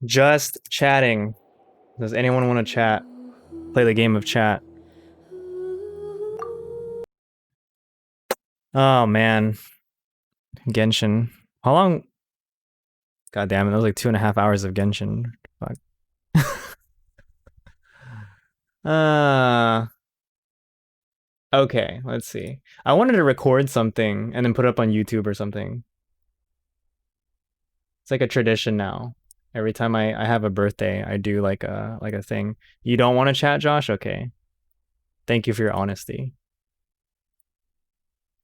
Just chatting. Does anyone want to chat? Play the game of chat. Oh man, Genshin. How long? God damn it! That was like 2.5 hours of Genshin. Fuck. uh. Okay, let's see. I wanted to record something and then put it up on YouTube or something. It's like a tradition now. Every time I have a birthday, I do like a thing. You don't want to chat, Josh? Okay. Thank you for your honesty.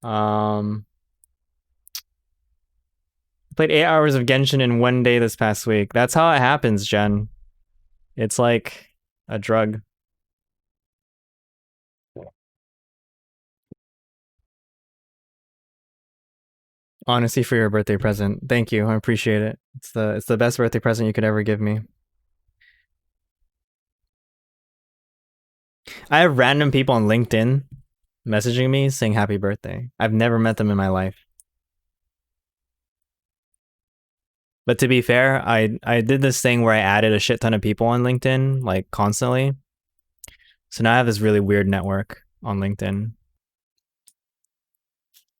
Um, played 8 hours of Genshin in one day this past week. That's how it happens, Jen. It's like a drug. Honesty for your birthday present. Thank you. I appreciate it. It's the best birthday present you could ever give me. I have random people on LinkedIn messaging me saying happy birthday. I've never met them in my life. But to be fair, I did this thing where I added a shit ton of people on LinkedIn, like constantly. So now I have this really weird network on LinkedIn.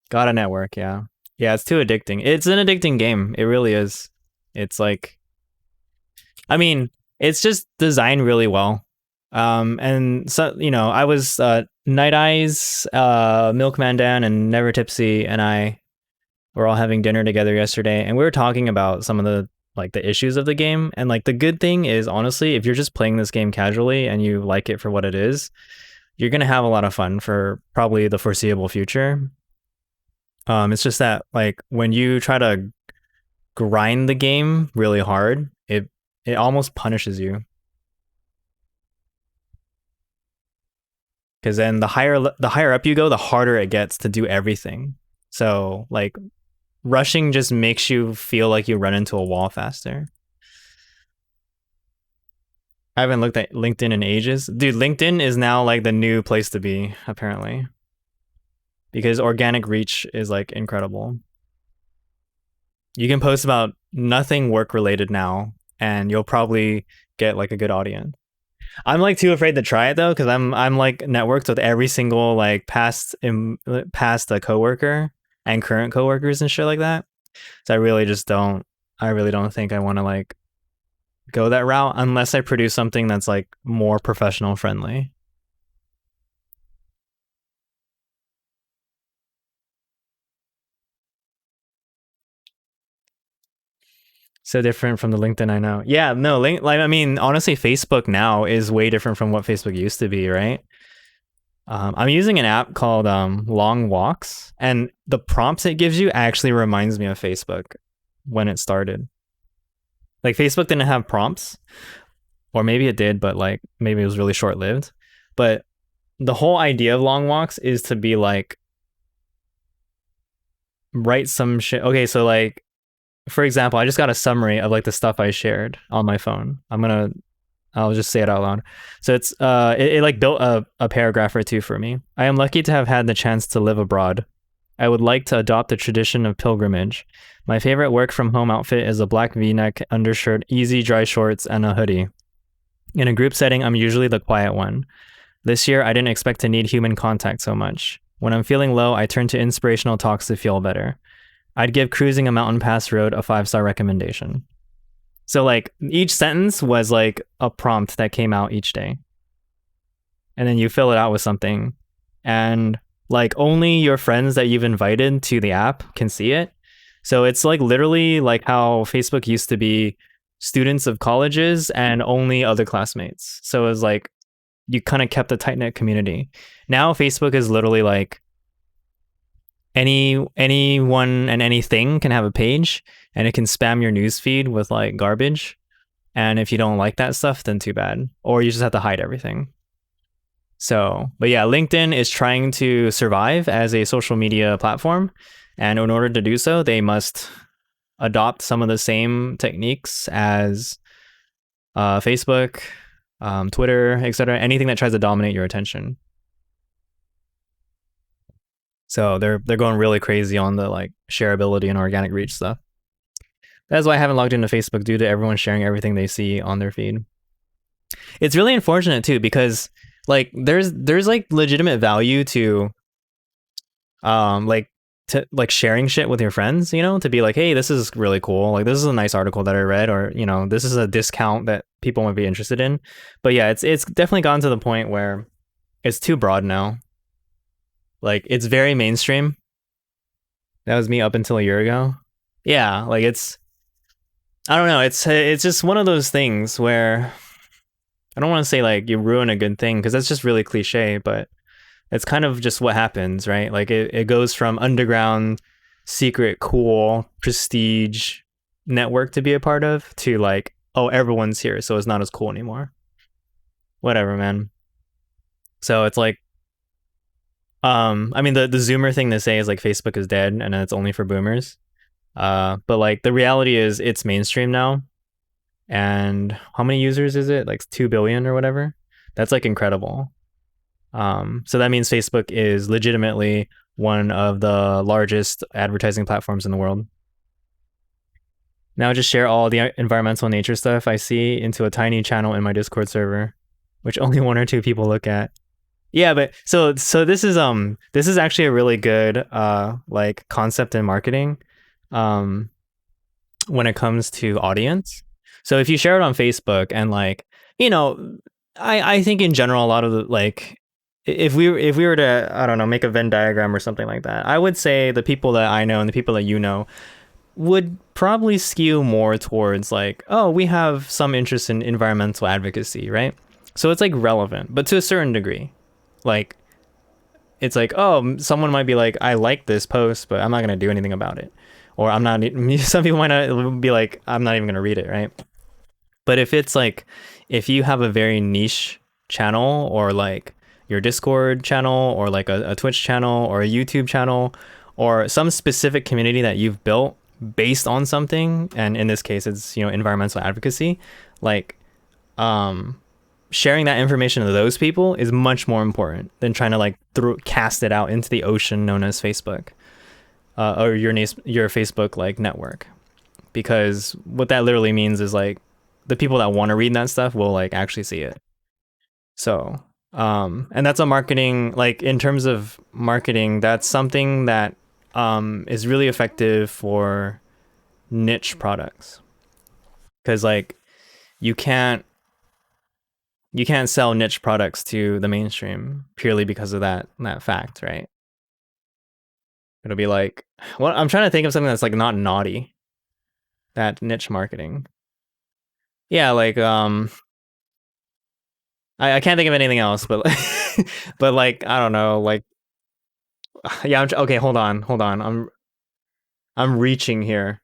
Got a network, yeah. Yeah, it's too addicting. It's an addicting game. It really is. It's like, I mean, it's just designed really well. And so, I was Night Eyes, Milkman Dan, and Never Tipsy, and I were all having dinner together yesterday, and we were talking about some of the issues of the game. And like the good thing is, honestly, if you're just playing this game casually and you like it for what it is, you're gonna have a lot of fun for probably the foreseeable future. It's just that like when you try to grind the game really hard, it almost punishes you. Because then the higher up you go, the harder it gets to do everything. So like rushing just makes you feel like you run into a wall faster. I haven't looked at LinkedIn in ages. Dude, LinkedIn is now like the new place to be, apparently. Because organic reach is like incredible. You can post about nothing work related now, and you'll probably get like a good audience. I'm like too afraid to try it though, because I'm like networked with every single like past coworker and current coworkers and shit like that. So I really don't think I want to like go that route unless I produce something that's like more professional friendly. So different from the LinkedIn I know. Yeah, no, like I mean, honestly, Facebook now is way different from what Facebook used to be, right? I'm using an app called Long Walks, and the prompts it gives you actually reminds me of Facebook when it started. Like Facebook didn't have prompts, or maybe it did, but like maybe it was really short lived. But the whole idea of Long Walks is to be like write some shit. Okay, so like for example, I just got a summary of like the stuff I shared on my phone. I'll just say it out loud. So it like built a paragraph or two for me. I am lucky to have had the chance to live abroad. I would like to adopt the tradition of pilgrimage. My favorite work from home outfit is a black v-neck undershirt, easy dry shorts, and a hoodie. In a group setting, I'm usually the quiet one. This year, I didn't expect to need human contact so much. When I'm feeling low, I turn to inspirational talks to feel better. I'd give cruising a mountain pass road a 5-star recommendation. So like each sentence was like a prompt that came out each day. And then you fill it out with something. And like only your friends that you've invited to the app can see it. So it's like literally like how Facebook used to be students of colleges and only other classmates. So it was like you kind of kept a tight knit community. Now Facebook is literally like anyone and anything can have a page, and it can spam your newsfeed with like garbage. And if you don't like that stuff, then too bad. Or you just have to hide everything. So, but yeah, LinkedIn is trying to survive as a social media platform. And in order to do so, they must adopt some of the same techniques as Facebook, Twitter, etc. Anything that tries to dominate your attention. So they're going really crazy on the like shareability and organic reach stuff. That's why I haven't logged into Facebook due to everyone sharing everything they see on their feed. It's really unfortunate too because like there's like legitimate value to like to like sharing shit with your friends, you know, to be like, hey, this is really cool, like this is a nice article that I read, or you know, this is a discount that people might be interested in. But yeah, it's definitely gotten to the point where it's too broad now. Like it's very mainstream. That was me up until a year ago. Yeah, like it's, I don't know, it's just one of those things where I don't want to say like you ruin a good thing because that's just really cliche, but it's kind of just what happens, right? Like it goes from underground, secret, cool, prestige network to be a part of to like, oh, everyone's here, so it's not as cool anymore. Whatever, man. So it's like, I mean, the Zoomer thing to say is like Facebook is dead and it's only for boomers. But like the reality is it's mainstream now. And how many users is it? Like 2 billion or whatever. That's like incredible. So that means Facebook is legitimately one of the largest advertising platforms in the world. Now just share all the environmental nature stuff I see into a tiny channel in my Discord server, which only 1 or 2 people look at. Yeah, but so this is actually a really good like concept in marketing when it comes to audience. So if you share it on Facebook and like, you know, I think in general a lot of the like if we were to, I don't know, make a Venn diagram or something like that, I would say the people that I know and the people that you know would probably skew more towards like, oh, we have some interest in environmental advocacy, right? So it's like relevant, but to a certain degree. Like it's like, oh, someone might be like, I like this post, but I'm not gonna do anything about it, or I'm not. Some people might not be like, I'm not even gonna read it, right? But if it's like, if you have a very niche channel, or like your Discord channel, or like a Twitch channel, or a YouTube channel, or some specific community that you've built based on something, and in this case, it's, you know, environmental advocacy, like, sharing that information to those people is much more important than trying to like cast it out into the ocean known as Facebook, or your Facebook like network, because what that literally means is like the people that want to read that stuff will like actually see it. So and that's a marketing, like in terms of marketing, that's something that is really effective for niche products, because like you can't sell niche products to the mainstream purely because of that fact, right? It'll be like, well, I'm trying to think of something that's like not naughty, that niche marketing. Yeah, like I can't think of anything else, but but like I don't know, like yeah, okay, hold on. I'm reaching here.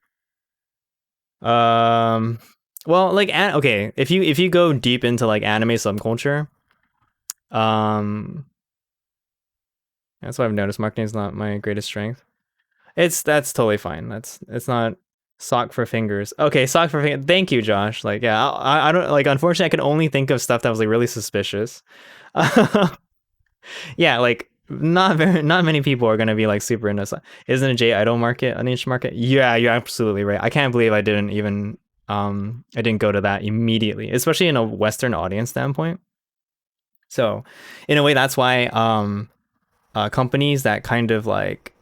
Well, like okay, if you go deep into like anime subculture, um that's what I've noticed. Marketing is not my greatest strength. That's totally fine. It's not sock for fingers. Okay, sock for fingers. Thank you, Josh. Like, yeah, I don't like. Unfortunately, I can only think of stuff that was like really suspicious. Yeah, like not many people are gonna be like super into stuff. Isn't a J idol market a niche market? Yeah, you're absolutely right. I can't believe I didn't even I didn't go to that immediately, especially in a Western audience standpoint. So, in a way, that's why companies that kind of like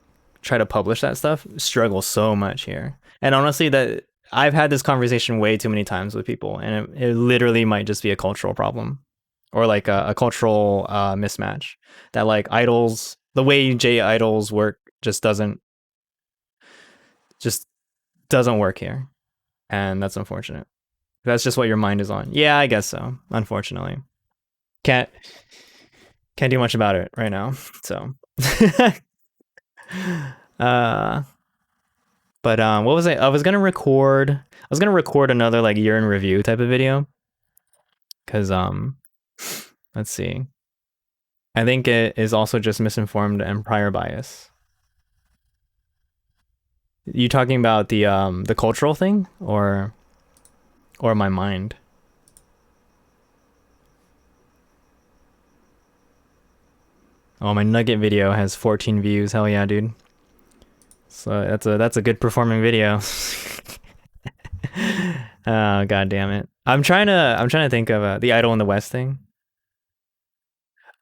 try to publish that stuff struggle so much here. And honestly, that I've had this conversation way too many times with people, and it literally might just be a cultural problem, or like a cultural mismatch, that like idols, the way J idols work just doesn't work here, and that's unfortunate. That's just what your mind is on. Yeah, I guess so. Unfortunately, can't can't do much about it right now. So, uh, but what was it? I was gonna record another like year in review type of video, because let's see. I think it is also just misinformed and prior bias. You talking about the cultural thing, or my mind? Oh, my nugget video has 14 views. Hell yeah, dude. So that's a good performing video. Oh god damn it. I'm trying to think of the Idol in the West thing.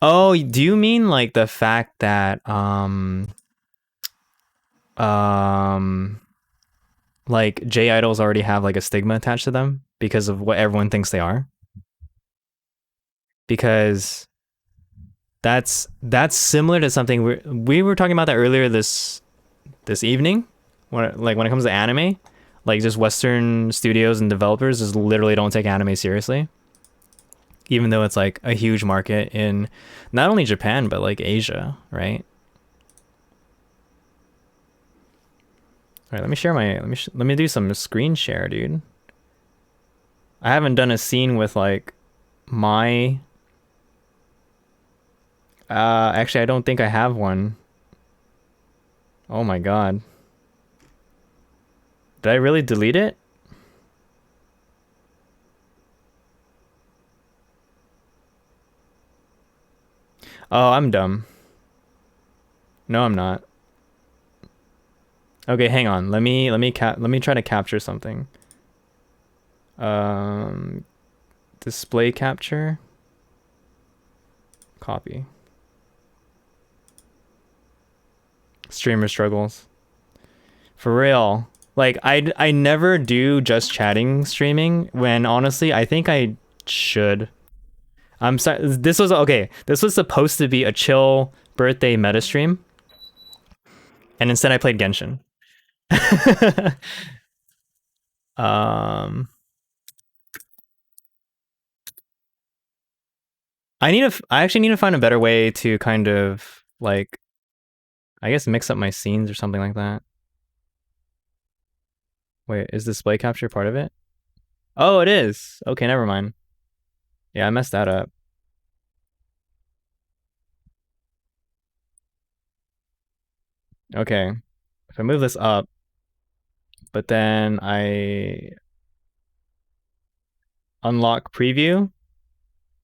Oh, do you mean like the fact that um like J idols already have like a stigma attached to them because of what everyone thinks they are? Because that's similar to something we were talking about that earlier this evening when it comes to anime, like just Western studios and developers just literally don't take anime seriously, even though it's like a huge market in not only Japan but like Asia, right? All right, let me share my let me do some screen share, dude. I haven't done a scene with like my actually I don't think I have one. Oh my god. Did I really delete it? Oh, I'm dumb. No, I'm not. Okay, hang on. Let me try to capture something. Um, display capture. Copy. Streamer struggles. For real. Like I never do just chatting streaming when honestly I think I should. I'm sorry. This was okay. This was supposed to be a chill birthday meta stream, and instead I played Genshin. um, I actually need to find a better way to kind of like, I guess mix up my scenes or something like that. Wait, is display capture part of it? Oh, it is. Okay, never mind. Yeah, I messed that up. Okay, if I move this up, but then I unlock preview,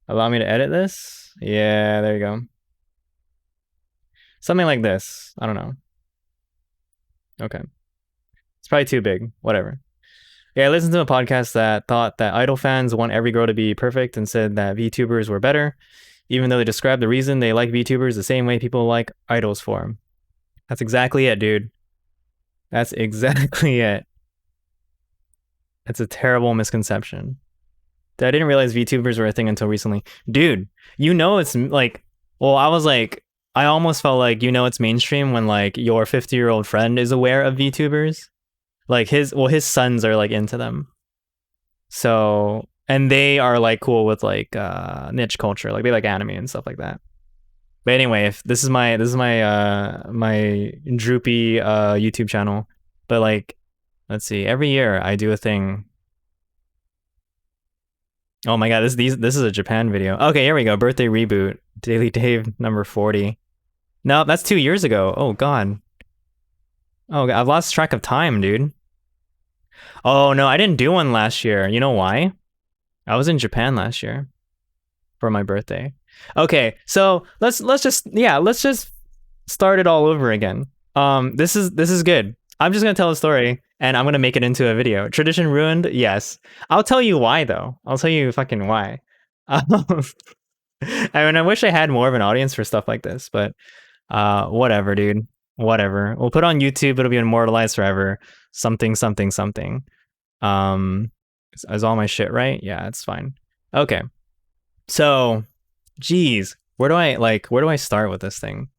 allow me to edit this. Yeah, there you go. Something like this. I don't know. Okay. It's probably too big. Whatever. Yeah, I listened to a podcast that thought that idol fans want every girl to be perfect and said that VTubers were better, even though they described the reason they like VTubers the same way people like idols for them. That's exactly it, dude. That's exactly it. It's a terrible misconception. I didn't realize VTubers were a thing until recently. Dude, you know it's like, well, I was like, I almost felt like it's mainstream when like your 50-year-old friend is aware of VTubers. Like his sons are like into them. So, and they are like cool with like niche culture. Like they like anime and stuff like that. But anyway, if this is my droopy YouTube channel. But like let's see, every year I do a thing. Oh my god, this is a Japan video. Okay, here we go. Birthday reboot. Daily Dave number 40. No, that's 2 years ago. Oh god. Oh, I've lost track of time, dude. Oh no, I didn't do one last year. You know why? I was in Japan last year for my birthday. Okay, so let's just start it all over again. This is good. I'm just gonna tell a story and I'm gonna make it into a video. Tradition ruined? Yes. I'll tell you why though. I'll tell you fucking why. Um, I mean, I wish I had more of an audience for stuff like this, but whatever, dude. Whatever. We'll put it on YouTube. It'll be immortalized forever. Something, something, something. Um, is all my shit right? Yeah, it's fine. Okay. So, geez, where do I start with this thing?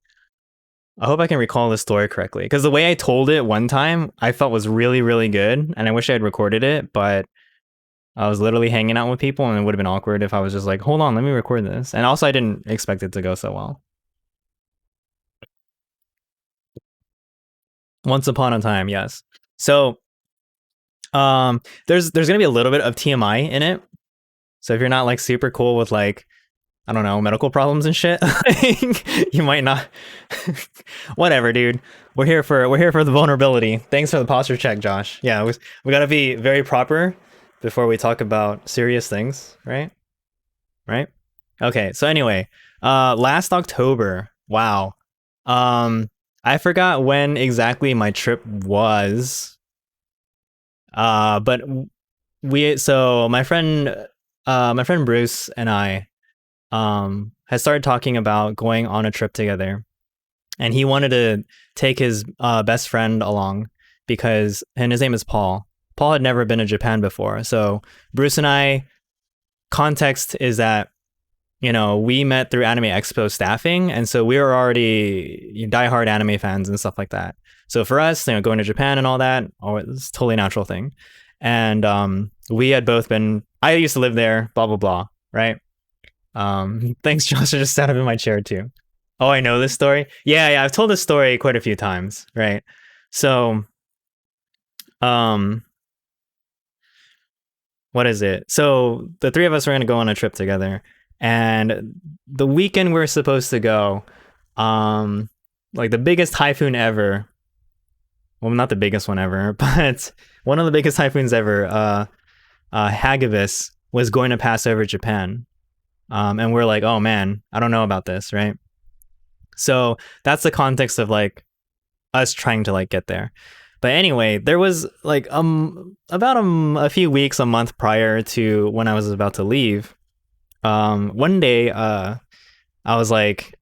I hope I can recall the story correctly because the way I told it one time I felt was really, really good, and I wish I had recorded it, but I was literally hanging out with people, and it would have been awkward if I was just like, "Hold on, let me record this." And also, I didn't expect it to go so well. Once upon a time, yes. So, there's gonna be a little bit of TMI in it. So if you're not like super cool with like I don't know, medical problems and shit, you might not. Whatever, dude. We're here for the vulnerability. Thanks for the posture check, Josh. Yeah, we gotta be very proper before we talk about serious things, right? Right? Okay. So anyway, last October. Wow. I forgot when exactly my trip was. But so my friend Bruce and I had started talking about going on a trip together, and he wanted to take his best friend along because, and his name is Paul. Paul had never been to Japan before. So Bruce and I, context is that, you know, we met through Anime Expo staffing, and so we were already diehard anime fans and stuff like that. So for us, you know, going to Japan and all that, oh, it's a totally natural thing. And we had both been. I used to live there. Blah blah blah. Right. Thanks, Josh. I just sat up in my chair too. Oh, I know this story. Yeah, I've told this story quite a few times. Right. So, what is it? So the three of us were gonna go on a trip together, and the weekend we're supposed to go, like the biggest typhoon ever. Well, not the biggest one ever, but one of the biggest typhoons ever. Hagibis was going to pass over Japan, and we're like, oh man, I don't know about this, right? So that's the context of like us trying to like get there. But anyway, there was like about a few weeks, a month prior to when I was about to leave. One day, I was like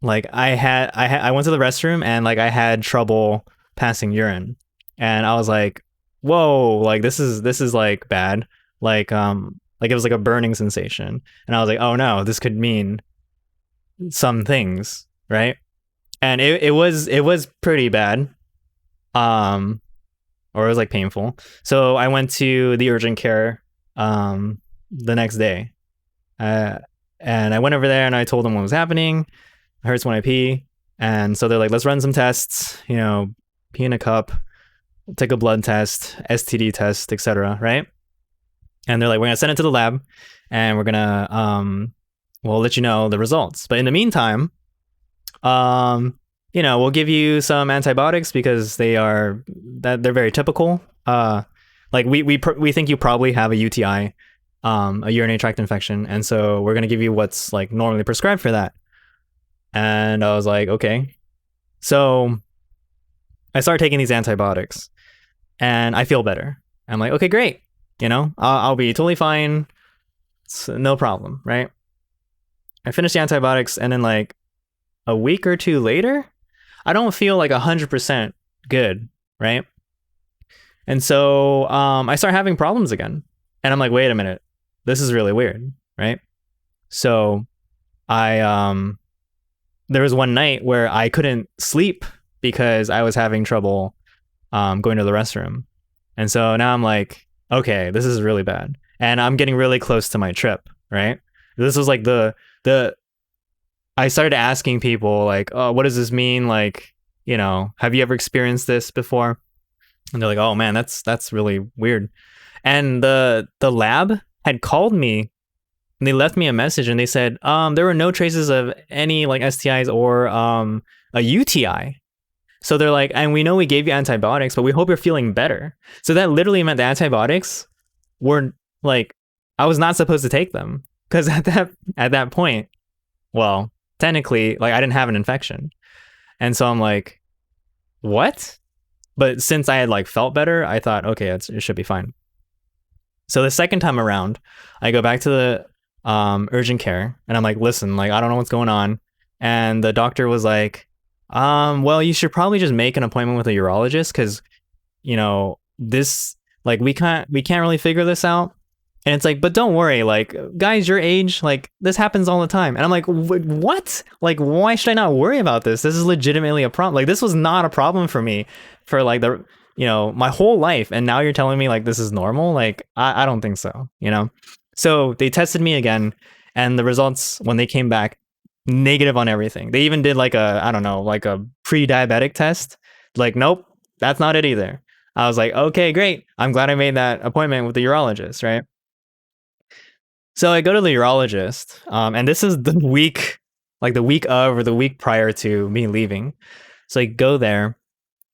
I went to the restroom and like I had trouble passing urine, and I was like, whoa, like this is like bad, like it was like a burning sensation, and I was like, oh no, this could mean some things, right? And it was pretty bad, or it was like painful. So I went to the urgent care the next day, and I went over there and I told them what was happening. It hurts when I pee, and so they're like, let's run some tests, you know, pee in a cup, take a blood test, STD test, etc. Right? And they're like, we're gonna send it to the lab, and we're gonna we'll let you know the results. But in the meantime, you know, we'll give you some antibiotics because they're very typical. Like we think you probably have a UTI, a urinary tract infection, and so we're gonna give you what's like normally prescribed for that. And I was like, okay. So I started taking these antibiotics, and I feel better. I'm like, okay, great. You know, I'll be totally fine. It's no problem, right? I finished the antibiotics, and then like a week or two later, I don't feel like 100% good, right? And so I start having problems again, and I'm like, wait a minute, this is really weird, right? So there was one night where I couldn't sleep because I was having trouble going to the restroom, and so now I'm like, okay, this is really bad, and I'm getting really close to my trip, right? This was like the I started asking people like, oh, what does this mean? Like, you know, have you ever experienced this before? And they're like, oh man, that's really weird. And the lab had called me, and they left me a message, and they said there were no traces of any like STIs or a UTI. So they're like, and we know we gave you antibiotics, but we hope you're feeling better. So that literally meant the antibiotics were like, I was not supposed to take them, because at that point, well, technically, like I didn't have an infection. And so I'm like, what? But since I had like felt better, I thought, okay, it should be fine. So the second time around, I go back to the urgent care, and I'm like, listen, like I don't know what's going on. And the doctor was like, well, you should probably just make an appointment with a urologist, because, you know, this, like, we can't really figure this out. And it's like, but don't worry, like, guys your age, like, this happens all the time. And I'm like, what? Like, why should I not worry about this? This is legitimately a problem. Like, this was not a problem for me for, like, my whole life. And now you're telling me, like, this is normal? Like, I don't think so, you know? So they tested me again, and the results, when they came back, negative on everything. They even did, like, a pre-diabetic test. Like, nope, that's not it either. I was like, okay, great. I'm glad I made that appointment with the urologist, right? So I go to the urologist, and this is the week of or the week prior to me leaving. So I go there,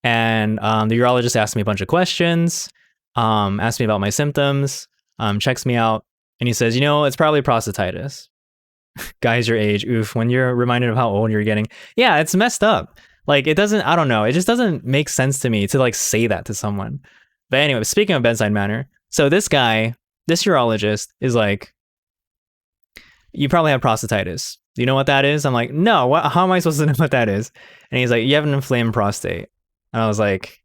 and the urologist asked me a bunch of questions, asked me about my symptoms, checks me out, and he says, you know, it's probably prostatitis. Guys your age, oof, when you're reminded of how old you're getting. Yeah, it's messed up. Like, I don't know, it just doesn't make sense to me to like say that to someone. But anyway, speaking of bedside manner, So this guy, this urologist, is like, you probably have prostatitis. Do you know what that is? I'm like, no. How am I supposed to know what that is? And he's like, you have an inflamed prostate. And I was like,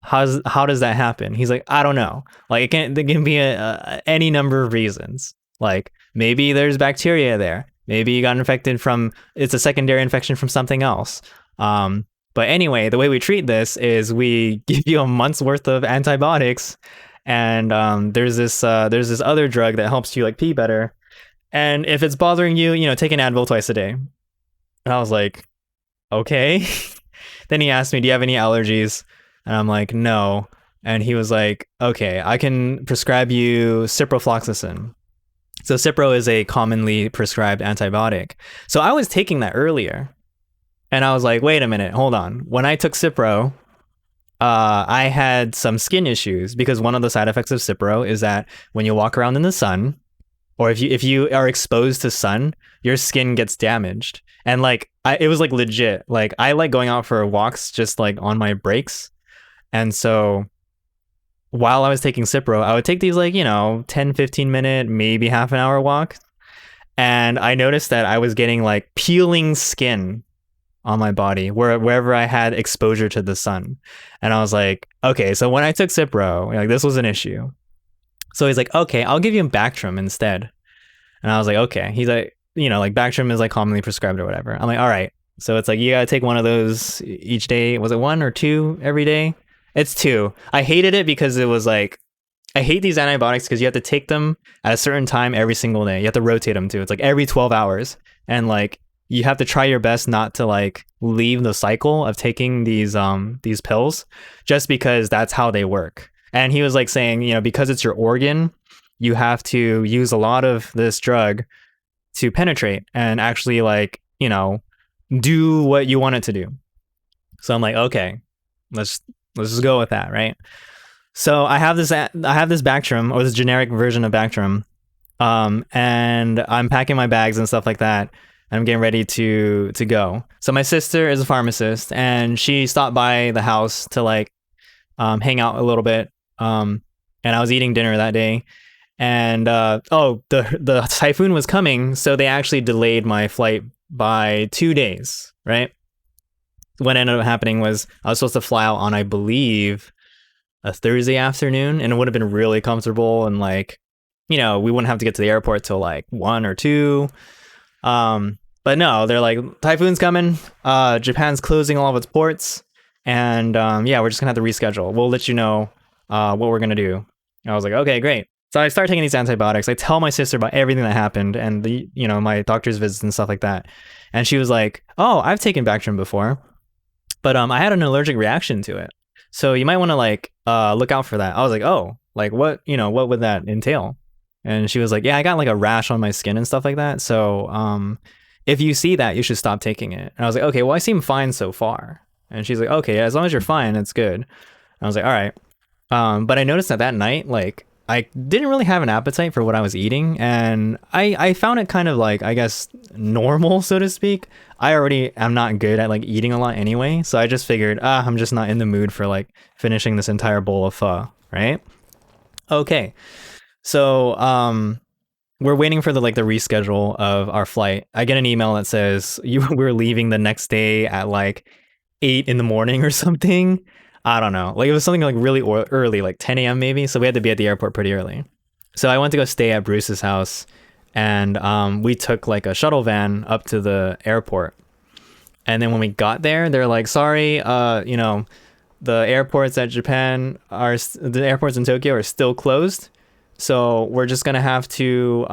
how does that happen? He's like, I don't know. Like, there can be any number of reasons. Like, maybe there's bacteria there. Maybe you got infected from, it's a secondary infection from something else. But anyway, the way we treat this is we give you a month's worth of antibiotics, and there's this other drug that helps you like pee better. And if it's bothering you, take an Advil twice a day. And I was like, okay. Then he asked me, do you have any allergies? And I'm like, no. And he was like, okay, I can prescribe you ciprofloxacin. So Cipro is a commonly prescribed antibiotic. So I was taking that earlier. And I was like, wait a minute, hold on. When I took Cipro, I had some skin issues because one of the side effects of Cipro is that when you walk around in the sun, or if you are exposed to sun, your skin gets damaged. And like, it was like legit. Like, I like going out for walks just like on my breaks. And so while I was taking Cipro, I would take these like, 10, 15 minute, maybe half an hour walk. And I noticed that I was getting like peeling skin on my body wherever I had exposure to the sun. And I was like, okay, so when I took Cipro, like this was an issue. So he's like, okay, I'll give you Bactrim instead. And I was like, okay. He's like, like Bactrim is like commonly prescribed or whatever. I'm like, all right. So it's like, you gotta take one of those each day. Was it 1 or 2 every day? It's 2. I hated it because it was like, I hate these antibiotics because you have to take them at a certain time every single day. You have to rotate them too. It's like every 12 hours. And like, you have to try your best not to like leave the cycle of taking these pills just because that's how they work. And he was like saying, because it's your organ, you have to use a lot of this drug to penetrate and actually like, do what you want it to do. So I'm like, okay, let's just go with that, right? So I have this Bactrim, or this generic version of Bactrim, and I'm packing my bags and stuff like that. And I'm getting ready to go. So my sister is a pharmacist, and she stopped by the house to like hang out a little bit. And I was eating dinner that day, and the typhoon was coming, so they actually delayed my flight by 2 days. Right. What ended up happening was I was supposed to fly out on, I believe, a Thursday afternoon, and it would have been really comfortable, and like, we wouldn't have to get to the airport till like 1 or 2. But no, they're like, typhoon's coming. Japan's closing all of its ports, and we're just gonna have to reschedule. We'll let you know what we're gonna do. And I was like, okay, great. So I start taking these antibiotics. I tell my sister about everything that happened and the my doctor's visits and stuff like that. And she was like, oh, I've taken Bactrim before, but I had an allergic reaction to it. So you might want to like look out for that. I was like, oh, like what what would that entail? And she was like, yeah, I got like a rash on my skin and stuff like that. So if you see that, you should stop taking it. And I was like, okay, well, I seem fine so far. And she's like, okay, as long as you're fine, it's good. And I was like, all right. But I noticed that night, like, I didn't really have an appetite for what I was eating. And I found it kind of like, I guess, normal, so to speak. I already am not good at like eating a lot anyway. So I just figured, I'm just not in the mood for like finishing this entire bowl of pho, right? Okay. So, we're waiting for the reschedule of our flight. I get an email that says we're leaving the next day at like 8 in the morning or something. I don't know. Like it was something like really early, like 10 a.m. maybe. So we had to be at the airport pretty early. So I went to go stay at Bruce's house, and we took like a shuttle van up to the airport. And then when we got there, they're like, sorry, the airports at Japan the airports in Tokyo are still closed. So we're just going to have to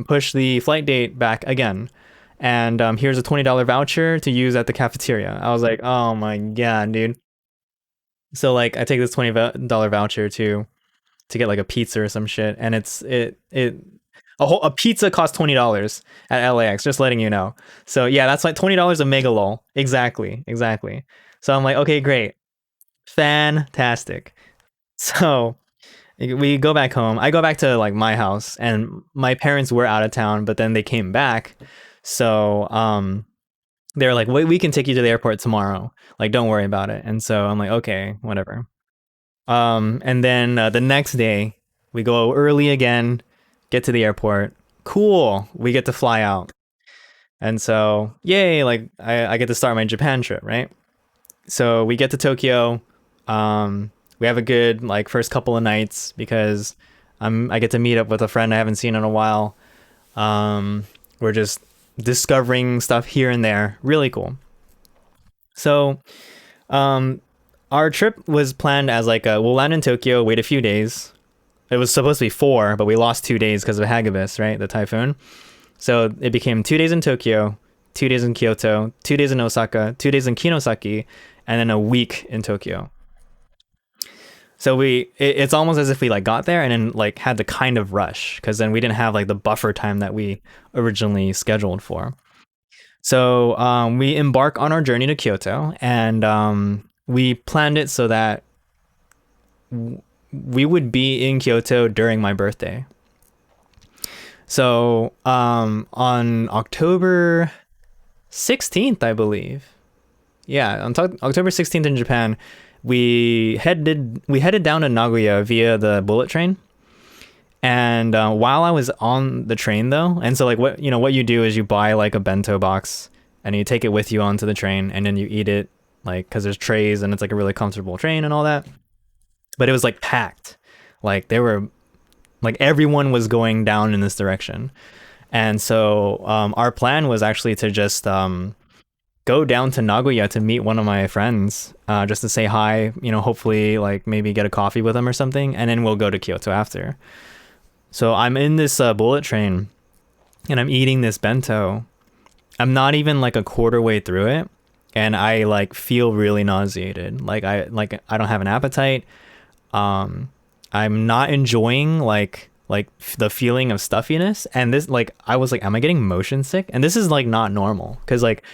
push the flight date back again. And here's a $20 voucher to use at the cafeteria. I was like, oh my God, dude. So like I take this $20 voucher to get like a pizza or some shit. And a pizza costs $20 at LAX, just letting you know. So yeah, that's like $20 a mega lol. Exactly. So I'm like, okay, great. Fantastic. So we go back home. I go back to like my house, and my parents were out of town, but then they came back. So they were like, wait, we can take you to the airport tomorrow. Like, don't worry about it. And so I'm like, okay, whatever. And then the next day, We go early again, get to the airport. Cool. We get to fly out. And so, yay, like I get to start my Japan trip, right? So we get to Tokyo. We have a good like first couple of nights because I get to meet up with a friend I haven't seen in a while. We're just discovering stuff here and there. Really cool. So, um, our trip was planned as like we'll land in Tokyo, wait a few days. It was supposed to be 4, but we lost 2 days because of Hagibis, right? The typhoon. So it became 2 days in Tokyo, 2 days in Kyoto, 2 days in Osaka, 2 days in Kinosaki, and then a week in Tokyo. So it's almost as if we like got there and then like had to kind of rush because then we didn't have like the buffer time that we originally scheduled for. So we embark on our journey to Kyoto, and we planned it so that we would be in Kyoto during my birthday. So on October 16th, I believe. Yeah, on October 16th in Japan, we headed down to Nagoya via the bullet train. And while I was on the train though, and so like what you do is you buy like a bento box and you take it with you onto the train and then you eat it like because there's trays and it's like a really comfortable train and all that. But it was like packed. Like they were like everyone was going down in this direction. And so our plan was actually to just go down to Nagoya to meet one of my friends, just to say hi, hopefully like maybe get a coffee with him or something, and then we'll go to Kyoto after. So I'm in this bullet train and I'm eating this bento. I'm not even like a quarter way through it and I like feel really nauseated. I don't have an appetite. I'm not enjoying like the feeling of stuffiness, and this like I was like, am I getting motion sick? And this is like not normal because like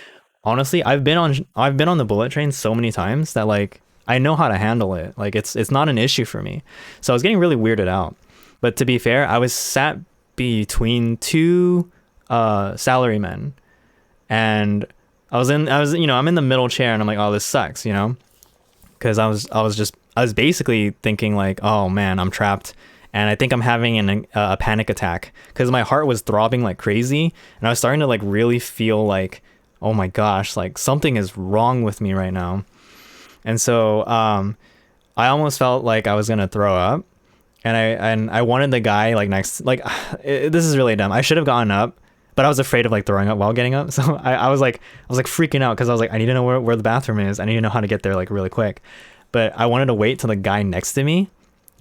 honestly, I've been on the bullet train so many times that like I know how to handle it. Like it's not an issue for me. So I was getting really weirded out. But to be fair, I was sat between two salarymen, and I'm in the middle chair, and I'm like, oh, this sucks, because I was basically thinking like, oh man, I'm trapped, and I think I'm having a panic attack because my heart was throbbing like crazy, and I was starting to like really feel like, oh my gosh, like something is wrong with me right now. And so I almost felt like I was gonna throw up, and I wanted the guy like next, like this is really dumb. I should have gotten up, but I was afraid of like throwing up while getting up. So I was like freaking out because I was like, I need to know where the bathroom is. I need to know how to get there like really quick. But I wanted to wait till the guy next to me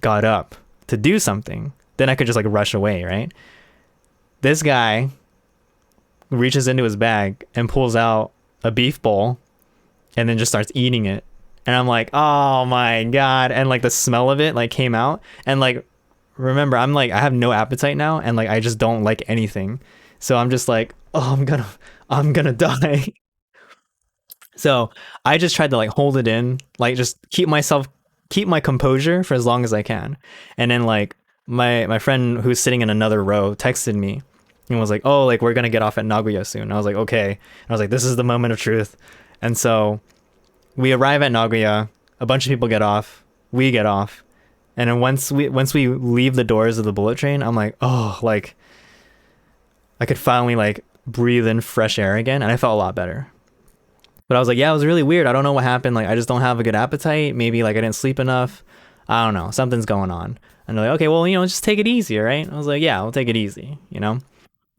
got up to do something. Then I could just like rush away, right? This guy reaches into his bag and pulls out a beef bowl and then just starts eating it. And I'm like, oh my God. And like the smell of it like came out. And like, remember, I'm like, I have no appetite now. And like, I just don't like anything. So I'm just like, oh, I'm gonna die. So I just tried to like hold it in, like just keep my composure for as long as I can. And then like my friend who's sitting in another row texted me and was like, oh, like we're gonna get off at Nagoya soon. And I was like, okay. And I was like, this is the moment of truth. And so we arrive at Nagoya, a bunch of people get off, we get off. And then once we leave the doors of the bullet train, I'm like, oh, like I could finally like breathe in fresh air again, and I felt a lot better. But I was like, yeah, it was really weird. I don't know what happened. Like, I just don't have a good appetite. Maybe like I didn't sleep enough. I don't know. Something's going on. And they're like, okay, well, just take it easy, right? I was like, yeah, we'll take it easy.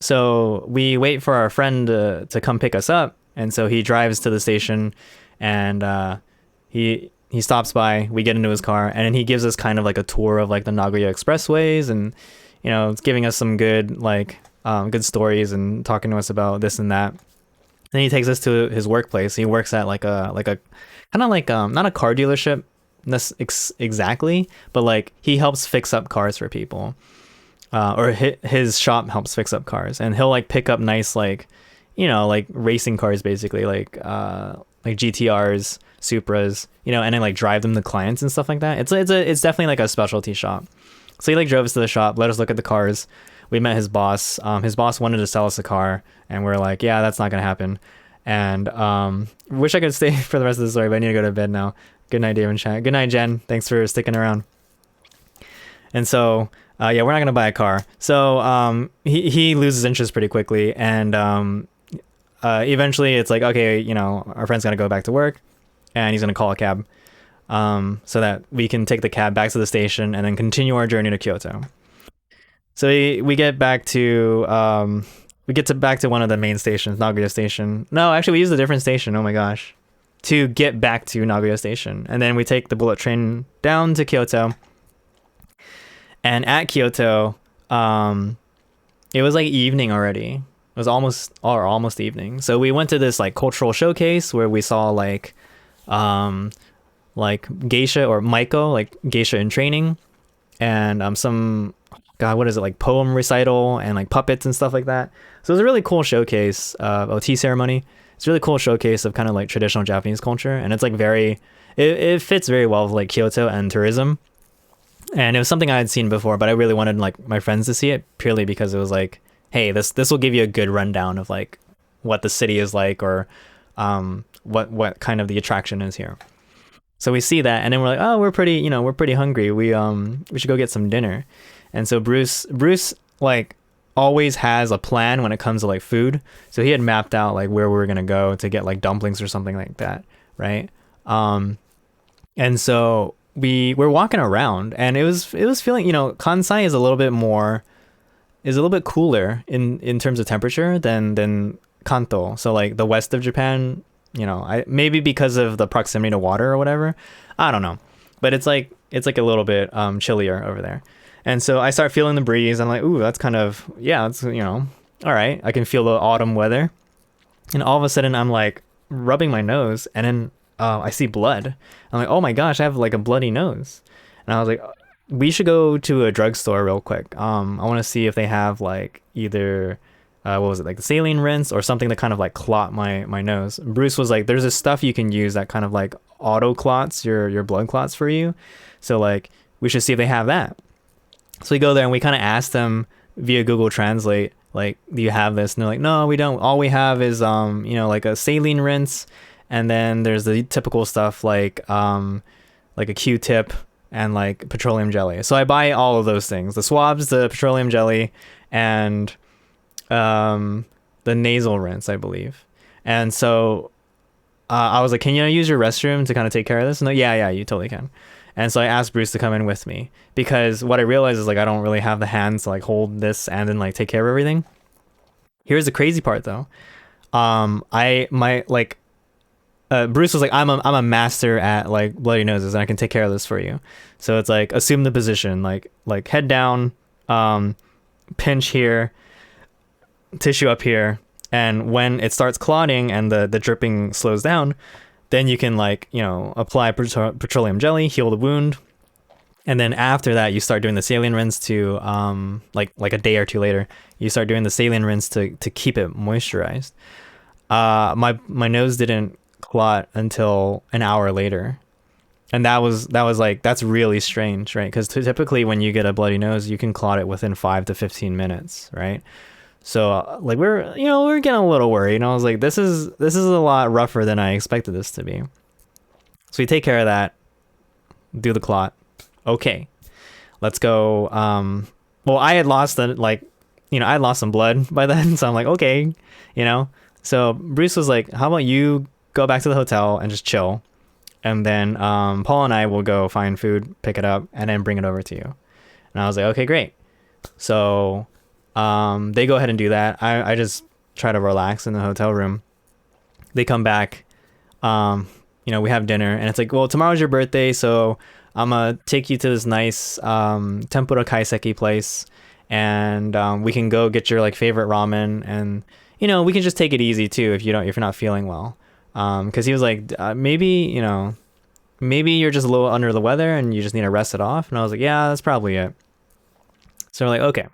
So we wait for our friend to come pick us up. And so he drives to the station, and he stops by. We get into his car, and then he gives us kind of like a tour of like the Nagoya expressways, and it's giving us some good like good stories and talking to us about this and that. Then he takes us to his workplace. He works at like a kind of like not a car dealership exactly, but like he helps fix up cars for people, or his shop helps fix up cars, and he'll like pick up nice like like racing cars basically, like GTRs, Supras, and then like drive them to clients and stuff like that. It's definitely like a specialty shop. So he like drove us to the shop, let us look at the cars. We met his boss. His boss wanted to sell us a car, and we're like, yeah, that's not gonna happen. And wish I could stay for the rest of the story, but I need to go to bed now. Good night, Dave and Chat. Good night, Jen. Thanks for sticking around. And so Yeah, we're not gonna buy a car. So he loses interest pretty quickly, and eventually it's like, okay, our friend's gonna go back to work, and he's gonna call a cab, so that we can take the cab back to the station and then continue our journey to Kyoto. So we get back to back to one of the main stations, Nagoya Station. No, actually, we use a different station. Oh my gosh, to get back to Nagoya Station, and then we take the bullet train down to Kyoto. And at Kyoto, it was like evening already. It was almost evening. So we went to this like cultural showcase where we saw like geisha or maiko, like geisha in training, and some God, what is it, like poem recital and like puppets and stuff like that. So it was a really cool showcase of tea ceremony. It's a really cool showcase of kind of like traditional Japanese culture, and it's like it fits very well with like Kyoto and tourism. And it was something I had seen before, but I really wanted like my friends to see it purely because it was like, hey, this will give you a good rundown of like what the city is like, or what kind of the attraction is here. So we see that, and then we're like, oh, we're pretty hungry. We should go get some dinner. And so Bruce like always has a plan when it comes to like food. So he had mapped out like where we were gonna go to get like dumplings or something like that, right? And so we're walking around, and it was feeling, Kansai is a little bit cooler in terms of temperature than Kanto. So like the west of Japan, maybe because of the proximity to water or whatever, I don't know, but it's like a little bit chillier over there. And so I start feeling the breeze. I'm like, ooh, that's kind of, yeah, it's, all right. I can feel the autumn weather. And all of a sudden I'm like rubbing my nose, and then I see blood. I'm like, oh my gosh, I have like a bloody nose. And I was like, we should go to a drugstore real quick. I want to see if they have like either, what was it, like the saline rinse or something to kind of like clot my nose. Bruce was like, there's this stuff you can use that kind of like auto clots your blood clots for you. So like, we should see if they have that. So we go there and we kind of ask them via Google Translate, like, do you have this? And they're like, no, we don't. All we have is, like a saline rinse. And then there's the typical stuff like a Q-tip and like petroleum jelly. So I buy all of those things, the swabs, the petroleum jelly, and the nasal rinse, I believe. And so I was like, can you use your restroom to kind of take care of this? And yeah, you totally can. And so I asked Bruce to come in with me, because what I realized is like I don't really have the hands to like hold this and then like take care of everything. Here's the crazy part though. Bruce was like, I'm a master at like bloody noses, and I can take care of this for you. So it's like, assume the position, like head down, pinch here, tissue up here, and when it starts clotting and the dripping slows down, then you can like, apply petroleum jelly, heal the wound. And then after that, you start doing the saline rinse to, like a day or two later, you start doing the saline rinse to keep it moisturized. My nose didn't clot until an hour later. And that was like, that's really strange, right? Because typically when you get a bloody nose, you can clot it within 5 to 15 minutes, right? So like we're getting a little worried, and I was like, this is a lot rougher than I expected this to be. So we take care of that, do the clot. Okay, let's go. Well, I had lost I had lost some blood by then, so I'm like, okay, So Bruce was like, how about you go back to the hotel and just chill, and then Paul and I will go find food, pick it up, and then bring it over to you. And I was like, okay, great. So they go ahead and do that. I just try to relax in the hotel room. They come back, we have dinner, and it's like, well, tomorrow's your birthday, so I'm gonna take you to this nice tempura kaiseki place, and we can go get your like favorite ramen, and we can just take it easy too if you're not feeling well. Because he was like, maybe you're just a little under the weather and you just need to rest it off. And I was like, yeah, that's probably it. So we're like, okay.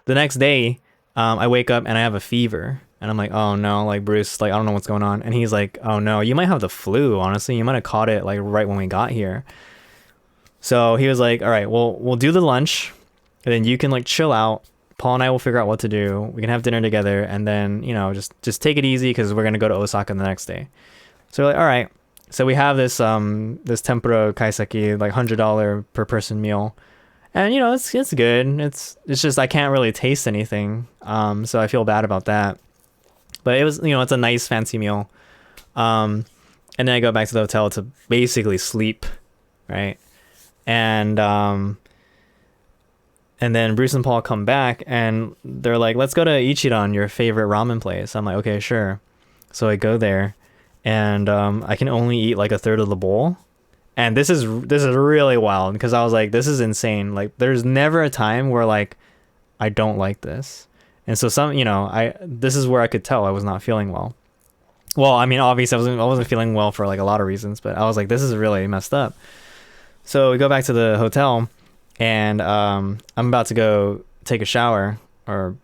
The next day, I wake up and I have a fever, and I'm like, oh no, like Bruce, like I don't know what's going on. And he's like, oh no, you might have the flu. Honestly, you might have caught it like right when we got here. So he was like, all right, well, we'll do the lunch, and then you can like chill out. Paul and I will figure out what to do. We can have dinner together, and then just take it easy because we're gonna go to Osaka the next day. So we're like, all right. So we have this tempura kaiseki, like $100 per person meal. And it's good. It's just I can't really taste anything. So I feel bad about that. But it was, it's a nice fancy meal. And then I go back to the hotel to basically sleep, right? And and then Bruce and Paul come back and they're like, "Let's go to Ichiran, your favorite ramen place." I'm like, "Okay, sure." So I go there, and I can only eat like a third of the bowl. And this is really wild because I was like, "This is insane." Like, there's never a time where like I don't like this. And so I this is where I could tell I was not feeling well. Well, I mean, obviously I wasn't feeling well for like a lot of reasons, but I was like, this is really messed up. So we go back to the hotel, and I'm about to go take a shower, or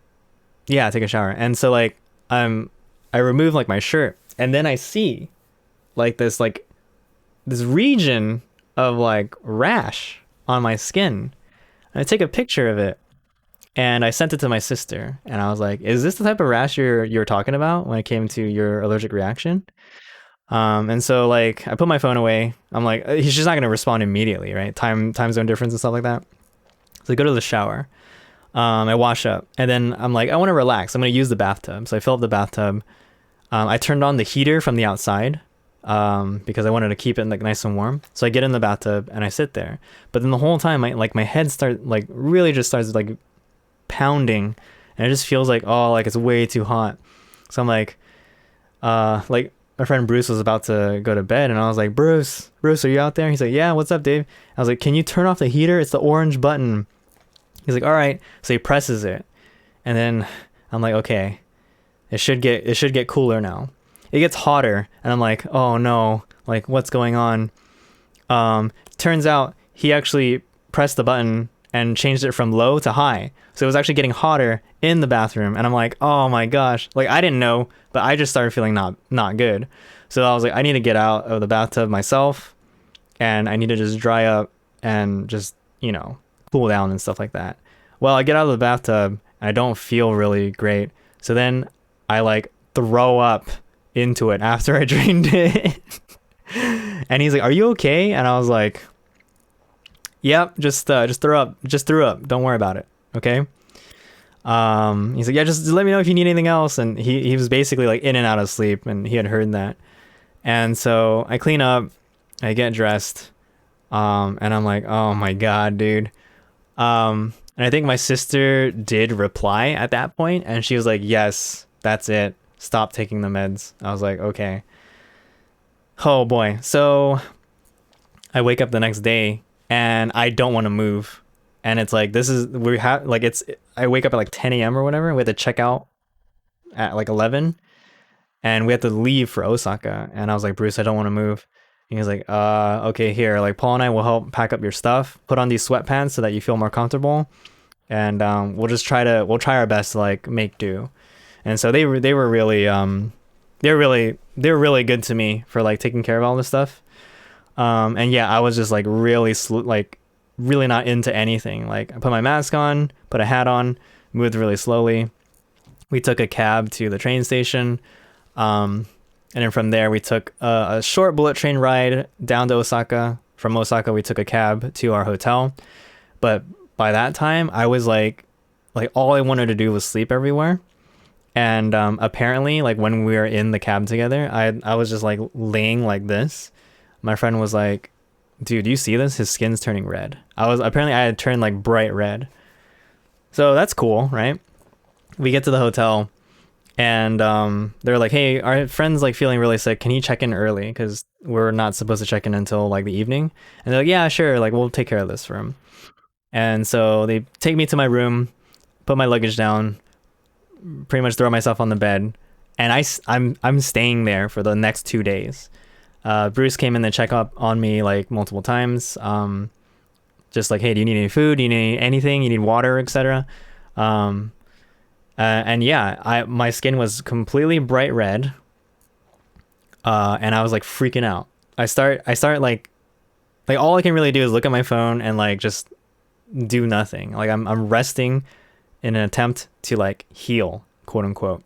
yeah, take a shower. And so like I remove like my shirt, and then I see like this region of like rash on my skin. And I take a picture of it, and I sent it to my sister, and I was like, "Is this the type of rash you're talking about when it came to your allergic reaction?" And so like I put my phone away. I'm like, he's just not gonna respond immediately, right? Time zone difference and stuff like that. So I go to the shower. I wash up, and then I'm like, I want to relax. I'm gonna use the bathtub. So I fill up the bathtub. I turned on the heater from the outside because I wanted to keep it like nice and warm. So I get in the bathtub and I sit there. But then the whole time, my head really just starts like pounding, and it just feels like, oh, like it's way too hot. So I'm like my friend Bruce was about to go to bed, and I was like, Bruce, are you out there? He's like, yeah, what's up, Dave? I was like, can you turn off the heater? It's the orange button. He's like, all right. So he presses it, and then I'm like, okay, it should get cooler now. It gets hotter, and I'm like, oh no, like what's going on? Turns out he actually pressed the button and changed it from low to high. So it was actually getting hotter in the bathroom. And I'm like, oh my gosh. Like, I didn't know, but I just started feeling not good. So I was like, I need to get out of the bathtub myself, and I need to just dry up and just, cool down and stuff like that. Well, I get out of the bathtub and I don't feel really great. So then I like throw up into it after I drained it. And he's like, are you okay? And I was like, yep, just throw up. Just threw up. Don't worry about it. Okay. He's like, yeah, just let me know if you need anything else. And he was basically like in and out of sleep, and he had heard that. And so I clean up, I get dressed, and I'm like, oh my God, dude. And I think my sister did reply at that point, and she was like, yes, that's it. Stop taking the meds. I was like, okay. Oh boy. So I wake up the next day, and I don't want to move. And it's like, I wake up at like 10 a.m. or whatever. We had to check out at like 11, and we had to leave for Osaka. And I was like, Bruce, I don't want to move. And he was like, okay, here, like Paul and I will help pack up your stuff, put on these sweatpants so that you feel more comfortable. And we'll try our best to like make do. And so they were really, they were really good to me for like taking care of all this stuff. And yeah, I was just like really not into anything. Like, I put my mask on, put a hat on, moved really slowly. We took a cab to the train station. And then from there we took a short bullet train ride down to Osaka. From Osaka, we took a cab to our hotel. But by that time, I was like all I wanted to do was sleep everywhere. And apparently, like when we were in the cab together, I was just like laying like this. My friend was like, dude, do you see this? His skin's turning red. I had turned like bright red. So that's cool, right? We get to the hotel, and they're like, hey, our friend's like feeling really sick. Can you check in early? Because we're not supposed to check in until like the evening. And they're like, yeah, sure. Like, we'll take care of this for him. And so they take me to my room, put my luggage down, pretty much throw myself on the bed, and I'm staying there for the next 2 days. Bruce came in to check up on me like multiple times. Just like, hey, do you need any food? Do you need anything? You need water, etc. And yeah, my skin was completely bright red. And I was like freaking out. I start like all I can really do is look at my phone and like just do nothing. Like I'm resting in an attempt to like heal, quote unquote.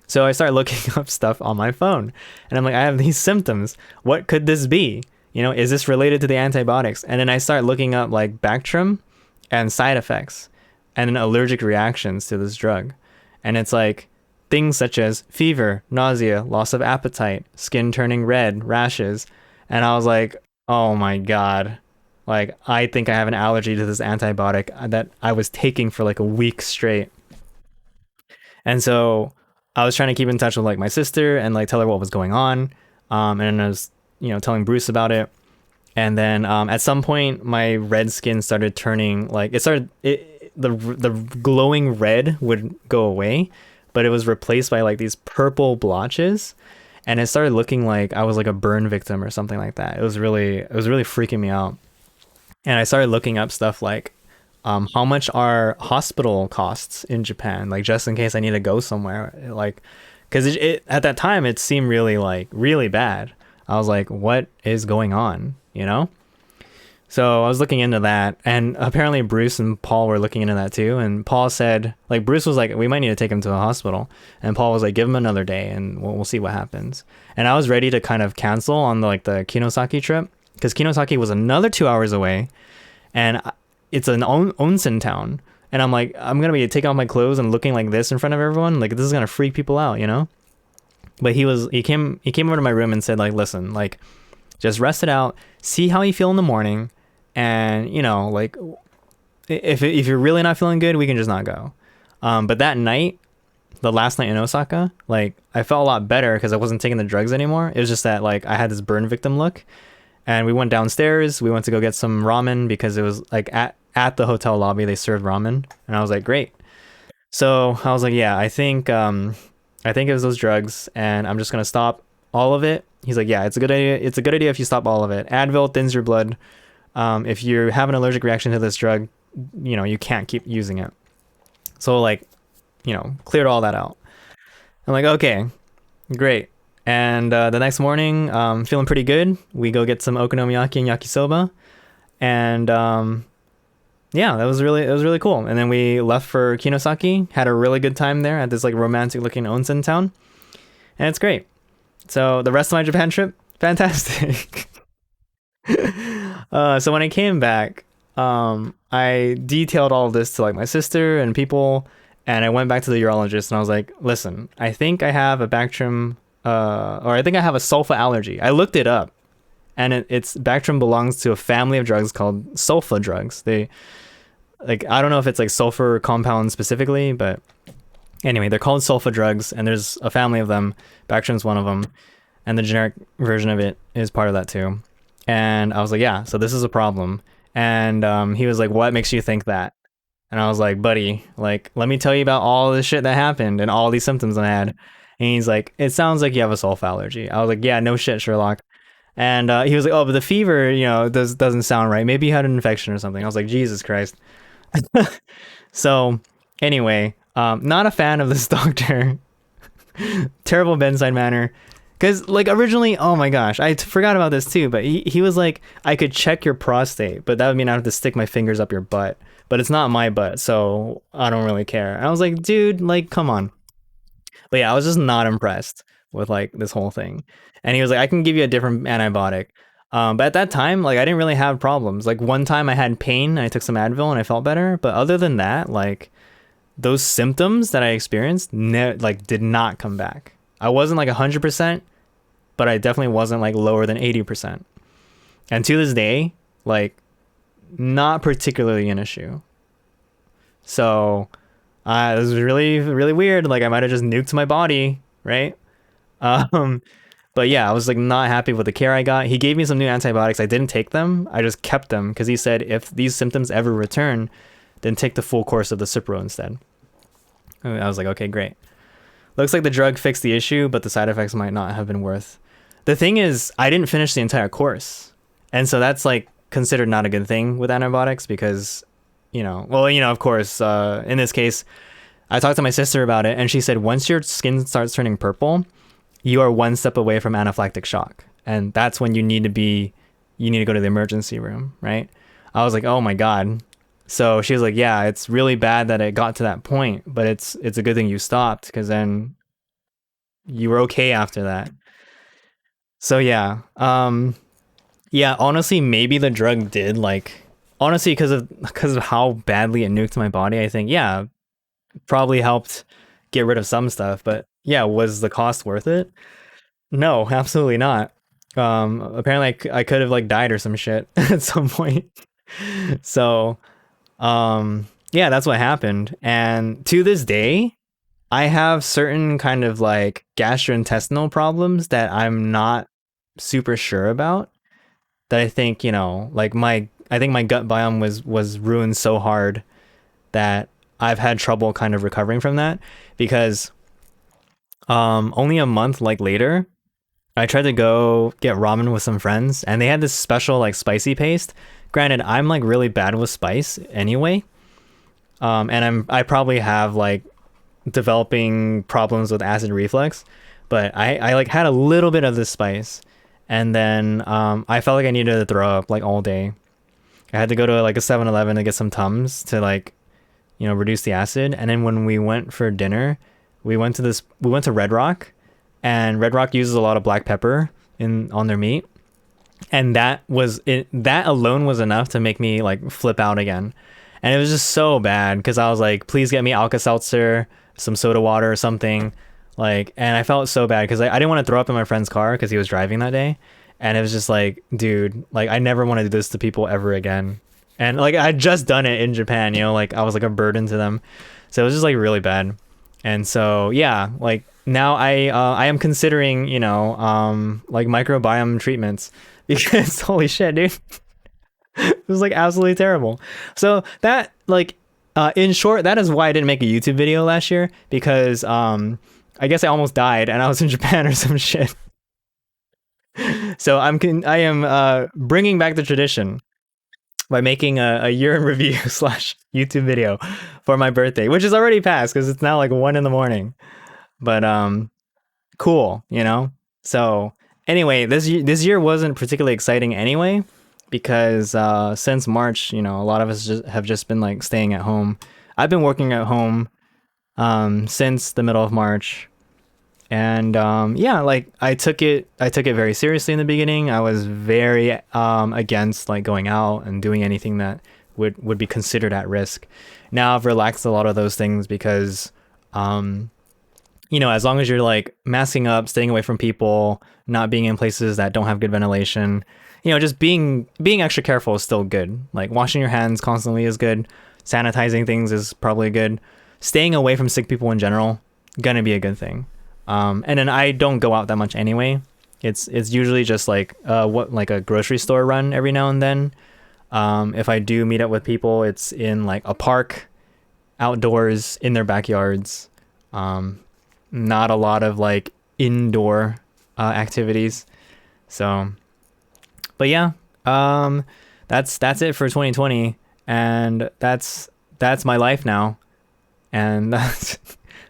So I start looking up stuff on my phone, and I'm like, I have these symptoms. What could this be? Is this related to the antibiotics? And then I start looking up like Bactrim, and side effects and allergic reactions to this drug. And it's like things such as fever, nausea, loss of appetite, skin turning red, rashes. And I was like, oh my God. Like, I think I have an allergy to this antibiotic that I was taking for like a week straight. And so I was trying to keep in touch with like my sister and like tell her what was going on. And I was, telling Bruce about it. And then at some point, my red skin started turning like the glowing red would go away, but it was replaced by like these purple blotches, and it started looking like I was like a burn victim or something like that. It was really freaking me out. And I started looking up stuff like how much are hospital costs in Japan, like just in case I need to go somewhere, like because it at that time it seemed really like really bad. I was like, what is going on, you know? So I was looking into that, and apparently Bruce and Paul were looking into that too. And Paul said, like, Bruce was like, we might need to take him to the hospital, and Paul was like, give him another day, and we'll see what happens. And I was ready to kind of cancel on the Kinosaki trip because Kinosaki was another 2 hours away, and it's an onsen town. And I'm like, I'm gonna be taking off my clothes and looking like this in front of everyone. Like, this is gonna freak people out, you know? But he came over to my room and said, like, listen, like, just rest it out, see how you feel in the morning, and like if you're really not feeling good, we can just not go. But that night, the last night in Osaka, like I felt a lot better because I wasn't taking the drugs anymore. It was just that like I had this burn victim look, and we went downstairs. We went to go get some ramen because it was like at the hotel lobby they served ramen, and I was like, great. So I was like, yeah, I think it was those drugs, and I'm just gonna stop all of it. He's like, yeah, it's a good idea. It's a good idea if you stop all of it. Advil thins your blood. If you have an allergic reaction to this drug, you can't keep using it. So like, cleared all that out. I'm like, okay, great. And the next morning, feeling pretty good. We go get some okonomiyaki and yakisoba, and yeah, it was really cool. And then we left for Kinosaki, had a really good time there at this like romantic looking onsen town, and it's great. So the rest of my Japan trip, fantastic. So when I came back, I detailed all of this to like my sister and people, and I went back to the urologist and I was like, listen, I think I have a Bactrim, or I think I have a sulfa allergy. I looked it up, and it's Bactrim belongs to a family of drugs called sulfa drugs. They like, I don't know if it's like sulfur compound specifically, but anyway, they're called sulfa drugs, and there's a family of them. Bactrim's one of them, and the generic version of it is part of that too. And I was like, yeah, so this is a problem. And he was like, what makes you think that? And I was like, buddy, like, let me tell you about all this shit that happened and all these symptoms I had. And he's like, it sounds like you have a sulfa allergy. I was like, yeah, no shit, Sherlock. And he was like, oh, but the fever, doesn't sound right. Maybe you had an infection or something. I was like, Jesus Christ. So anyway, not a fan of this doctor. Terrible bedside manner. Because, like, originally, oh my gosh, I forgot about this too, but he was like, I could check your prostate, but that would mean I have to stick my fingers up your butt. But it's not my butt, so I don't really care. And I was like, dude, like, come on. But yeah, I was just not impressed with, like, this whole thing. And he was like, I can give you a different antibiotic. But at that time, like, I didn't really have problems. Like, one time I had pain, and I took some Advil, and I felt better. But other than that, like, those symptoms that I experienced, did not come back. I wasn't, like, 100%. But I definitely wasn't like lower than 80%. And to this day, like, not particularly an issue. So it was really, really weird. Like, I might have just nuked my body, right? Um, but yeah, I was like not happy with the care I got. He gave me some new antibiotics. I didn't take them. I just kept them because he said if these symptoms ever return, then take the full course of the Cipro instead. I was like, okay, great. Looks like the drug fixed the issue, but the side effects might not have been worth. The thing is, I didn't finish the entire course. And so that's like considered not a good thing with antibiotics because, of course, in this case, I talked to my sister about it, and she said once your skin starts turning purple, you are one step away from anaphylactic shock. And that's when you need to go to the emergency room, right? I was like, oh my God. So she was like, yeah, it's really bad that it got to that point, but it's a good thing you stopped because then you were okay after that. So yeah, yeah, honestly, maybe the drug did like honestly, because of how badly it nuked my body, I think, yeah, probably helped get rid of some stuff. But yeah, was the cost worth it? No, absolutely not. Apparently I could have like died or some shit at some point. So, yeah, that's what happened. And to this day, I have certain kind of like gastrointestinal problems that I'm not super sure about. That I think, like I think my gut biome was ruined so hard that I've had trouble kind of recovering from that because only a month like later, I tried to go get ramen with some friends and they had this special like spicy paste. Granted, I'm like really bad with spice anyway. And I probably have like developing problems with acid reflux, but I like had a little bit of this spice and then I felt like I needed to throw up like all day. I had to go to like a 7-Eleven to get some Tums to like, reduce the acid. And then when we went for dinner, we went to Red Rock, and Red Rock uses a lot of black pepper on their meat. And that alone was enough to make me like flip out again. And it was just so bad because I was like, please get me Alka-Seltzer, some soda water or something. Like, and I felt so bad because I didn't want to throw up in my friend's car because he was driving that day. And it was just like, dude, like I never want to do this to people ever again. And like I'd just done it in Japan, like I was like a burden to them. So it was just like really bad. And so yeah, like now I am considering, like microbiome treatments because holy shit, dude. It was like absolutely terrible. So that like in short, that is why I didn't make a YouTube video last year because I guess I almost died and I was in Japan or some shit. So I am bringing back the tradition by making a year in review / YouTube video for my birthday, which is already passed because it's now like 1 a.m. But cool, So anyway, this year wasn't particularly exciting anyway because since March, a lot of us have just been like staying at home. I've been working at home since the middle of March. And yeah, like I took it very seriously in the beginning. I was very against like going out and doing anything that would be considered at risk. Now I've relaxed a lot of those things because as long as you're like masking up, staying away from people, not being in places that don't have good ventilation, just being extra careful is still good. Like washing your hands constantly is good. Sanitizing things is probably good. Staying away from sick people in general, gonna be a good thing. And then I don't go out that much anyway. It's usually just like like a grocery store run every now and then. If I do meet up with people, it's in like a park, outdoors, in their backyards. Not a lot of like indoor activities. So, but yeah, that's it for 2020, and that's my life now, and that's.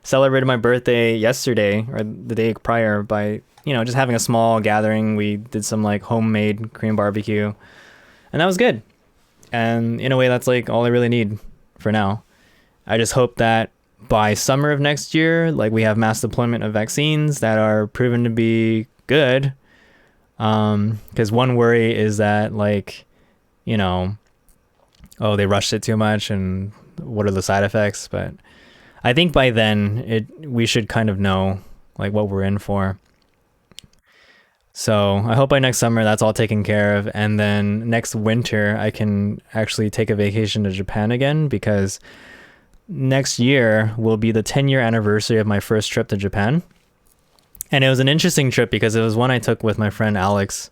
Celebrated my birthday yesterday or the day prior by just having a small gathering. We did some like homemade Korean barbecue and that was good, and in a way that's like all I really need for now. I just hope that by summer of next year, like we have mass deployment of vaccines that are proven to be good, because one worry is that like they rushed it too much and what are the side effects. But I think by then we should kind of know like what we're in for. So I hope by next summer that's all taken care of, and then next winter I can actually take a vacation to Japan again, because next year will be the 10-year anniversary of my first trip to Japan. And it was an interesting trip because it was one I took with my friend Alex.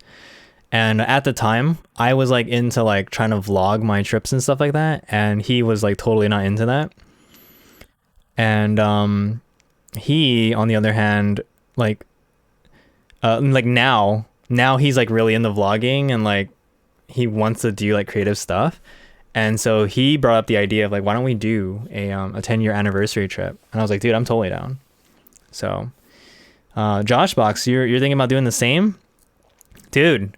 And at the time, I was like into like trying to vlog my trips and stuff like that, and he was like totally not into that. And he, on the other hand, like now he's like really into vlogging and like he wants to do like creative stuff. And so he brought up the idea of like, why don't we do a 10-year anniversary trip? And I was like, dude, I'm totally down. So Joshbox, you're thinking about doing the same? Dude,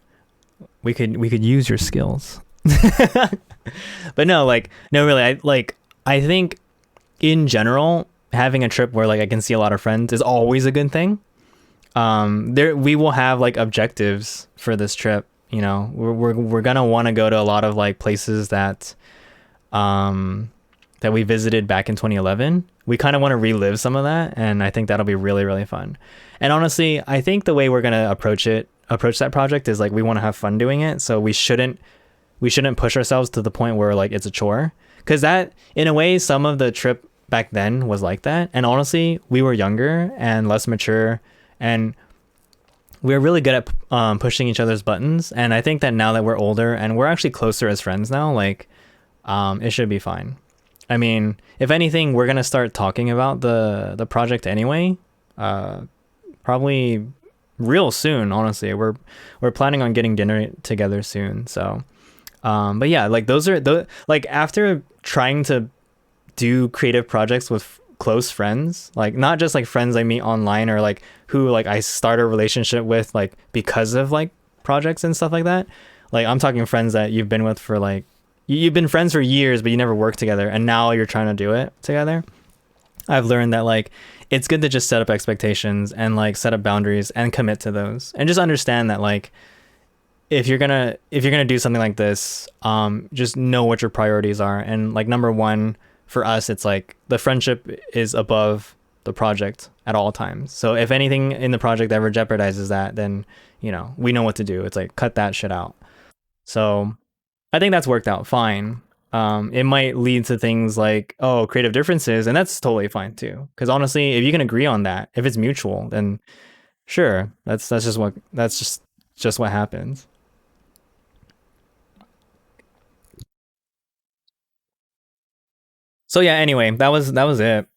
we could use your skills. But no, really, I think in general, having a trip where like I can see a lot of friends is always a good thing. We will have like objectives for this trip, You know, we're gonna want to go to a lot of like places that we visited back in 2011. We kind of want to relive some of that, and I think that'll be really really fun. And honestly, I think the way we're gonna approach that project is like we want to have fun doing it, so we shouldn't push ourselves to the point where like it's a chore, because that in a way some of the trip back then was like that. And honestly, we were younger and less mature, and we were really good at pushing each other's buttons. And I think that now that we're older and we're actually closer as friends now, like it should be fine. I mean, if anything, we're gonna start talking about the project anyway, probably real soon. Honestly, we're planning on getting dinner together soon. So but yeah, like those like after trying to do creative projects with close friends, like not just like friends I meet online or like who like I start a relationship with like because of like projects and stuff like that. Like I'm talking friends that you've been with for like you've been friends for years but you never worked together, and now you're trying to do it together. I've learned that like it's good to just set up expectations and like set up boundaries and commit to those, and just understand that like if you're gonna do something like this, just know what your priorities are. And like number one for us, it's like the friendship is above the project at all times. So if anything in the project ever jeopardizes that, then you know we know what to do. It's like cut that shit out. So I think that's worked out fine. It might lead to things like, oh, creative differences, and that's totally fine too. Because honestly, if you can agree on that, if it's mutual, then sure, that's just what happens. So yeah, anyway, that was it.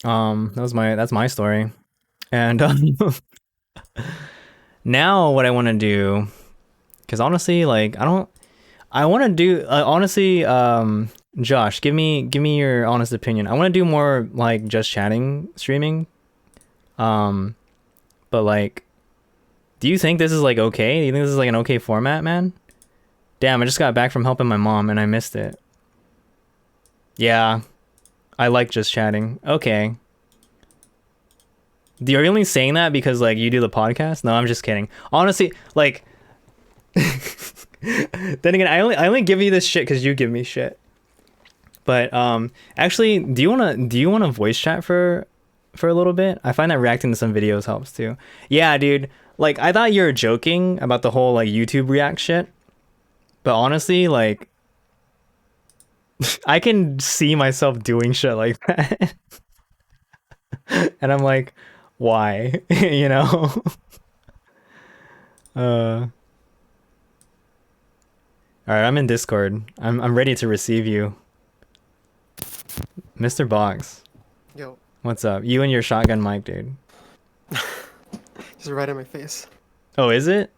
That's my story. And now what I want to do, because honestly, like I want to do honestly, Josh, give me your honest opinion. I want to do more like just chatting streaming. Um, but like, do you think this is like okay? Do you think this is like an okay format, man? Damn, I just got back from helping my mom and I missed it. Yeah, I like just chatting. Okay. Are you only saying that because like you do the podcast? No, I'm just kidding. Honestly, like then again, I only give you this shit because you give me shit. But actually, do you wanna voice chat for a little bit? I find that reacting to some videos helps too. Yeah, dude. Like I thought you were joking about the whole like YouTube react shit, but honestly, like I can see myself doing shit like that, and I'm like, why? You know? All right, I'm in Discord. I'm ready to receive you, Mr. Box. Yo, What's up? You and your shotgun mic, dude. just right in my face. Oh, is it?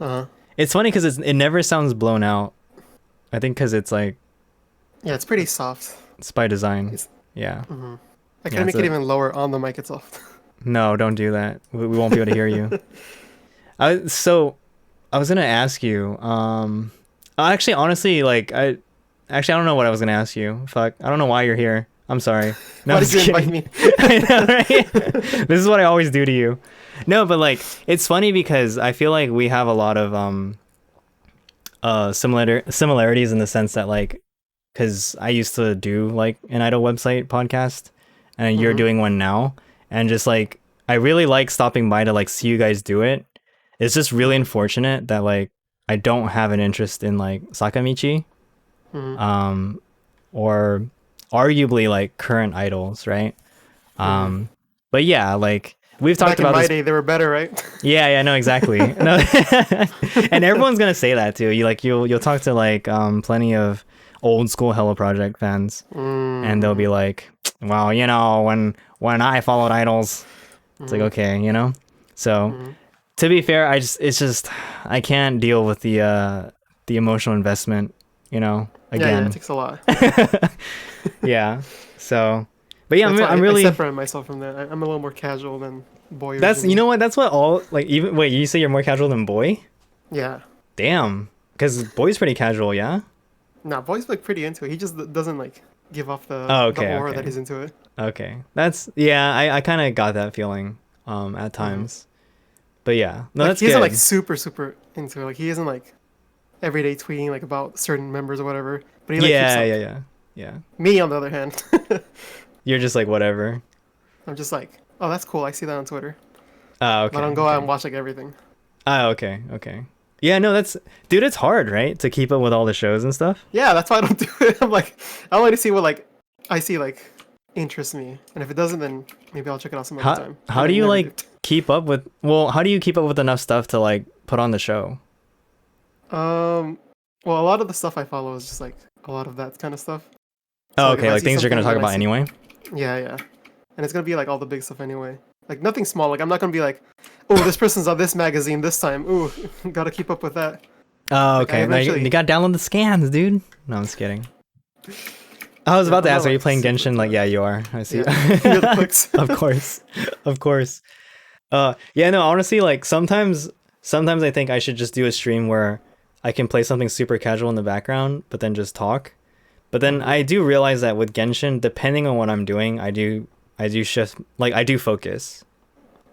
Uh-huh. It's funny because it never sounds blown out. I think because it's like Yeah, it's pretty soft. it's by design. It's, Yeah. I Yeah. can make it even lower on the mic itself. No, don't do that. We won't be able to hear you. So I was gonna ask you. Actually, honestly, like I don't know what I was gonna ask you. Fuck, I don't know why you're here. I'm sorry. No, Why I'm did just you invite kidding. me? I know, right? This is what I always do to you. No, but like it's funny because I feel like we have a lot of similarities in the sense that like because I used to do like an idol website podcast and you're hmm doing one now, and just like I really like stopping by to like see you guys do it. It's just really unfortunate that like I don't have an interest in like Sakamichi hmm um or arguably like current idols, right? hmm um but yeah, like we've talked Back in about my this. day, they were better, right? Yeah, yeah, no, exactly. No. And everyone's gonna say that too. You'll talk to like plenty of old school Hello Project fans, and they'll be Mm-hmm. like, well, you know, when I followed idols, it's like hmm okay, you know. So hmm to be fair, it's just I can't deal with the emotional investment, you know, Yeah, it again. takes a lot. Yeah. So but yeah, That's why I'm I really separate myself from that. I'm a little more casual than boy that's you originally. know what, that's what all like even wait, you say you're more casual than boy? Yeah. Damn. Because boy's pretty casual, yeah? Nah, boy's like pretty into it. He just doesn't like give off Oh, the okay, aura that okay. he's into it. Okay. That's yeah, I kind of got that feeling at hmm times. But yeah. No, Like that's he isn't like good. super into it. Like he isn't like every day tweeting like about certain members or whatever. But he like keeps Yeah, up. yeah. Me on the other hand, You're just like whatever. I'm just like, oh, that's cool. I see that on Twitter. Oh, But I okay. don't go out and Okay. watch like everything. Oh, okay. Yeah, no, that's dude. It's hard, right, to keep up with all the shows and stuff. Yeah, that's why I don't do it. I'm like, I want to see what like I see like interests me, and if it doesn't, then maybe I'll check it out some other How time. how And do I you never like do. keep up with? Well, how do you keep up with enough stuff to like put on the show? Well, a lot of the stuff I follow is just like a lot of that kind of stuff. Oh, Like, if okay, I like see things you're gonna something talk that I about see- anyway. Yeah, and it's gonna be like all the big stuff anyway. Like nothing small. Like I'm not gonna be like, oh, this person's on this magazine this time. Ooh, gotta keep up with that. Oh, Like, I okay. Now eventually- you gotta download the scans, dude. No, I'm just kidding. I was Yeah, about to I'm ask, not, are you like, playing super Genshin? into Like, that. yeah, you are. I see. Yeah, you're the clicks. Of course, of course. Yeah, no, honestly, like sometimes I think I should just do a stream where I can play something super casual in the background, but then just talk. But then I do realize that with Genshin, depending on what I'm doing, I do shift, like I do focus,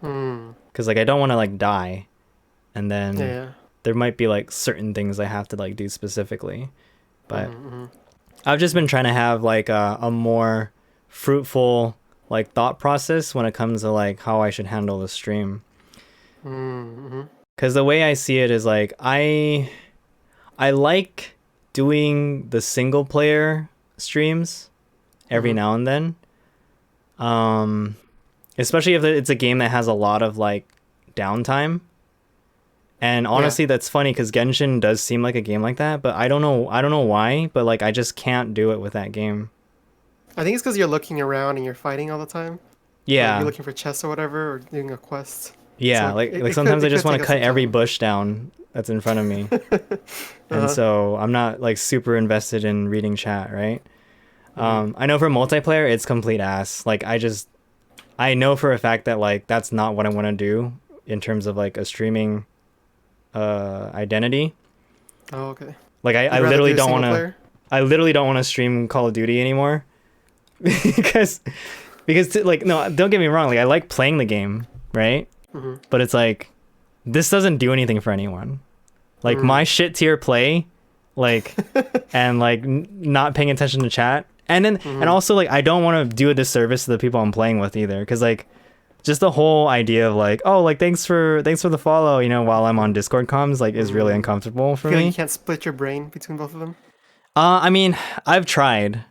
Hmm. because like I don't want to like die, and then Yeah. there might be like certain things I have to like do specifically. But Mhm. I've just been trying to have like a more fruitful like thought process when it comes to like how I should handle the stream. Mhm. Because the way I see it is like I like doing the single player streams every Mhm. now and then. Especially if it's a game that has a lot of like downtime. And honestly, that's funny because Genshin does seem like a game like that, but I don't know why, but like I just can't do it with that game. I think it's because you're looking around and you're fighting all the time. Like, Yeah, you're looking for chests or whatever, or doing a quest. yeah, so like it could- sometimes it I just could want take to us cut some every time. bush down that's in front of me. And Uh-huh. so I'm not like super invested in reading chat, right? Mm-hmm. I know for multiplayer it's complete ass. Like I know for a fact that like that's not what I want to do in terms of like a streaming identity. Oh, okay. Like I You'd rather literally do don't single want to player? I literally don't want to stream Call of Duty anymore. because like no, don't get me wrong, like I like playing the game, right? Mhm. But it's like this doesn't do anything for anyone. Like Mm. my shit tier play, like and like not paying attention to chat, and then Mm-hmm. and also like I don't want to do a disservice to the people I'm playing with either, because like just the whole idea of like, oh, like thanks for the follow, you know, while I'm on Discord comms, like is really uncomfortable for Feel like me. you can't split your brain between both of them. I mean, I've tried,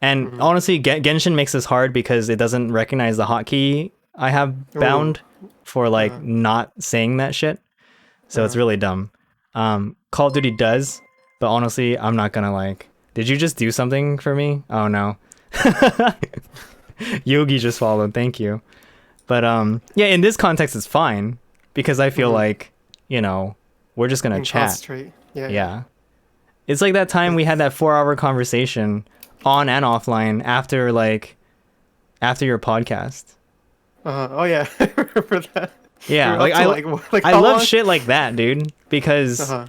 and honestly, Genshin makes this hard because it doesn't recognize the hotkey I have bound for like not saying that shit. So it's really dumb. Call of Duty does, but honestly, I'm not gonna like. Did you just do something for me? Oh no. Yogi just followed. Thank you. But yeah, in this context, it's fine because I feel like, you know, we're just gonna And chat. concentrate. Yeah. Yeah. It's like that time we had that 4-hour conversation on and offline after your podcast. Oh yeah, I remember that. Yeah, We were like up I to, like I how love long? shit like that, dude, because Uh-huh.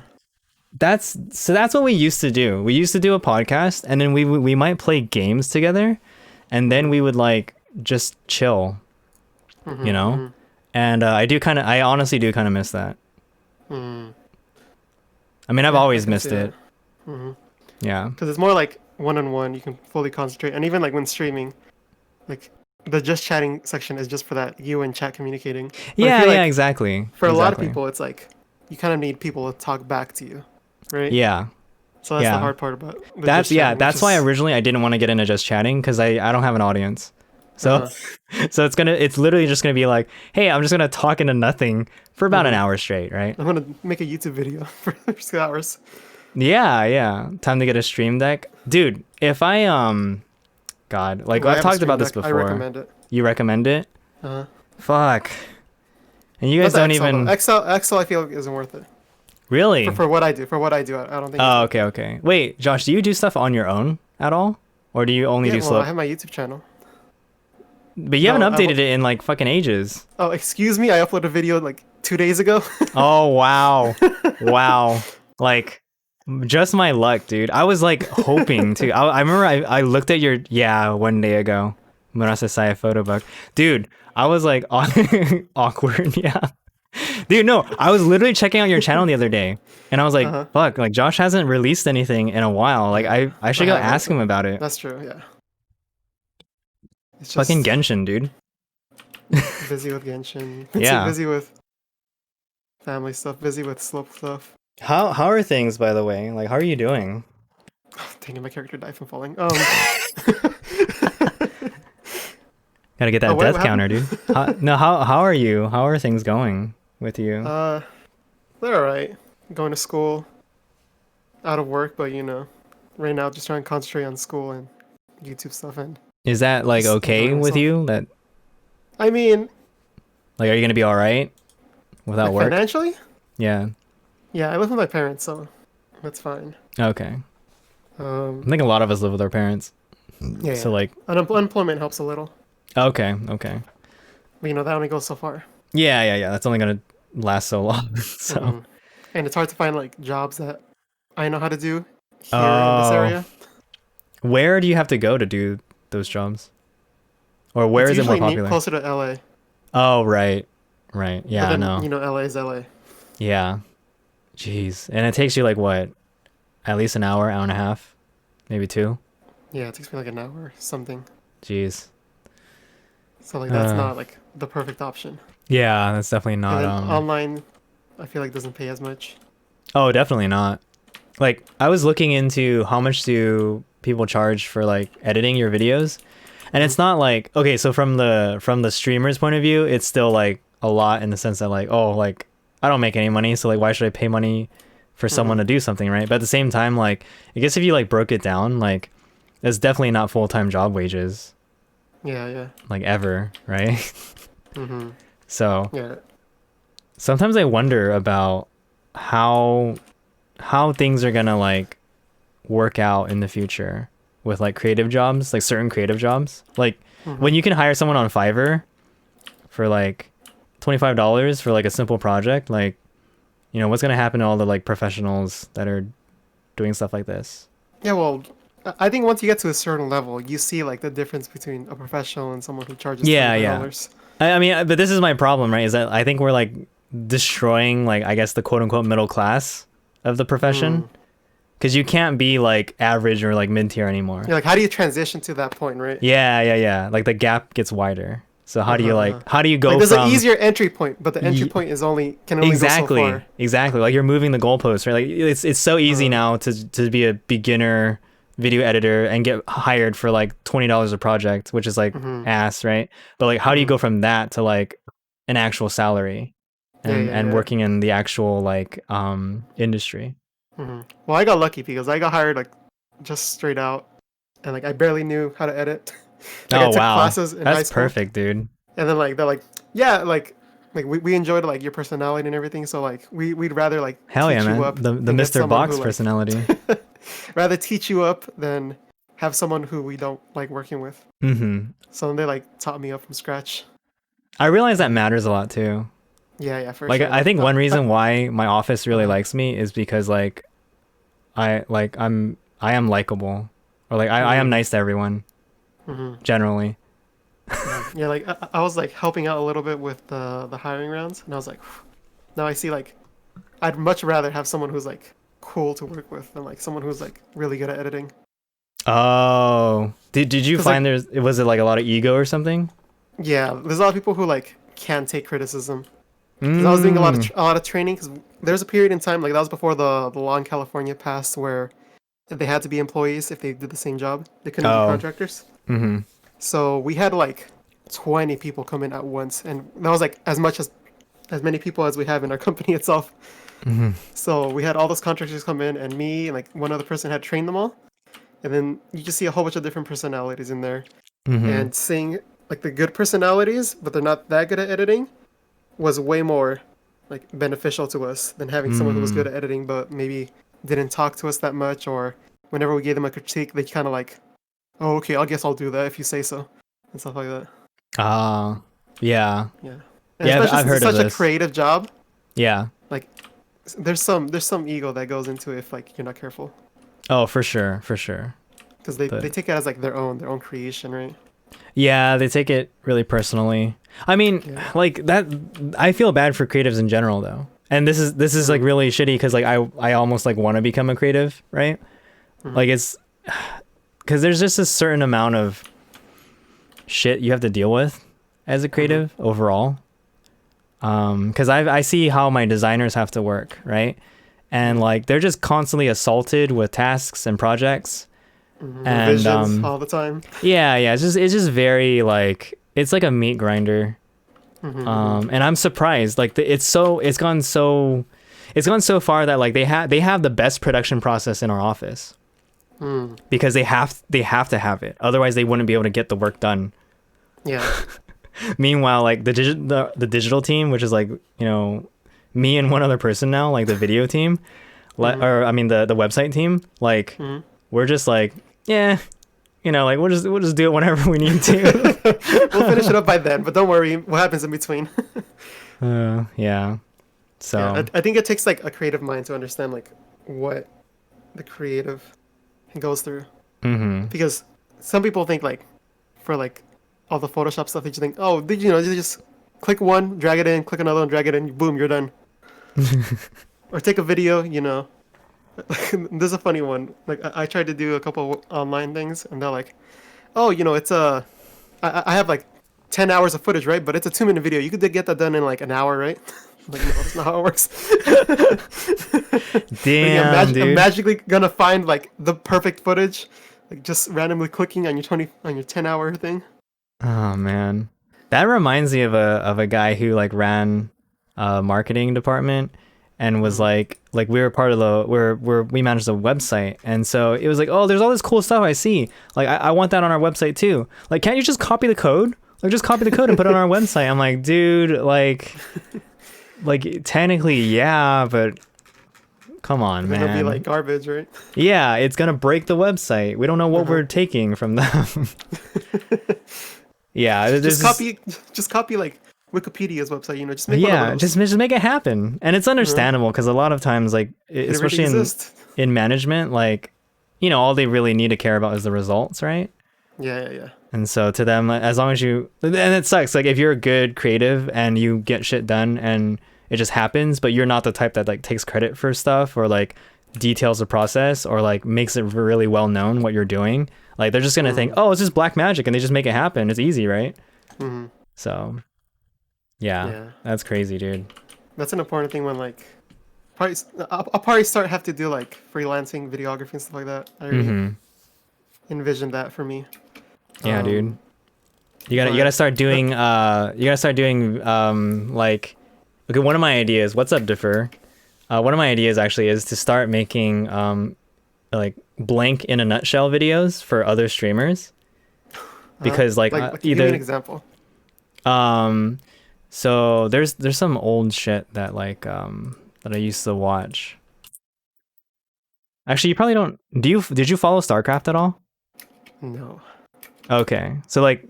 that's what we used to do. We used to do a podcast and then we might play games together and then we would like just chill, you know? And I honestly do kind of miss that. I mean, I've always can missed see it. that. Yeah. Because it's more like one-on-one. You can fully concentrate, and even like when streaming, like the just chatting section is just for that you and chat communicating. But I Yeah, feel yeah, like exactly. For a lot of Exactly. people, it's like you kind of need people to talk back to you, right? Yeah. So that's yeah. the hard part about. The That's just chatting, that's which why is- originally I didn't want to get into just chatting because I don't have an audience. So so it's literally just gonna be like, hey, I'm just gonna talk into nothing for about an hour straight, right? I'm gonna make a YouTube video for 6 hours. Yeah. Time to get a stream deck. Dude, if I God, like Well, I I've have a talked Stream about this Deck. before. I recommend it. You recommend it? Uh-huh. Fuck. And you Not guys the don't XL, even though. XL I feel like isn't worth it. really. For what I do, I don't think. Oh, it's worth okay. Wait, Josh, do you do stuff on your own at all? Or do you only it. do Yeah, well, slow? I have my YouTube channel. But you haven't No, updated it in like fucking ages. Oh, excuse me, I uploaded a video like 2 days ago. Oh wow. Wow. Like just my luck, dude. I was like hoping to. I remember I looked at your 1 day ago. Murasa Saya photo book. Dude, I was like awkward, yeah. Dude, no, I was literally checking out your channel the other day, and I was like, Uh-huh. fuck, like Josh hasn't released anything in a while. Like I should go haven't. ask him about it. That's true. Yeah. It's Fucking just Genshin, dude. busy with Genshin. Yeah. Busy with family stuff. Busy with slope stuff. How are things, by the way? Like, how are you doing? Dang it, my character died from falling. Gotta get that Oh, what death counter, dude. No, how are you? How are things going with you? They're alright. Going to school. Out of work, but right now just trying to concentrate on school and YouTube stuff. And Is that like just okay enjoying with myself. you? That I mean, like, are you gonna be all right without like work? financially, Yeah. yeah, I live with my parents, so that's fine. Okay. I Um, think a lot of us live with our parents. yeah, So yeah. like, Unemployment helps a little, okay, okay. but that only goes so far. Yeah. That's only gonna last so long. So. Mhm. And it's hard to find like jobs that I know how to do here in this Oh, area. where do you have to go to do those jobs? Or where It's is it more usually popular? closer to LA, Oh, right. Right. but Yeah, I then know. LA is LA. Yeah. Jeez. And it takes you like what? At least an hour, hour and a half, maybe two. Yeah, it takes me like an hour or something. Jeez. So like that's Uh, not like the perfect option. Yeah, that's definitely And not then online, I feel like doesn't pay as much. Oh, definitely not. Like I was looking into how much do people charge for like editing your videos? And it's not like, okay, so from the streamer's point of view, it's still like a lot in the sense that like, oh, like I don't make any money, so like why should I pay money for someone to do something, right? But at the same time, like I guess if you like broke it down, like it's definitely not full-time job wages, Yeah. like ever, right? Mm-hmm. So Yeah. sometimes I wonder about how things are gonna like work out in the future with like creative jobs, like certain creative jobs. Like when you can hire someone on Fiverr for like $25 for like a simple project, like what's gonna happen to all the like professionals that are doing stuff like this? Yeah, well, I think once you get to a certain level, you see like the difference between a professional and someone who charges Yeah, $25. I mean, but this is my problem, right? Is that I think we're like destroying like I guess the quote unquote middle class of the profession. Because you can't be like average or like mid tier anymore. Yeah, like how do you transition to that point, right? Yeah. Like the gap gets wider. So how do you go Like there's from an easier entry point, but the entry point can only exactly go so far. exactly like you're moving the goalposts, right? Like it's so easy now to be a beginner video editor and get hired for like $20 a project, which is like ass, right? But like how do you go from that to like an actual salary and working in the actual like industry? Well, I got lucky because I got hired like just straight out, and like I barely knew how to edit. Like, I Oh took wow, classes in high that's school, perfect, dude. and then like they're like, yeah, like we enjoyed like your personality and everything, so like we'd rather like Hell teach yeah, man. you up The and get Mr. someone Box who, like, personality. rather teach you up than have someone who we don't like working with. Mm-hmm. So they like taught me up from scratch. I realize that matters a lot too. Yeah, for Like sure. I think one reason why my office really likes me is because like I am likable, or like I am nice to everyone generally. Yeah, like I was like helping out a little bit with the hiring rounds, and I was like, now I see like I'd much rather have someone who's like cool to work with than like someone who's like really good at editing. Oh, did you 'Cause, find was it like a lot of ego or something? Yeah, there's a lot of people who like can't take criticism. 'Cause I was doing a lot of training, because there's a period in time like that was before the law in California passed where they had to be employees if they did the same job. They couldn't be contractors. Mm-hmm. So we had like 20 people come in at once, and that was like as many people as we have in our company itself. So we had all those contractors come in, and me and like one other person had trained them all. And then you just see a whole bunch of different personalities in there. And seeing like the good personalities, but they're not that good at editing, was way more like beneficial to us than having someone who was good at editing but maybe didn't talk to us that much, or whenever we gave them a critique, they kind of like, oh, okay, I guess I'll do that if you say so, and stuff like that. Yeah. Yeah. And Yeah, especially I've since heard it's of such this. a creative job, Yeah. like there's some ego that goes into it if like you're not careful, Oh, for sure. because they take it as like their own creation, right? Yeah, they take it really personally. I mean, Yeah. like that. I feel bad for creatives in general, though. And this is like really shitty because like I almost like want to become a creative, right? Like it's because there's just a certain amount of shit you have to deal with as a creative overall. Because I see how my designers have to work, right? And like they're just constantly assaulted with tasks and projects. And Revisions all the time. yeah, it's just very like it's like a meat grinder. And I'm surprised like it's gone so far that like they have the best production process in our office because they have to have it, otherwise they wouldn't be able to get the work done. Yeah. Meanwhile, like the digital team, which is like, you know, me and one other person now, like the video team, or I mean the website team, like we're just like, yeah, you know, like we'll just do it whenever we need to. We'll finish it up by then, but don't worry, what happens in between? Yeah. So Yeah, I think it takes like a creative mind to understand like what the creative goes through. Because some people think like for like all the Photoshop stuff, they just think, oh, did you know, you just click one, drag it in, click another one, drag it in, boom, you're done. Or take a video, you know. There's a funny one. Like I tried to do a couple online things, and they're like, oh, you know, it's I have like 10 hours of footage, right? But it's a 2-minute video. You could get that done in like an hour, right? I'm like, no, that's not how it works. damn, dude. I'm magically gonna find like the perfect footage, like just randomly clicking on your 10-hour thing. Oh man, that reminds me of a guy who like ran a marketing department and was like we were part of we managed the website, and so it was like, oh, there's all this cool stuff I see, like I want that on our website too. Like, can't you just copy the code? Like, just copy the code and put it on our website. I'm like, dude, like technically, yeah, but come on, man. It'll be like garbage, right? Yeah, it's gonna break the website. We don't know what we're taking from them. Yeah, Just copy like Wikipedia's website, you know, just make one of yeah, those. just make it happen. And it's understandable because a lot of times, like It especially already exists. in management, like, you know, all they really need to care about is the results, right? Yeah. And so to them, as long as you, and it sucks, like if you're a good creative and you get shit done and it just happens, but you're not the type that like takes credit for stuff or like details the process or like makes it really well known what you're doing, like they're just gonna think, oh, it's just black magic, and they just make it happen. It's easy, right? So yeah, that's crazy, dude. That's an important thing when like I'll probably have to do like freelancing videography and stuff like that. I really envision that for me. Yeah, dude. You gotta start doing like, okay, one of my ideas, what's up, Defer? One of my ideas actually is to start making like blank in a nutshell videos for other streamers, because like give me either an example. So there's some old shit that like that I used to watch. Actually, you probably don't. Did you follow StarCraft at all? No. Okay, so like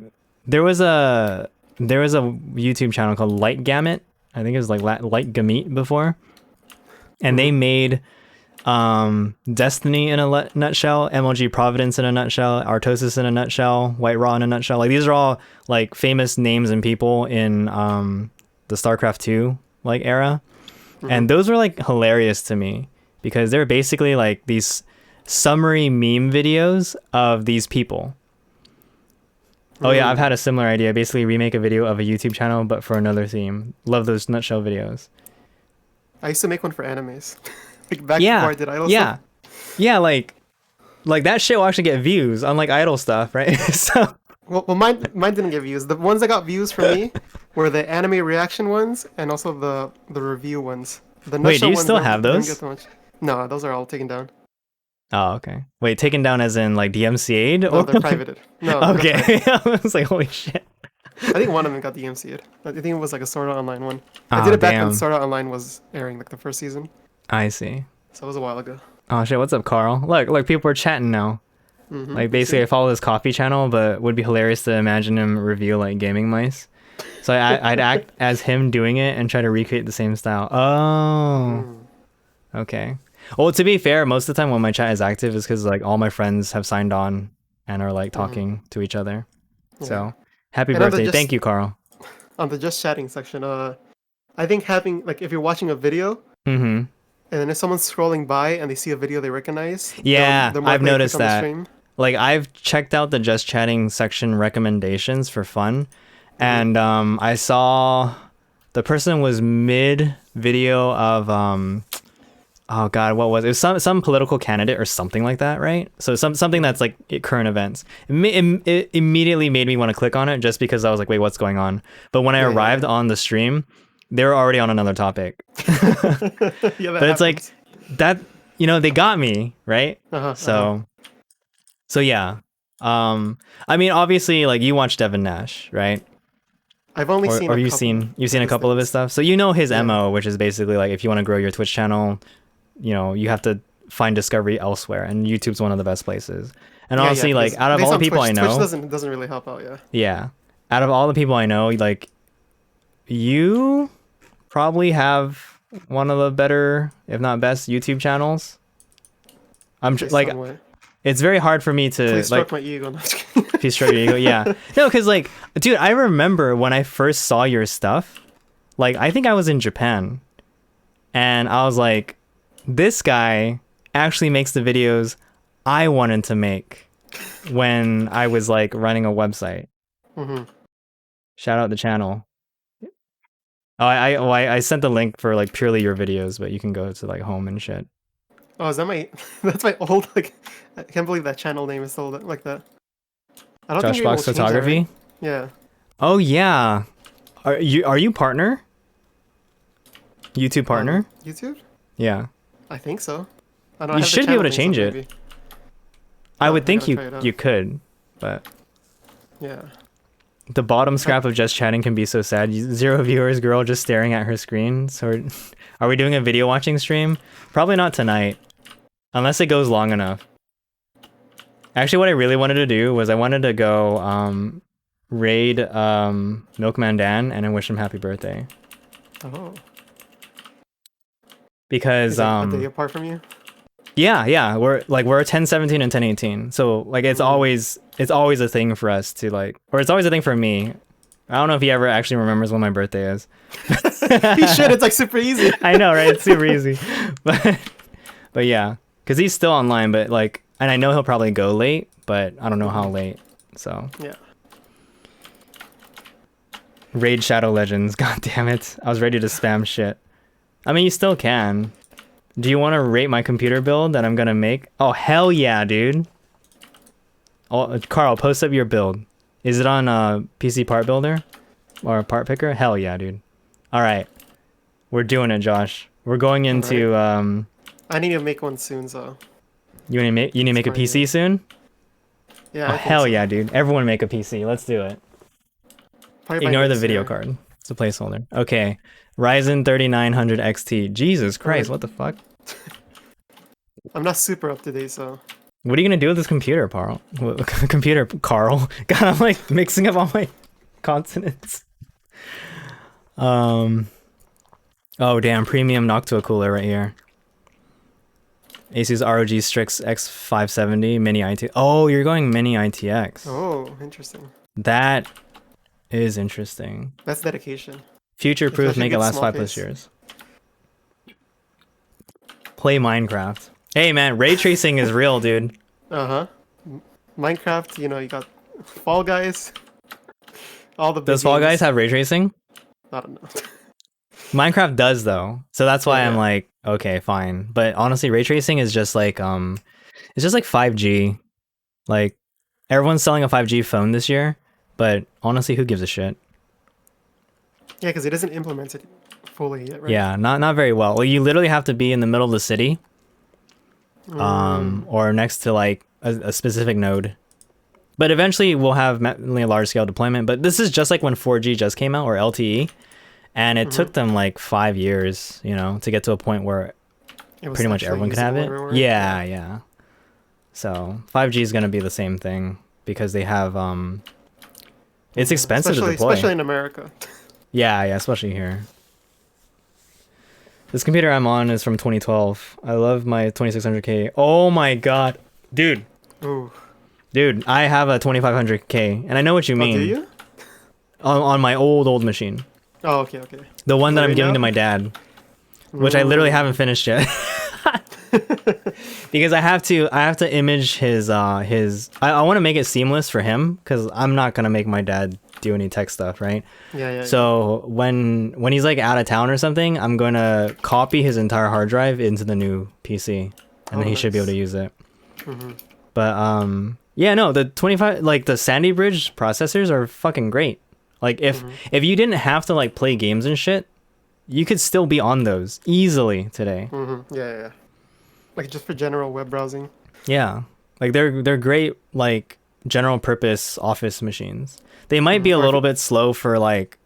there was a YouTube channel called Light Gamut. I think it was like Light Gamut before, and they made Destiny in a nutshell, MLG Providence in a nutshell, Artosis in a nutshell, White Raw in a nutshell. Like these are all like famous names and people in the StarCraft 2 like era, and those were like hilarious to me because they're basically like these summary meme videos of these people. Oh yeah, I've had a similar idea. Basically remake a video of a YouTube channel but for another theme. Love those nutshell videos. I used to make one for animes. Like back before I did idol stuff. Yeah, like that shit will actually get views, unlike idol stuff, right? So Well, mine didn't get views. The ones that got views for me were the anime reaction ones and also the review ones. The wait, do you ones still didn't have those? get too much. No, those are all taken down. Oh, okay. Wait, taken down as in like DMCA'd? No, they're privated. No. Okay. I was like, holy shit. I think one of them got DMCA'd. I think it was like a Sword Art Online one. I Oh, did it back when damn. Sword Art Online was airing, like the first season. I see. So it was a while ago. Oh shit, what's up, Carl? Look, people are chatting now. Like basically I follow this coffee channel, but would be hilarious to imagine him review like gaming mice. So I'd act as him doing it and try to recreate the same style. Oh. Okay. Well, to be fair, most of the time when my chat is active is because like all my friends have signed on and are like talking to each other. So happy And other birthday. just- Thank you, Carl. on the just chatting section. I think having like if you're watching a video Mm-hmm. and then if someone's scrolling by and they see a video they recognize, Yeah, they're more I've likely to noticed click on the that. stream. Like I've checked out the just chatting section recommendations for fun, and I saw the person was mid video of oh god, what was it? It was some political candidate or something like that, right? So something that's like current events. It immediately made me want to click on it just because I was like, wait, what's going on? But when I Yeah, arrived yeah. on the stream, they were already on another topic. Yeah, that But it's like happens. that, you know, they got me, right? Uh-huh, So yeah. I mean, obviously, like you watch Devin Nash, right? I've only seen Or a you've couple seen a his couple of his things. stuff, so you know his Yeah. MO, which is basically like if you want to grow your Twitch channel, you know, you have to find discovery elsewhere, and YouTube's one of the best places. And Yeah, honestly, like because out of based all the on people Twitch, I Twitch know, doesn't really help out. Yeah. yeah, out of all the people I know, like you probably have one of the better, if not best, YouTube channels. Okay, Like, somewhat. it's very hard for me to Please like stroke my ego. No, I'm just kidding. if you stroke your ego, yeah. No, because like, dude, I remember when I first saw your stuff. Like, I think I was in Japan, and I was like, this guy actually makes the videos I wanted to make when I was like running a website. Mhm. Shout out the channel. Oh, I sent the link for like purely your videos, but you can go to like home and shit. Oh, is that my? That's my old like. I can't believe that channel name is still like that. I don't think maybe we'll Joshbox change that, right? Photography. Yeah. Oh yeah, are you partner? YouTube partner? YouTube? Yeah. I think so. I don't You have the should be able to channel change name, so it. maybe. I Oh, would I think gotta try it out. you could, but Yeah. the bottom scrap of just chatting can be so sad. 0 viewers, girl just staring at her screen. So, are we doing a video watching stream? Probably not tonight, unless it goes long enough. Actually, what I really wanted to do was I wanted to go raid Milkman Dan and then wish him happy birthday Oh. because Is it a day apart from you? yeah, we're 10/17 and 10/18, so like it's always a thing for us to like, or it's always a thing for me. I don't know if he ever actually remembers when my birthday is. He should. It's like super easy. I know, right? It's super easy, but yeah, because he's still online, but like, and I know he'll probably go late, but I don't know how late. So Yeah. raid Shadow Legends. God damn it! I was ready to spam shit. I mean, you still can. Do you want to rate my computer build that I'm gonna make? Oh hell yeah, dude! Oh, Carl, post up your build. Is it on PC Part Builder or Part Picker? Hell yeah, dude! All right, we're doing it, Josh. We're going into I need to make one soon, so. You need to make a It's fine, PC yeah. soon? Yeah. Oh I think hell so. yeah, dude! Everyone make a PC. Let's do it. Probably by Ignore the next video year. card. It's a placeholder. Okay. Ryzen 3900 XT. Jesus Christ, what the fuck? I'm not super up to date, so. What are you gonna do with this computer, Carl? Computer, Carl. God, I'm like mixing up all my consonants. Oh damn, premium Noctua cooler right here. Asus ROG Strix X570 Mini IT. Oh, you're going Mini ITX. Oh, interesting. That is interesting. That's dedication. Future proof, Especially make it with last small 5+ face. years. Play Minecraft. Hey man, ray tracing is real, dude. Uh huh. Minecraft, you know, you got Fall Guys. All the big Does Fall games. Guys have ray tracing? I don't know. Minecraft does though, so that's why Yeah, I'm yeah. like, okay, fine. But honestly, ray tracing is just like it's just like 5G. Like everyone's selling a 5G phone this year, but honestly, who gives a shit? Yeah, because it isn't implemented fully yet, right? Yeah, not very well. Well, you literally have to be in the middle of the city, or next to like a specific node. But eventually, we'll have a large scale deployment. But this is just like when 4G just came out, or LTE, and it took them like 5 years, you know, to get to a point where It was pretty much actually everyone could have usable it. everywhere. Yeah. So 5G is gonna be the same thing because they have it's expensive especially, to deploy. especially in America. Yeah, especially here. This computer I'm on is from 2012. I love my 2600K. Oh my god, dude, Ooh. I have a 2500K, and I know what you Oh, mean. do you? on my old machine, Oh, okay, okay. the one that I'm Right giving now? to my dad, which I literally haven't finished yet. Because I have to image his I want to make it seamless for him because I'm not gonna make my dad do any tech stuff, right? Yeah. So when he's like out of town or something, I'm gonna copy his entire hard drive into the new PC, and then he should be able to use it. But yeah, no, the 25 like the Sandy Bridge processors are fucking great. Like if you didn't have to like play games and shit, you could still be on those easily today. Yeah. Like just for general web browsing. Yeah, like they're great like general purpose office machines. They might be a little bit slow for like,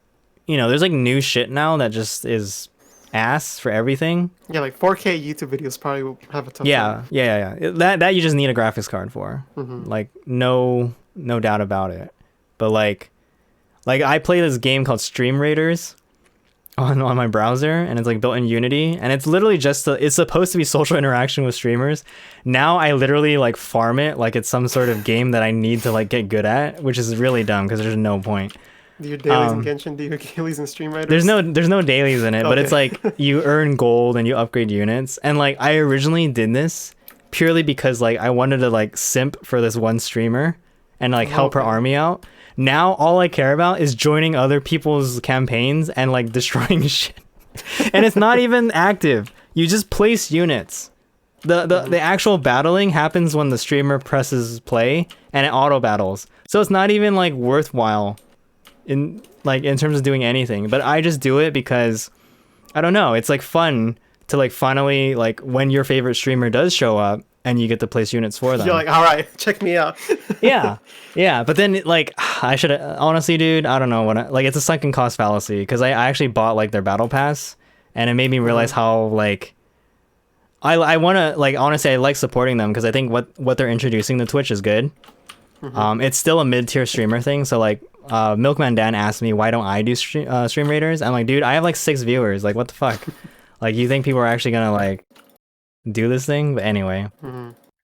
there's like new shit now that just is ass for everything. Yeah, like 4K YouTube videos probably will have a tough time. Yeah. That you just need a graphics card for. Like no doubt about it. But like I play this game called Stream Raiders on my browser, and it's like built in Unity, and it's literally just it's supposed to be social interaction with streamers. Now I literally like farm it like it's some sort of game that I need to like get good at, which is really dumb because there's no point. Do your dailies in Genshin? Do your dailies in Stream Raiders? There's no dailies in it, but it's like you earn gold and you upgrade units. And like I originally did this purely because like I wanted to like simp for this one streamer and like help her army out. Now all I care about is joining other people's campaigns and like destroying shit. And it's not even active. You just place units. The actual battling happens when the streamer presses play and it auto battles. So it's not even like worthwhile in terms of doing anything. But I just do it because I don't know, it's like fun to like finally like when your favorite streamer does show up and you get to place units for them. You're like, all right, check me out. yeah. But then like I should honestly, dude, I don't know what like it's a sunken cost fallacy because I actually bought like their battle pass and it made me realize how like I want to like honestly I like supporting them because I think what they're introducing to Twitch is good. It's still a mid-tier streamer thing, so like Milkman Dan asked me why don't I do Stream Raiders. I'm like, dude, I have like 6 viewers, like what the fuck. Like you think people are actually gonna like do this thing? But anyway,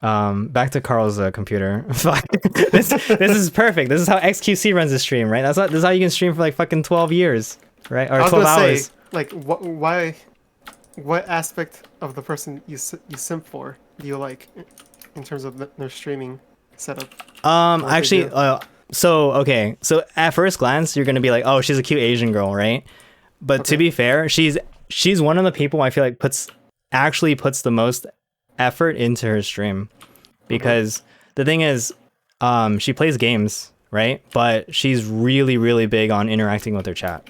back to Carl's computer. Fuck. this is perfect. This is how XQC runs a stream, right? This is how you can stream for like fucking 12 years, right? Or 12 hours. Say, like why what aspect of the person you simp for do you like in terms of their streaming setup? Actually, so at first glance you're gonna be like, oh, she's a cute Asian girl, right? But to be fair, she's one of the people I feel like puts the most effort into her stream, because the thing is, she plays games, right? But she's really, really big on interacting with her chat.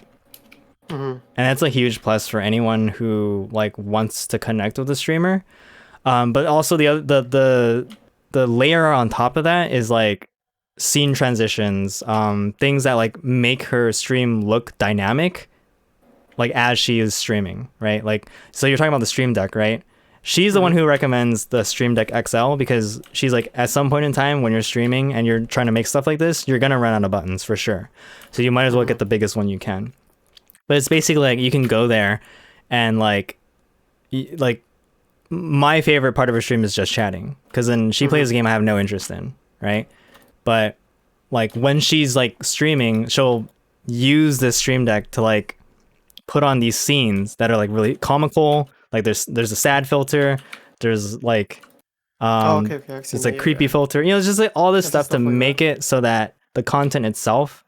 And that's a huge plus for anyone who like wants to connect with the streamer. But also the layer on top of that is like scene transitions, things that like make her stream look dynamic, like as she is streaming, right? Like, so you're talking about the Stream Deck, right? She's the one who recommends the Stream Deck XL because she's like, at some point in time when you're streaming and you're trying to make stuff like this, you're gonna run out of buttons for sure. So you might as well get the biggest one you can. But it's basically like you can go there and like my favorite part of her stream is just chatting, because then she plays a game I have no interest in, right? But like when she's like streaming, she'll use this Stream Deck to like put on these scenes that are like really comical. Like there's a sad filter, there's like it's like creepy filter, it's just like all this stuff to make it so that the content itself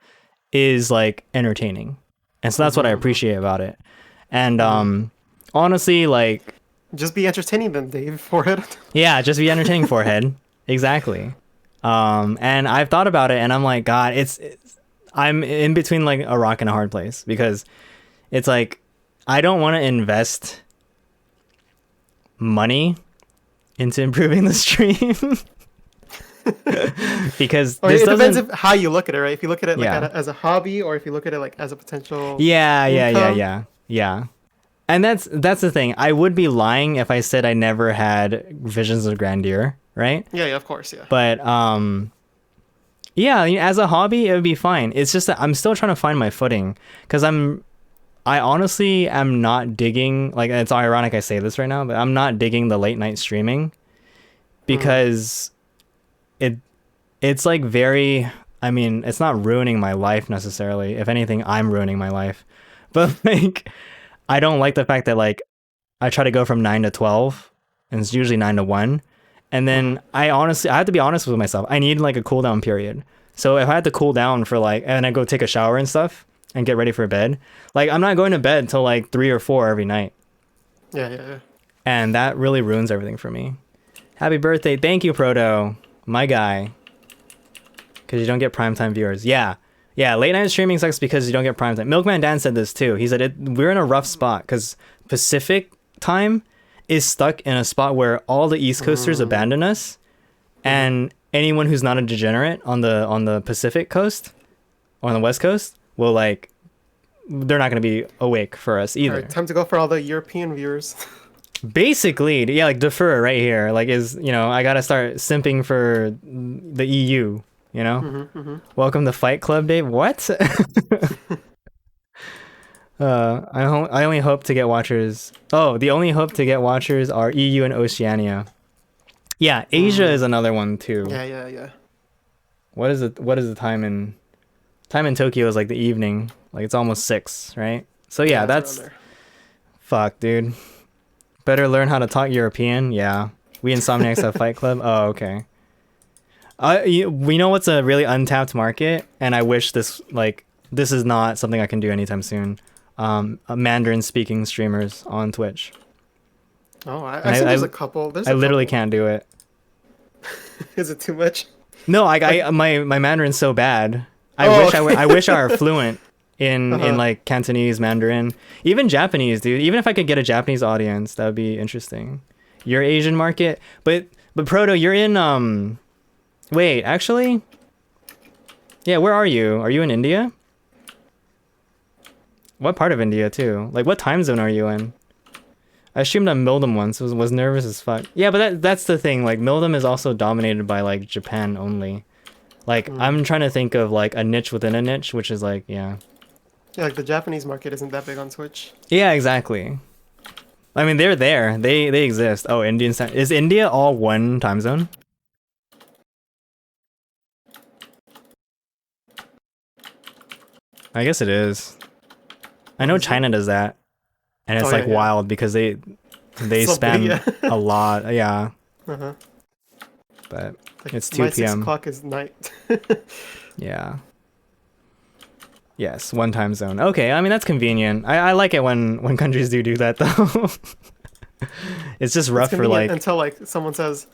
is like entertaining. And so that's what I appreciate about it. And honestly, like, just be entertaining them, Dave. Forehead. Yeah, just be entertaining, forehead. Exactly. And I've thought about it and I'm like, God, I'm in between like a rock and a hard place, because it's like I don't want to invest money into improving the stream. Because it depends how you look at it, right? If you look at it like as a hobby, or if you look at it like as a potential yeah. And that's the thing. I would be lying if I said I never had visions of grandeur, right? Yeah, of course, yeah. But as a hobby, it would be fine. It's just that I'm still trying to find my footing, because I honestly am not digging, like, it's ironic I say this right now, but I'm not digging the late night streaming, because it's like very, I mean, it's not ruining my life necessarily. If anything, I'm ruining my life. But like, I don't like the fact that like I try to go from 9 to 12, and it's usually 9 to 1. And then I have to be honest with myself. I need like a cool down period. So if I had to cool down for like, and I go take a shower and stuff and get ready for bed, like I'm not going to bed till like 3 or 4 every night. Yeah. And that really ruins everything for me. Happy birthday. Thank you, Proto. My guy. Because you don't get primetime viewers. Yeah. Late night streaming sucks because you don't get primetime. Milkman Dan said this too. He said we're in a rough spot because Pacific time is stuck in a spot where all the East Coasters abandon us, and anyone who's not a degenerate on the Pacific coast or on the West Coast will like, they're not going to be awake for us either. All right, time to go for all the European viewers. Basically, yeah, like defer right here. Like I gotta start simping for the EU. Welcome to Fight Club Day. What? I only hope to get watchers. Oh, the only hope to get watchers are EU and Oceania. Yeah, Asia is another one too. Yeah. What is it? What is the time in Tokyo is like the evening. Like it's almost 6, right? So yeah, that's fuck, dude. Better learn how to talk European. Yeah, we Insomniacs have Fight Club. Oh, okay. We know what's a really untapped market, and I wish this is not something I can do anytime soon. Mandarin speaking streamers on Twitch. Oh, I see there's a couple. I literally can't do it. Is it too much? No, my Mandarin's so bad. I wish I were fluent in like Cantonese, Mandarin, even Japanese, dude. Even if I could get a Japanese audience, that would be interesting. Your Asian market, but Proto, you're in wait, actually, yeah. Where are you? Are you in India? What part of India too? Like what time zone are you in? I streamed on Mildom once. Was nervous as fuck. Yeah, but that's the thing. Like Mildom is also dominated by like Japan only. Like I'm trying to think of like a niche within a niche, which is like yeah. Yeah, like the Japanese market isn't that big on Twitch. Yeah, exactly. I mean, they're there. They exist. Oh, Indian is India all one time zone? I guess it is. I know China does that, and it's wild because they spam a lot. Yeah. But like it's 2 p.m. 6 o'clock is night. Yeah. Yes, one time zone. Okay, I mean that's convenient. I like it when countries do that though. It's just rough for like until like someone says,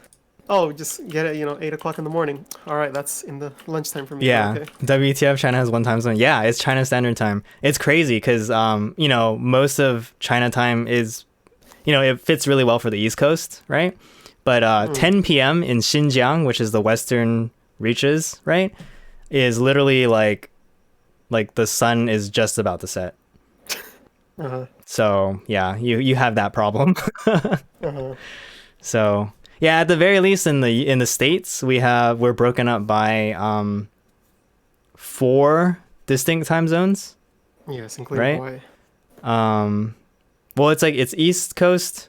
"Oh, just get it, 8 o'clock in the morning." All right, that's in the lunchtime for me. Yeah, okay. WTF? China has one time zone. Yeah, it's China Standard Time. It's crazy because most of China time is, it fits really well for the East Coast, right? But 10 p.m. in Xinjiang, which is the western reaches, right, is literally like the sun is just about to set. So yeah, you have that problem. So yeah, at the very least in the States we're broken up by 4 distinct time zones. Yes, including Hawaii. Well, it's East Coast.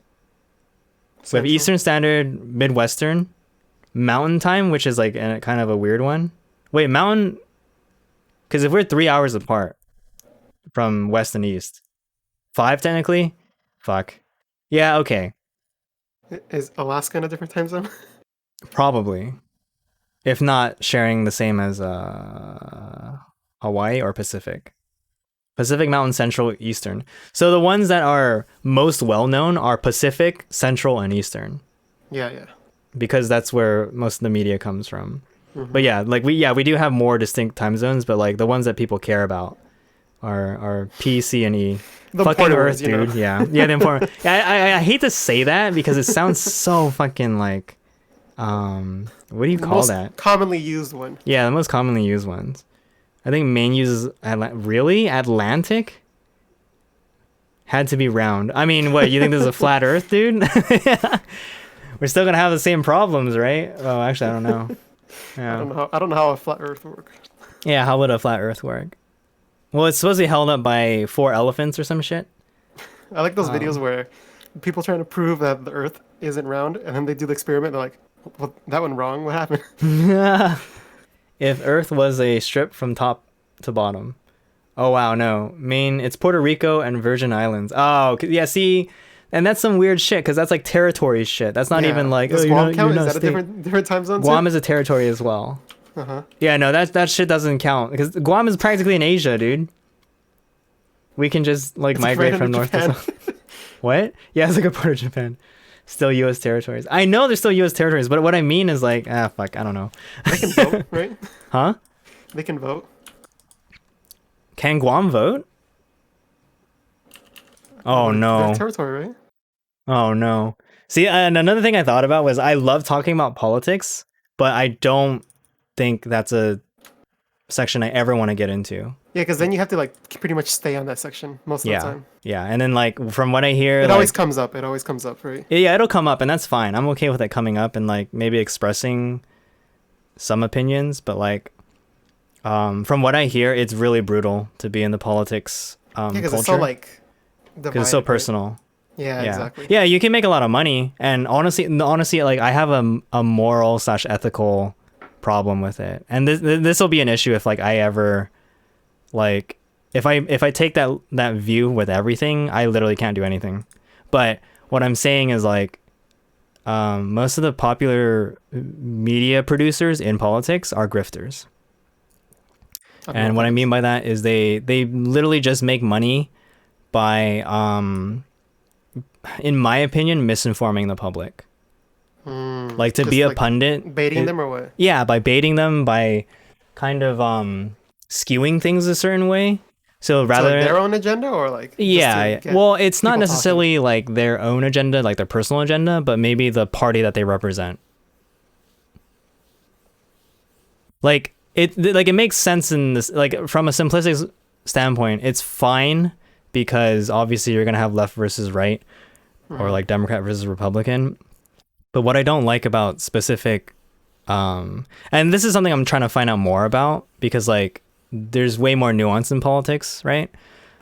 We have Eastern Standard, Midwestern, Mountain Time, which is like kind of a weird one. Wait, Mountain, because if we're 3 hours apart from West and East, 5 technically. Fuck. Yeah. Okay. Is Alaska in a different time zone? Probably. If not sharing the same as Hawaii or Pacific. Pacific, Mountain, Central, Eastern. So the ones that are most well known are Pacific, Central, and Eastern. Yeah. Because that's where most of the media comes from. But yeah, like we do have more distinct time zones, but like the ones that people care about are P, C, and E. The fucking Earth, dude. Yeah, the important. I hate to say that because it sounds so fucking like, what do you call that? Commonly used one. Yeah, the most commonly used ones. I think Maine uses really Atlantic. Had to be round. I mean, what you think this is a flat Earth, dude? We're still gonna have the same problems, right? Oh, actually, I don't know. Yeah. I don't know how a flat Earth works. Yeah, how would a flat Earth work? Well, it's supposed to be held up by 4 elephants or some shit. I like those videos where people trying to prove that the Earth isn't round, and then they do the experiment. They're like, "Well, that went wrong. What happened?" if Earth was a strip from top to bottom. Oh wow, no. Maine, it's Puerto Rico and Virgin Islands. Oh, yeah, see, and that's some weird shit because that's like territory shit. That's not even like, Does oh, Guam count? Is a that a state. different time zone? Guam is a territory as well. Uh-huh. Yeah, no, that shit doesn't count because Guam is practically in Asia, dude. We can just like migrate from north to south. What? Yeah, it's like a part of Japan. Still U.S. territories. I know they're still U.S. territories, but what I mean is like, fuck, I don't know. They can vote, right? Huh? They can vote. Can Guam vote? Oh no. They're territory, right? Oh no. See, and another thing I thought about was I love talking about politics, but I don't think that's a section I ever want to get into. Yeah, because then you have to like pretty much stay on that section most of the time. Yeah, and then like from what I hear, it like, always comes up. It always comes up, right? Yeah, it'll come up, and that's fine. I'm okay with it coming up and like maybe expressing some opinions, but like from what I hear, it's really brutal to be in the politics because culture. it's so like because it's so personal. Right? Yeah, exactly. Yeah, you can make a lot of money, and honestly, like I have a moral / ethical problem with it, and this will be an issue if like I ever like if I take that view with everything, I literally can't do anything. But what I'm saying is like most of the popular media producers in politics are grifters. And what I mean by that is they literally just make money by in my opinion, misinforming the public. Like to be a pundit. Baiting them or what? Yeah, by baiting them, by kind of skewing things a certain way. So rather like their own agenda or like well, it's not necessarily talking. Like their own agenda, like their personal agenda, but maybe the party that they represent. Like it makes sense in this, like from a simplistic standpoint, it's fine because obviously you're gonna have left versus right, or like Democrat versus Republican. But what I don't like about specific, and this is something I'm trying to find out more about because like there's way more nuance in politics, right?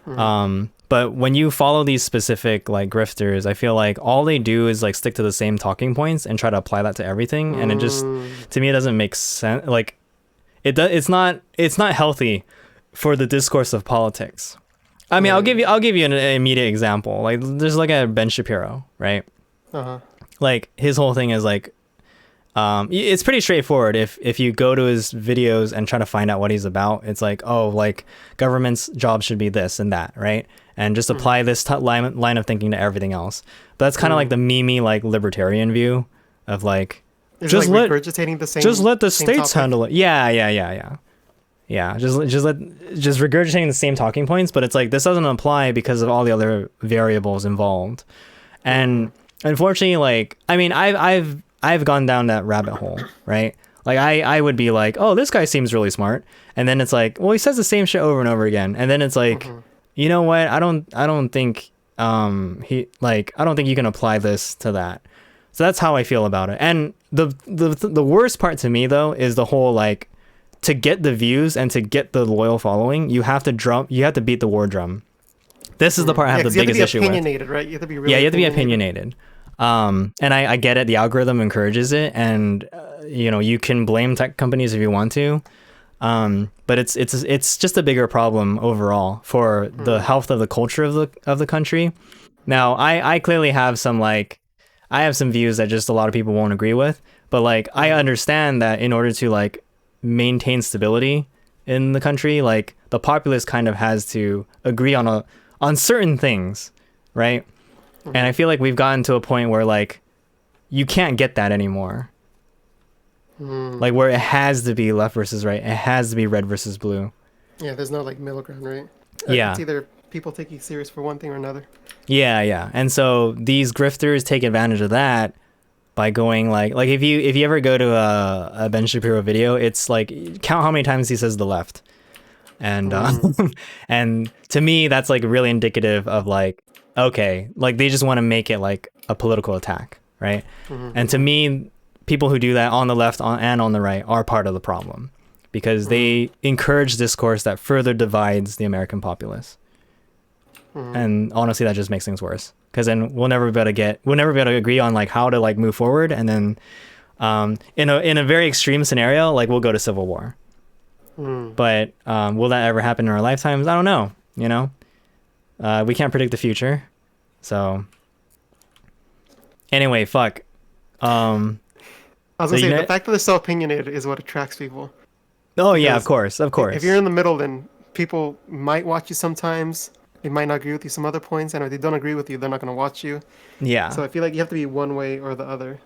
But when you follow these specific like grifters, I feel like all they do is like stick to the same talking points and try to apply that to everything, and it just to me it doesn't make sense. Like it's not healthy for the discourse of politics. I mean, I'll give you an immediate example. Like there's like a Ben Shapiro, right? Like his whole thing is like it's pretty straightforward. If you go to his videos and try to find out what he's about, it's like, oh, like government's job should be this and that, right? And just apply this line of thinking to everything else. But that's kind of like the meme like libertarian view of like just like regurgitating the same. Just let the states topic. handle it. Yeah. Just regurgitating the same talking points, but it's like this doesn't apply because of all the other variables involved. And unfortunately, like I mean, I've gone down that rabbit hole, right? Like I would be like, oh, this guy seems really smart, and then it's like, well, he says the same shit over and over again, and then it's like, you know what? I don't think I don't think you can apply this to that. So that's how I feel about it. And the worst part to me though is the whole like to get the views and to get the loyal following, you have to beat the war drum. This is the part I have the biggest issue with. You have to be opinionated, right? You have to be really you have to be opinionated. And I get it. The algorithm encourages it, and you can blame tech companies if you want to, but it's just a bigger problem overall for the health of the culture of the country. Now, I clearly have some views that just a lot of people won't agree with, but like I understand that in order to like maintain stability in the country, like the populace kind of has to agree on certain things, right? And I feel like we've gotten to a point where like you can't get that anymore. Like where it has to be left versus right, it has to be red versus blue. Yeah, there's no like middle ground, right? Yeah, it's either people take you serious for one thing or another. Yeah. And so these grifters take advantage of that by going like if you ever go to a Ben Shapiro video, it's like count how many times he says the left, and and to me that's like really indicative of like, okay, like they just want to make it like a political attack, right? And to me, people who do that on the left and on the right are part of the problem because they encourage discourse that further divides the American populace. And honestly, that just makes things worse because then we'll never be able to agree on like how to like move forward. And then in a very extreme scenario, like we'll go to civil war. But will that ever happen in our lifetimes? I don't know. You know, we can't predict the future. So anyway, fuck. I was So gonna say you the fact that they're so opinionated is what attracts people. Oh yeah, of Because course, of course. If you're in the middle, then people might watch you sometimes. They might not agree with you some other points, and if they don't agree with you, they're not gonna watch you. Yeah, So I feel like you have to be one way or the other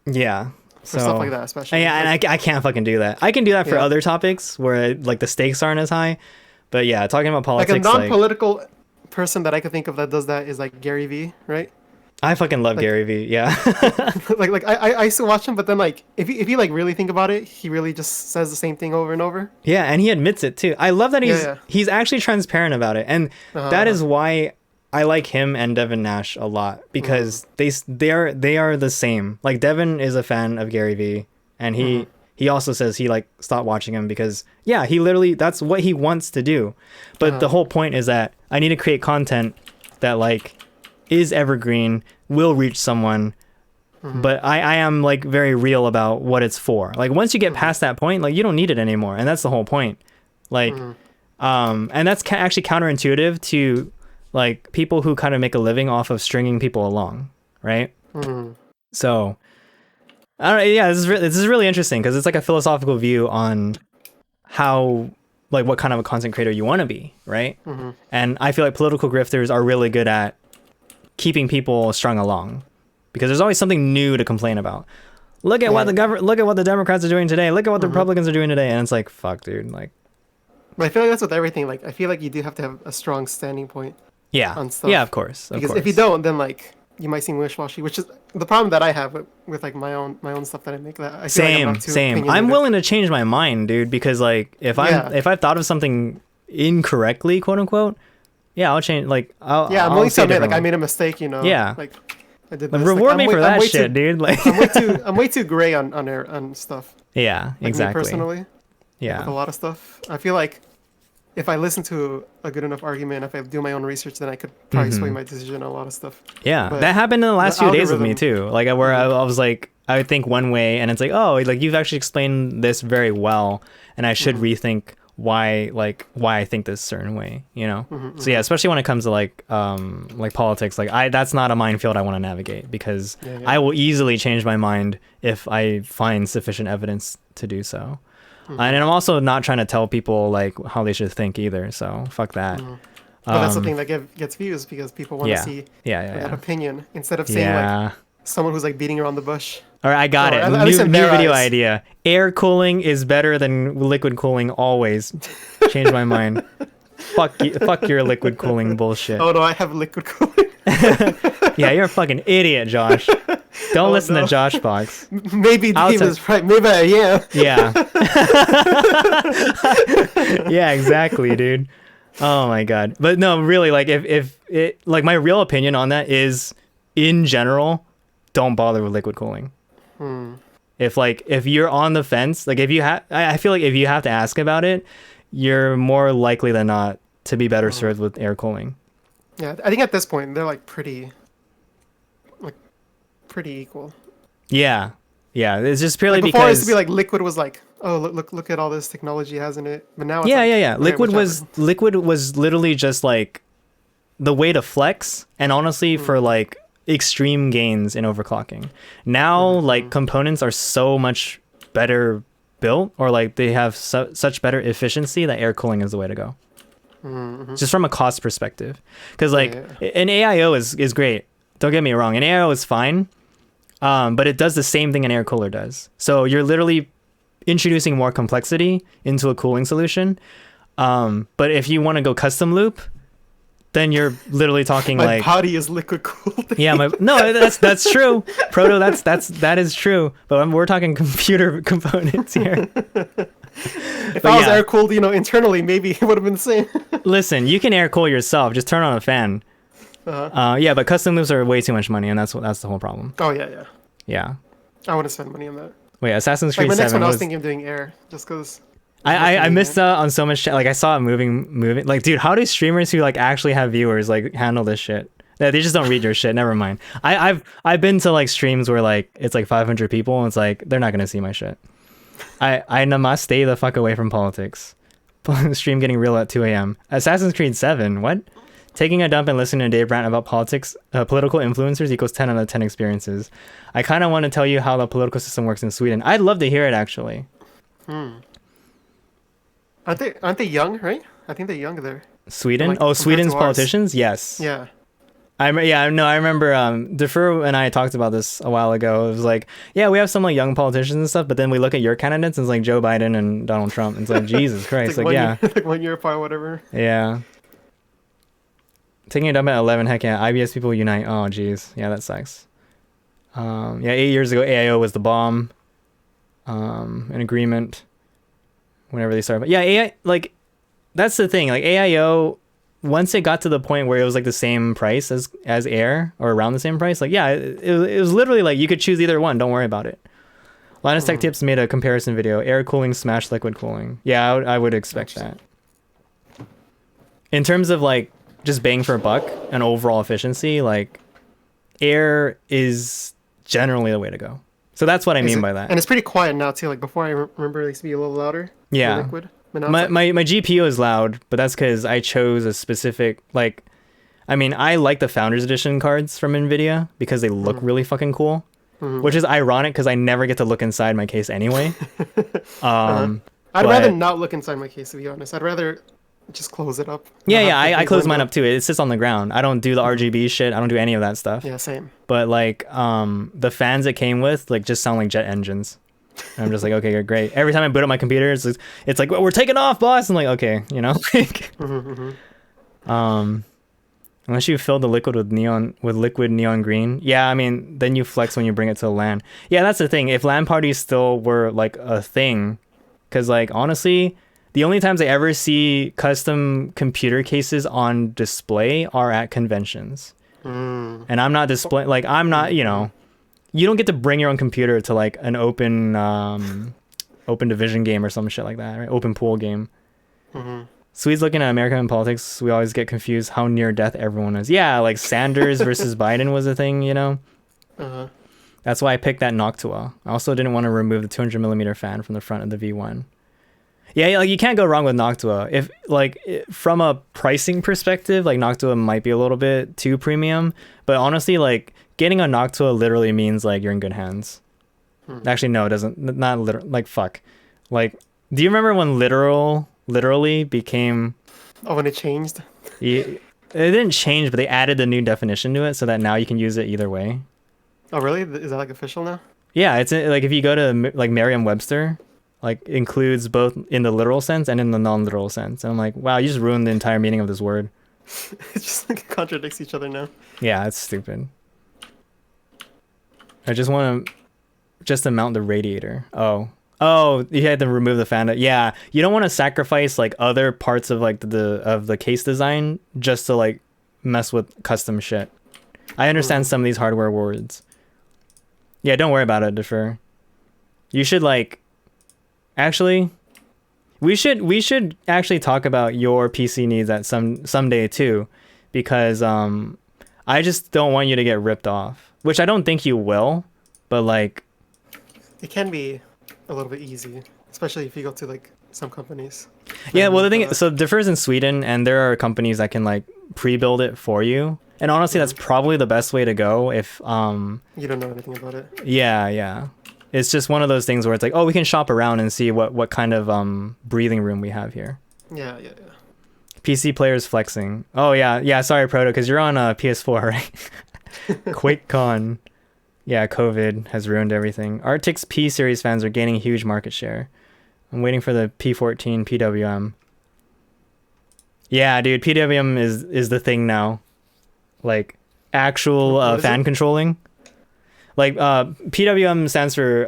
yeah. for So stuff like that, especially. yeah, and I can't fucking do that. I can do that for Yeah. other topics where like the stakes aren't as high. But yeah, talking about Like politics, a like, non-political person that I could think of that does that is like Gary Vee, right? I fucking love like- Gary Vee. Yeah. like I used to watch him, but then like if you like really think about it, he really just says the same thing over and over. Yeah, and he admits it too. I love that Yeah. he's actually transparent about it, and that is why I like him and Devin Nash a lot because they are the same. Like Devin is a fan of Gary Vee, and he also says he like stopped watching him because yeah, he literally that's what he wants to do. But the whole point is that I need to create content that like is evergreen, will reach someone. But I am like very real about what it's for. Like once you get past that point, like you don't need it anymore, and that's the whole point. Like, and that's actually counterintuitive to like people who kind of make a living off of stringing people along, right? So, I don't. Yeah, this is really interesting because it's like a philosophical view on how like what kind of a content creator you want to be, right? And I feel like political grifters are really good at keeping people strung along because there's always something new to complain about. Look at what look at what the Democrats are doing today. Look at what the Republicans are doing today, and it's like, fuck, dude. Like, But I feel like that's with everything. Like I feel like you do have to have a strong standing point. yeah, On stuff. yeah, of course, Because if you don't, then like you might seem wish-washy, which is the problem that I have with like my own stuff that I make. That I feel like I'm not too same. I'm opinionated. willing to change my mind, dude, because like if I've thought of something incorrectly, quote unquote, yeah, I'll change. Like, Yeah, I'm I'll willing say to admit like I differently. made a mistake. You know. Yeah. Like I did. Like, This. reward me I'm for I'm that way shit, too, dude. Like, I'm way too gray on stuff. yeah, Like exactly. Me personally, with a Yeah, lot of stuff, I feel like if I listen to a good enough argument, if I do my own research, then I could probably sway my decision on a lot of stuff. yeah. But That happened in the last the few days with me algorithm- too. Like, where I was like, I would think one way, and it's like, oh, like you've actually explained this very well, and I should rethink why I think this certain way, you know. So yeah, especially when it comes to like politics, like that's not a minefield I want to navigate because Yeah. I will easily change my mind if I find sufficient evidence to do so. And I'm also not trying to tell people like how they should think either, so fuck that. But that's the thing that gets views because people want to yeah. see Yeah, that yeah. opinion instead of saying Yeah. like someone who's like beating around the bush. All right, I got Or it. at least in New their video eyes. idea. Air cooling is better than liquid cooling always. Change my mind. Fuck your liquid cooling bullshit. Oh no, I have liquid cooling. Yeah, you're a fucking idiot, Josh. Don't listen no. to Josh Box. Maybe I'll Dave tell- is right. Maybe I am. Yeah. Yeah, exactly, dude. Oh my god. But no, really, like if it like my real opinion on that is in general, don't bother with liquid cooling. If you're on the fence, like if you have I feel like if you have to ask about it, you're more likely than not to be better served with air cooling. Yeah, I think at this point they're like pretty equal. Yeah. Yeah, it's just purely Like before, it used because to be like liquid was like, oh look at all this technology it has in it, but now it's yeah, like, yeah. okay, Liquid whichever. liquid was literally just like the way to flex, and honestly, for like extreme gains in overclocking. Now, like components are so much better built, or like they have such better efficiency that air cooling is the way to go. Just from a cost perspective, because like an AIO is great. Don't get me wrong, an AIO is fine, but it does the same thing an air cooler does. So you're literally introducing more complexity into a cooling solution. But if you want to go custom loop, then you're literally talking My like body is liquid cooled. yeah, no, that's true, Proto. That is true. But we're talking computer components here. If I was yeah. air cooled, internally, maybe it would have been the same. Listen, you can air cool yourself. Just turn on a fan. Yeah, but custom loops are way too much money, and that's the whole problem. Oh yeah. Yeah. I want to spend money on that. Wait, Assassin's Like Creed my next 7 one, I was was. thinking of doing air, just because. I missed out on so much shit. Like I saw it moving. Like, dude, how do streamers who like actually have viewers like handle this shit? They just don't read your shit. Never mind. I've been to like streams where like it's like 500 people and it's like they're not gonna see my shit. I namaste stay the fuck away from politics. Stream getting real at 2 a.m. Assassin's Creed 7. What? Taking a dump and listening to Dave rant about politics, political influencers equals 10 out of 10 experiences. I kind of want to tell you how the political system works in Sweden. I'd love to hear it, actually. Aren't they young, right? I think they're young there. Sweden? Like, Oh, compared Sweden's to ours. politicians? Yes. Yeah. I remember Defer and I talked about this a while ago. It was like, yeah, we have some like young politicians and stuff, but then we look at your candidates and it's like Joe Biden and Donald Trump. And it's like, Jesus Christ. It's Like, like yeah. like 1 year apart, whatever. Yeah. Taking it up at 11, heck yeah. IBS people unite. Oh, geez. Yeah, that sucks. Yeah, 8 years ago, AIO was the bomb. An agreement. Whenever they started. But yeah, AI, like, that's the thing. Like, AIO, once it got to the point where it was like the same price as Air, or around the same price, like, yeah, it was literally like you could choose either one. Don't worry about it. Linus Tech Tips made a comparison video. Air cooling, smash liquid cooling. Yeah, I would expect that. In terms of like just bang for a buck and overall efficiency, like Air is generally the way to go. So that's what I mean by that. And it's pretty quiet now too. Like before, I remember it used to be a little louder. Yeah. The liquid. But now it's My GPU is loud, but that's because I chose a specific, like, I mean, I like the Founders Edition cards from NVIDIA because they look really fucking cool, which is ironic because I never get to look inside my case anyway. I'd but- rather not look inside my case, to be honest. I'd rather just close it up. Yeah, Not have I the close window. mine up too. It sits on the ground. I don't do the RGB shit. I don't do any of that stuff. Yeah, same. But like, the fans it came with like just sound like jet engines. And I'm just like, okay, you're great. Every time I boot up my computer, it's like, well, we're taking off, boss. I'm like, okay, you know. Like, unless you fill the liquid with liquid neon green, yeah. I mean, then you flex when you bring it to the LAN. Yeah, that's the thing. If LAN parties still were like a thing, because like honestly, the only times I ever see custom computer cases on display are at conventions, and I'm not displaying. Like I'm not, you know. You don't get to bring your own computer to like an open division game or some shit like that, right? Open pool game. Swedes looking at American politics, we always get confused how near death everyone is. Yeah, like Sanders versus Biden was a thing, you know? That's why I picked that Noctua. I also didn't want to remove the 200mm fan from the front of the V1. Yeah, like you can't go wrong with Noctua. If like from a pricing perspective, like Noctua might be a little bit too premium, but honestly, like getting a Noctua literally means like you're in good hands. Actually, no, it doesn't. Not literal. Like fuck. Like, do you remember when literally became? Oh, when it changed. It didn't change, but they added a new definition to it so that now you can use it either way. Oh, really? Is that like official now? Yeah, it's like if you go to like Merriam-Webster, like includes both in the literal sense and in the non-literal sense. And I'm like, wow, you just ruined the entire meaning of this word. It just like contradicts each other now. Yeah, it's stupid. I just want to mount the radiator. Oh, you had to remove the fan. Yeah, you don't want to sacrifice like other parts of like the case design just to like mess with custom shit. I understand some of these hardware words. Yeah, don't worry about it, Defer. You should like actually we should actually talk about your PC needs at someday too, because I just don't want you to get ripped off, which I don't think you will, but like It can be a little bit easy, especially if you go to like some companies. yeah, well the thing is, so Defer's in Sweden and there are companies that can like pre-build it for you. And honestly, that's probably the best way to go if You don't know anything about it. yeah. It's just one of those things where it's like, oh, we can shop around and see what kind of breathing room we have here. Yeah. PC players flexing. Oh yeah. Sorry, Proto, because you're on a PS4, right? QuakeCon. Yeah, COVID has ruined everything. Arctic's P series fans are gaining huge market share. I'm waiting for the P14 PWM. Yeah, dude, PWM is the thing now. Like actual fan controlling. Like PWM stands for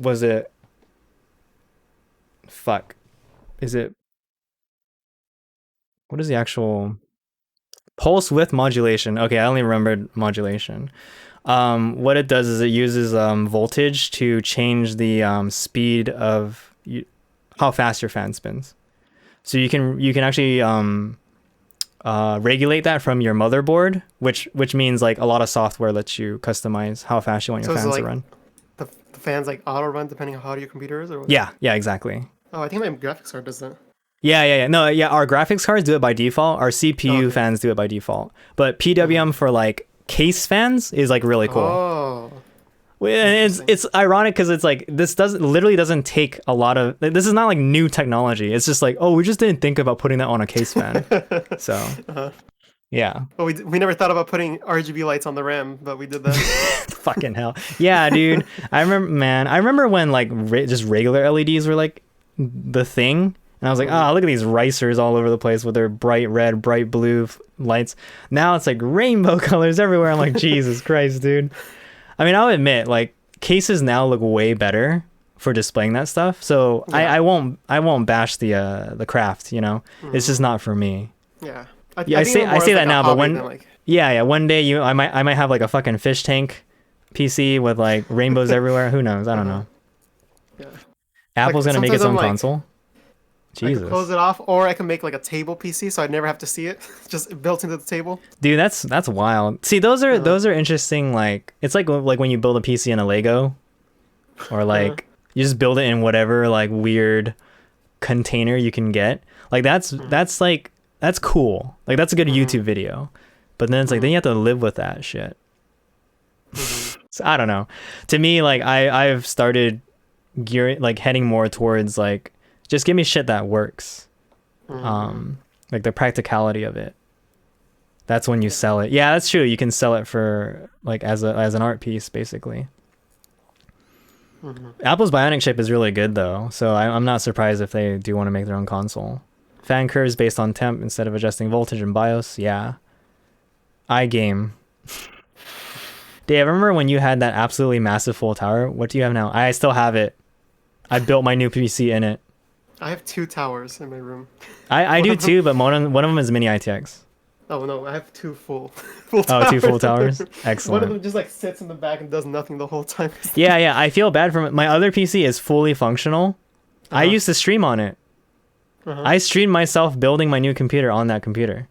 was it fuck. Is it what is the actual pulse width modulation? Okay, I only remembered modulation. What it does is it uses voltage to change the speed of how fast your fan spins. So you can actually regulate that from your motherboard, which means like a lot of software lets you customize how fast you want your So is it fans to like run. The the fans like auto run depending on how hot your computer is, or what? Yeah, yeah, exactly. Oh, I think my graphics card does that. Yeah. No, yeah, our graphics cards do it by default. Our CPU Okay. fans do it by default. But PWM for like case fans is like really cool. Oh, Well, and it's ironic because it's like this doesn't take a lot of this is not like new technology. It's just like, oh, we just didn't think about putting that on a case fan. So yeah. well, we never thought about putting RGB lights on the RAM, but we did that. Fucking hell. Yeah, dude. I remember when like just regular LEDs were like the thing. And I was like, oh, look at these ricers all over the place with their bright red, bright blue lights. Now it's like rainbow colors everywhere. I'm like, Jesus Christ, dude. I mean, I'll admit, like, cases now look way better for displaying that stuff. So Yeah. I won't bash the craft, you know? It's just not for me. Yeah. Yeah, I think say of it more I say as, that like, a now, but hobby when than, like, yeah, one day I might have like a fucking fish tank PC with like rainbows everywhere. Who knows? I don't know. yeah. Apple's gonna make sometimes its own I'm like, console. I could Jesus. close it off, or I can make like a table PC, so I'd never have to see it, just built into the table. Dude, that's wild. See, those are interesting. Like, it's like when you build a PC in a Lego, or like you just build it in whatever like weird container you can get. Like that's cool. Like that's a good YouTube video. But then it's like then you have to live with that shit. So I don't know. To me, like I've started heading more towards like just give me shit that works. Like the practicality of it. That's when you sell it. Yeah, that's true. You can sell it for like as an art piece, basically. Apple's Bionic chip is really good though, so I'm not surprised if they do want to make their own console. Fan curves based on temp instead of adjusting voltage and BIOS. Yeah. iGame. Dave, remember when you had that absolutely massive full tower? What do you have now? I still have it. I built my new PC in it. I have 2 towers in my room. I do too, but one of them is mini ITX. Oh no, I have 2 full Oh, towers. 2 full towers? One of Excellent. them just like sits in the back and does nothing the whole time. Yeah, I feel bad for my other PC is fully functional. I used to stream on it. I streamed myself building my new computer on that computer.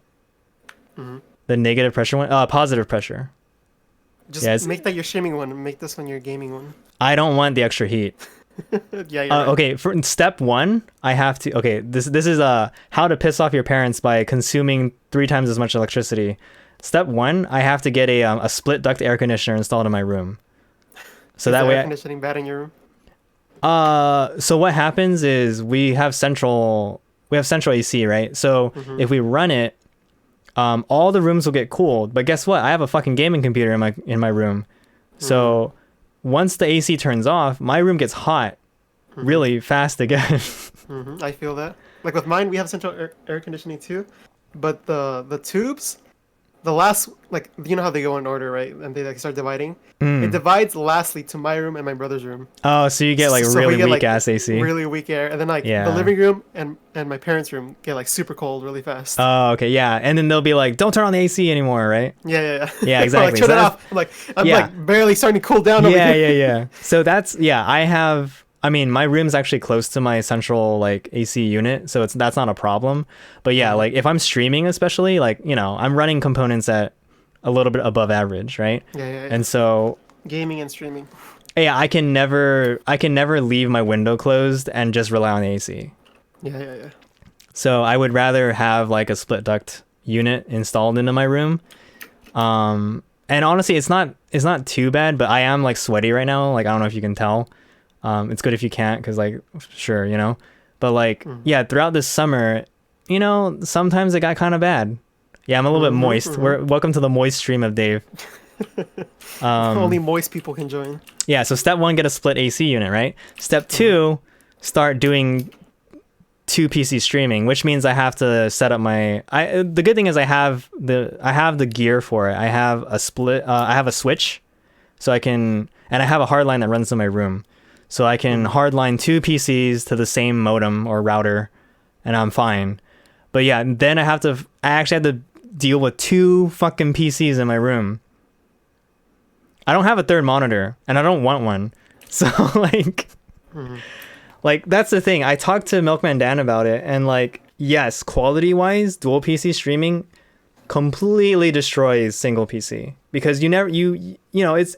The negative pressure one, positive pressure. Just make that your streaming one and make this one your gaming one. I don't want the extra heat. Yeah, you're right. Okay, for step 1, I have to. Okay, this is how to piss off your parents by consuming 3 times as much electricity. Step 1, I have to get a split duct air conditioner installed in my room. So Is that the way, air conditioning bad in your room? so what happens is we have central AC, right? So if we run it, all the rooms will get cooled. But guess what? I have a fucking gaming computer in my room. So once the AC turns off, my room gets hot really fast again. I feel that. Like with mine, we have central air conditioning too, but the tubes, the last, like, you know how they go in order, right? And they like start dividing. It divides lastly to my room and my brother's room. Oh, so you get like So we really get, weak like, ass AC. Really weak air, and then like Yeah. the living room and my parents' room get like super cold really fast. Oh, okay, yeah. And then they'll be like, "Don't turn on the AC anymore," right? Yeah. Yeah, Or, exactly. like, turn So it that's- off. I'm Yeah. like barely starting to cool down over Yeah, here. yeah. So I mean, my room's actually close to my central like AC unit, so that's not a problem. But yeah, like if I'm streaming, especially, like, you know, I'm running components at a little bit above average, right? Yeah. And so Gaming and streaming. yeah, I can never leave my window closed and just rely on the AC. Yeah. So I would rather have like a split duct unit installed into my room. And honestly, it's not too bad, but I am like sweaty right now. Like, I don't know if you can tell. It's good if you can't, because like, sure, you know, but like, yeah, throughout this summer, you know, sometimes it got kind of bad. Yeah, I'm a little bit moist. Welcome to the moist stream of Dave. Only moist people can join. Yeah, so step 1, get a split AC unit, right? Step 2, start doing 2 PC streaming, which means I have to set up the good thing is I have the gear for it. I have a switch, so I can, and I have a hardline that runs to my room. So I can hardline 2 PCs to the same modem or router, and I'm fine. But yeah, then I actually have to deal with 2 fucking PCs in my room. I don't have a third monitor, and I don't want one. So like that's the thing. I talked to Milkman Dan about it, and like, yes, quality wise, dual PC streaming completely destroys single PC, because you know, it's,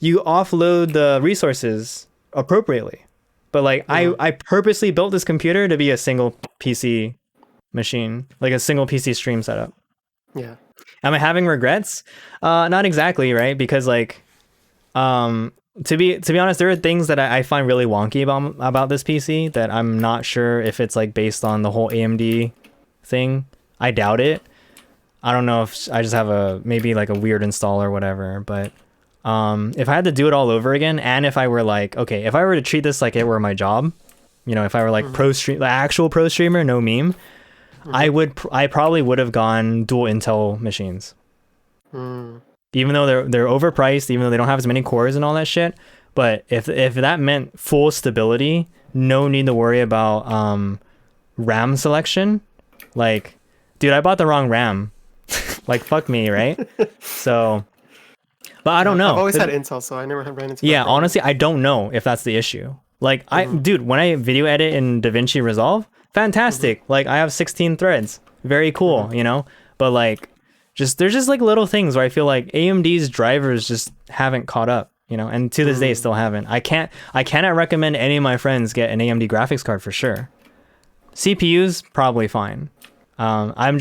you offload the resources appropriately. But like I purposely built this computer to be a single PC machine, like a single PC stream setup. Yeah. Am I having regrets? Not exactly, right? Because like, to be honest, there are things that I find really wonky about this PC that I'm not sure if it's like based on the whole AMD thing. I doubt it. I don't know if I just have maybe like a weird install or whatever, but if I had to do it all over again, and if I were like, okay, if I were to treat this like it were my job, you know, if I were like actual pro streamer, no meme, I probably would have gone dual Intel machines. Even though they're overpriced, even though they don't have as many cores and all that shit. But if that meant full stability, no need to worry about RAM selection, like, dude, I bought the wrong RAM. Like, fuck me, right? So, but I don't know. I've always had Intel, so I never have ran into. Yeah, honestly, I don't know if that's the issue. Like, dude, when I video edit in DaVinci Resolve, fantastic. Like, I have 16 threads, very cool, you know. But like, there's just like little things where I feel like AMD's drivers just haven't caught up, you know, and to this day still haven't. I cannot recommend any of my friends get an AMD graphics card for sure. CPU's probably fine. I'm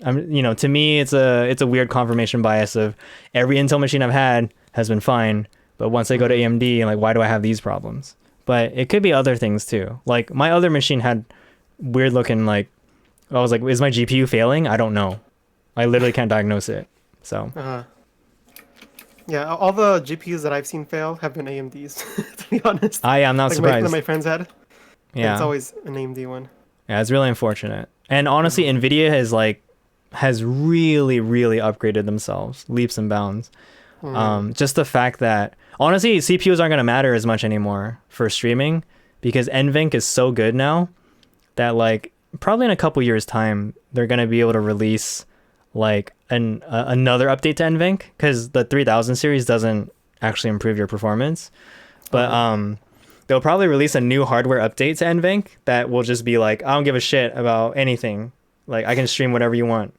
you know, to me it's a weird confirmation bias of every Intel machine I've had has been fine, but once I go to AMD, I'm like, why do I have these problems? But it could be other things too. Like my other machine had weird looking, like, I was like, is my GPU failing? I don't know. I literally can't diagnose it. So yeah, all the GPUs that I've seen fail have been AMDs. To be honest, I'm not surprised. That my friends had. Yeah, it's always an AMD one. Yeah, it's really unfortunate. And honestly, Nvidia has really upgraded themselves leaps and bounds. Just the fact that honestly CPUs aren't going to matter as much anymore for streaming because NVENC is so good now that like probably in a couple years time they're going to be able to release like another update to NVENC, because the 3000 series doesn't actually improve your performance, but they'll probably release a new hardware update to NVENC that will just be like, I don't give a shit about anything, like I can stream whatever you want.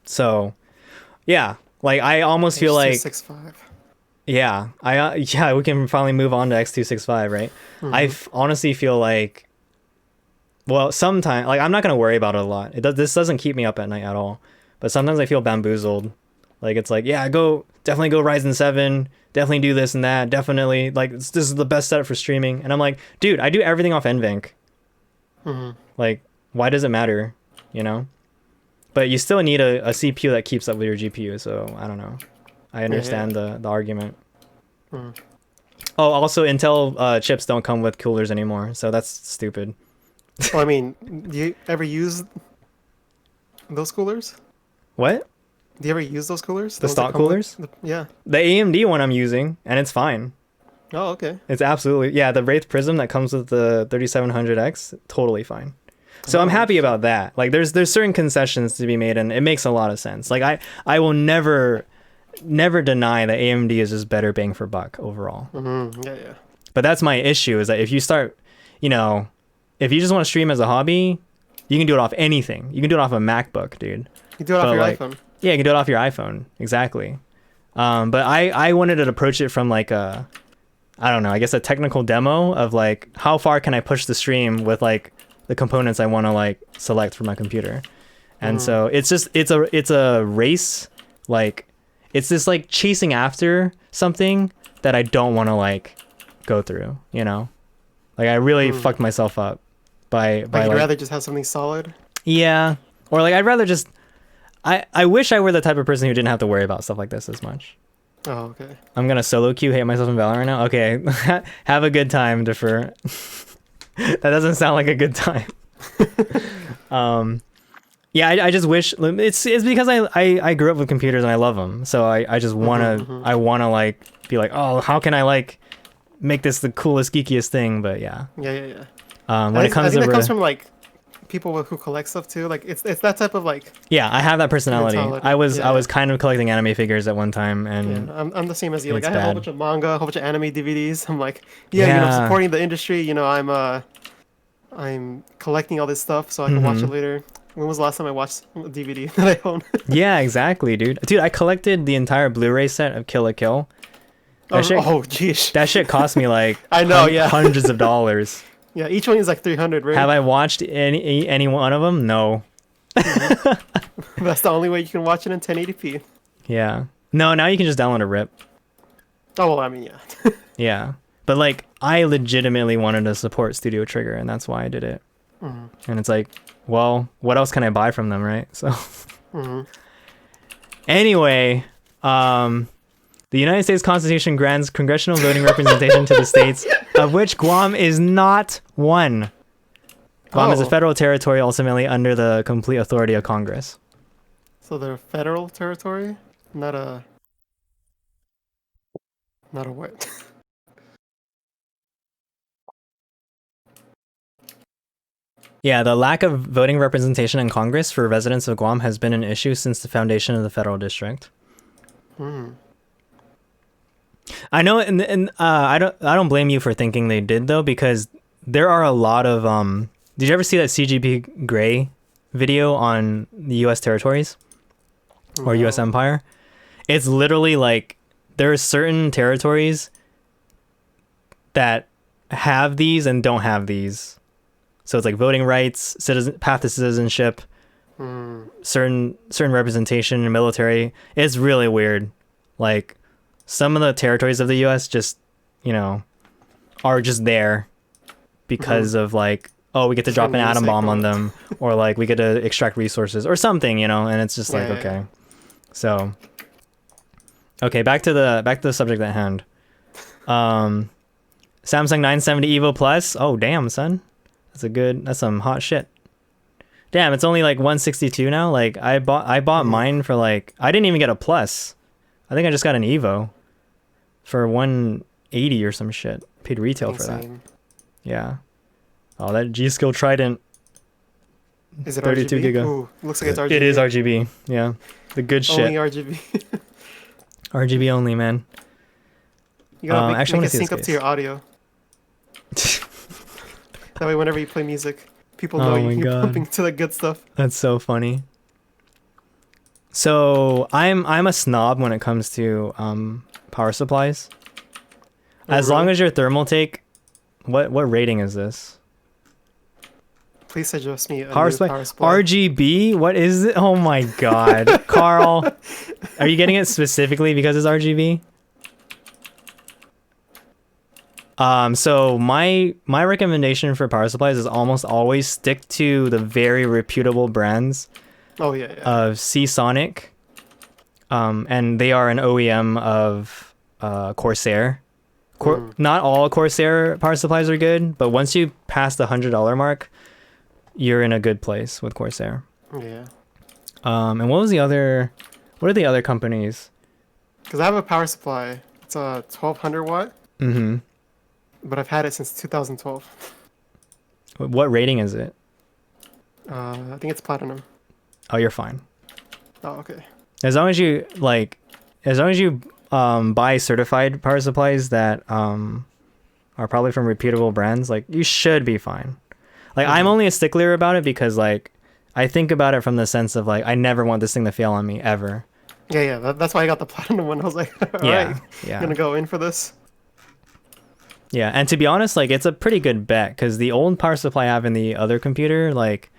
So yeah, like I almost feel like X265. Yeah, we can finally move on to X265, right? I honestly feel like, well, sometimes, like, I'm not going to worry about it a lot. This doesn't keep me up at night at all. But sometimes I feel bamboozled. Like, it's like, yeah, definitely go Ryzen 7, definitely do this and that, definitely, like, this is the best setup for streaming. And I'm like, dude, I do everything off NVENC. Like, why does it matter, you know? But you still need a CPU that keeps up with your GPU, so I don't know. I understand the argument. Oh, also, Intel chips don't come with coolers anymore, so that's stupid. Well, I mean, do you ever use those coolers? What? Do you ever use those coolers? The stock coolers? Yeah. The AMD one I'm using, and it's fine. Oh, okay. It's absolutely, yeah, the Wraith Prism that comes with the 3700X, totally fine. So I'm happy about that. Like, there's certain concessions to be made, and it makes a lot of sense. Like, I will never deny that AMD is just better bang for buck overall. Yeah. But that's my issue, is that if you start, you know, if you just want to stream as a hobby, you can do it off anything. You can do it off a MacBook, dude. You do it off your iPhone. Yeah, you can do it off your iPhone. Exactly. But I wanted to approach it from like I don't know, I guess a technical demo of like, how far can I push the stream with like the components I want to like select for my computer. And so it's a race. Like, it's this like chasing after something that I don't want to like go through, you know? Like, I really fucked myself up by I'd like, rather just have something solid. Yeah. Or like, I'd rather just, I wish I were the type of person who didn't have to worry about stuff like this as much. Oh, okay. I'm gonna solo queue, hate myself in Valorant now. Okay, have a good time, Defer. That doesn't sound like a good time. Yeah, I just wish it's because I grew up with computers and I love them, so I just wanna I wanna like be like, oh, how can I like make this the coolest geekiest thing? But yeah. Yeah. When it comes I think to that comes from like people who collect stuff too. Like it's that type of like. Yeah, I have that personality. I was kind of collecting anime figures at one time, and yeah, I'm the same as you. Like I have bad. a whole bunch of manga, a whole bunch of anime DVDs. I'm like, you know, supporting the industry. You know, I'm collecting all this stuff so I can watch it later. When was the last time I watched a DVD that I own? Yeah, exactly, dude. I collected the entire Blu-ray set of Kill la Kill, That shit, geez. that shit cost me like I know, yeah. hundreds of dollars. Yeah, each one is like 300, right? Have I watched any one of them? No. That's the only way you can watch it in 1080p. Yeah. No, now you can just download a rip. Oh, well, I mean, yeah. Yeah. But like I legitimately wanted to support Studio Trigger, and that's why I did it. And it's like, well, what else can I buy from them, right? So anyway, the United States Constitution grants congressional voting representation to the states, of which Guam is not one. Guam is a federal territory ultimately under the complete authority of Congress. So they're a federal territory, not a what? Yeah, the lack of voting representation in Congress for residents of Guam has been an issue since the foundation of the federal district. I know, and I don't blame you for thinking they did though, because there are a lot of Did you ever see that CGP Grey video on the U.S. territories or U.S. empire? It's literally like there are certain territories that have these and don't have these. So it's like voting rights, path to citizenship, certain representation in military. It's really weird. Like some of the territories of the U.S. just, are just there because of like, oh, we get to drop an atom bomb on them, or like we get to extract resources or something, and it's just like, okay. So, okay, back to the subject at hand. Samsung 970 Evo Plus. Oh, damn, son. That's some hot shit. Damn, it's only like 162 now. Like I bought mine for like, I didn't even get a Plus. I think I just got an Evo for 180 or some shit. Paid retail for that. Yeah. Oh, that G-Skill Trident. Is it 32 RGB? giga. Ooh, looks like it's RGB. It is RGB. Yeah. The good shit. Only RGB. RGB only, man. You gotta make it sync up to your audio. That way, whenever you play music, people know you're pumping to the good stuff. That's so funny. So I'm a snob when it comes to power supplies. As long as your Thermaltake, what rating is this? Please suggest me a power new supply. Power supply. RGB? What is it? Oh my god, Carl, are you getting it specifically because it's RGB? So my recommendation for power supplies is almost always stick to the very reputable brands. Oh yeah. Of Seasonic, and they are an OEM of Corsair. Not all Corsair power supplies are good, but once you pass the $100 mark, you're in a good place with Corsair. Yeah. And what are the other companies? Because I have a power supply. It's a 1200 watt. Mm-hmm. But I've had it since 2012. What rating is it? I think it's platinum. Oh, you're fine. Oh, okay. As long as you buy certified power supplies that are probably from reputable brands, like you should be fine. Like I'm only a stickler about it because like I think about it from the sense of like I never want this thing to fail on me ever. Yeah. That's why I got the platinum one. I was like, all right, I'm gonna go in for this. Yeah, and to be honest, like it's a pretty good bet because the old power supply I have in the other computer like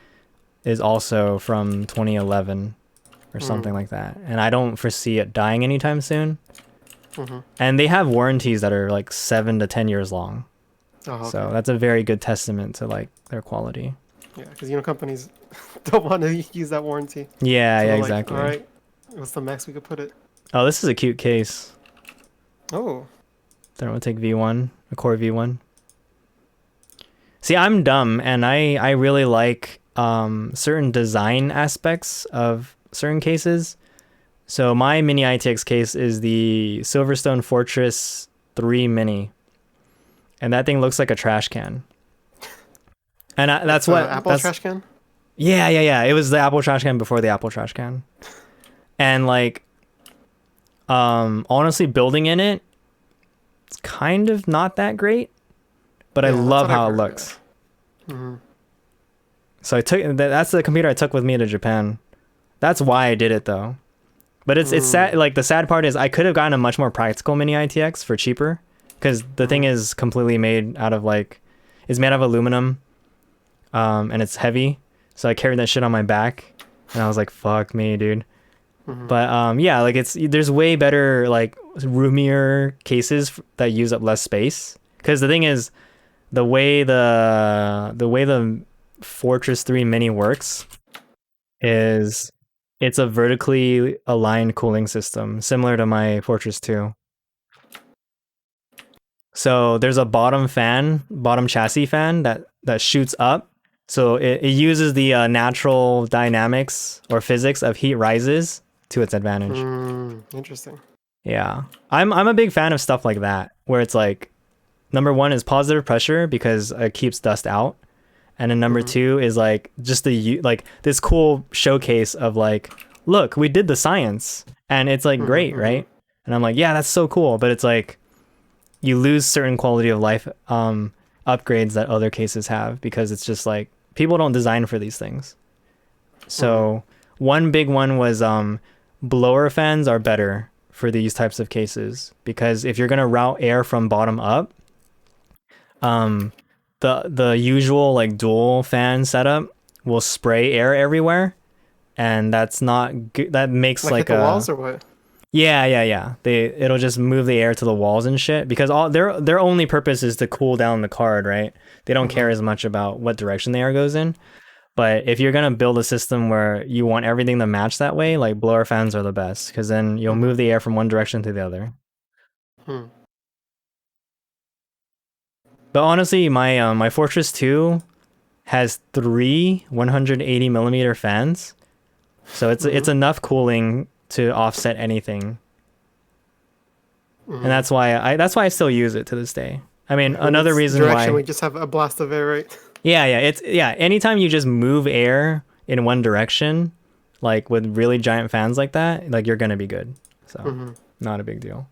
is also from 2011 or something like that, and I don't foresee it dying anytime soon. And they have warranties that are like 7 to 10 years long. Oh, okay. So that's a very good testament to like their quality. Yeah, because companies don't want to use that warranty. Yeah, so yeah, like, exactly. All right, what's the max we could put it? Oh, this is a cute case. Oh. Thermaltake V1, a Core V1. See, I'm dumb, and I really like certain design aspects of certain cases. So my mini ITX case is the Silverstone Fortress 3 Mini, and that thing looks like a trash can. And that's what Apple trash can. Yeah. It was the Apple trash can before the Apple trash can, and like, honestly, building in it. It's kind of not that great, but I love how it looks. So that's the computer I took with me to Japan. That's why I did it though. But it's sad. Like the sad part is I could have gotten a much more practical mini ITX for cheaper, because the thing is completely made out of like, it's made out of aluminum, and it's heavy. So I carried that shit on my back, and I was like, fuck me, dude. But yeah, like there's way better like roomier cases that use up less space. Because the thing is, the way the Fortress 3 Mini works is it's a vertically aligned cooling system, similar to my Fortress 2. So there's a bottom chassis fan that shoots up. So it uses the natural dynamics or physics of heat rises to its advantage. Interesting. Yeah. I'm a big fan of stuff like that, where it's like, number one is positive pressure because it keeps dust out. And then number two is like just like this cool showcase of like, look, we did the science, and it's like great, right? And I'm like, yeah, that's so cool. But it's like you lose certain quality of life upgrades that other cases have, because it's just like people don't design for these things. So one big one was blower fans are better for these types of cases, because if you're gonna route air from bottom up, the usual like dual fan setup will spray air everywhere, and that's not good. That makes like hit the walls or what? Yeah. It'll just move the air to the walls and shit, because all their only purpose is to cool down the card, right? They don't care as much about what direction the air goes in. But if you're gonna build a system where you want everything to match that way, like blower fans are the best, because then you'll move the air from one direction to the other. But honestly, my Fortress 2 has 3 180 millimeter fans, so it's enough cooling to offset anything, and that's why I still use it to this day. I mean, another reason why we just have a blast of air, right? Yeah. Anytime you just move air in one direction, like with really giant fans like that, like you're gonna be good. So not a big deal.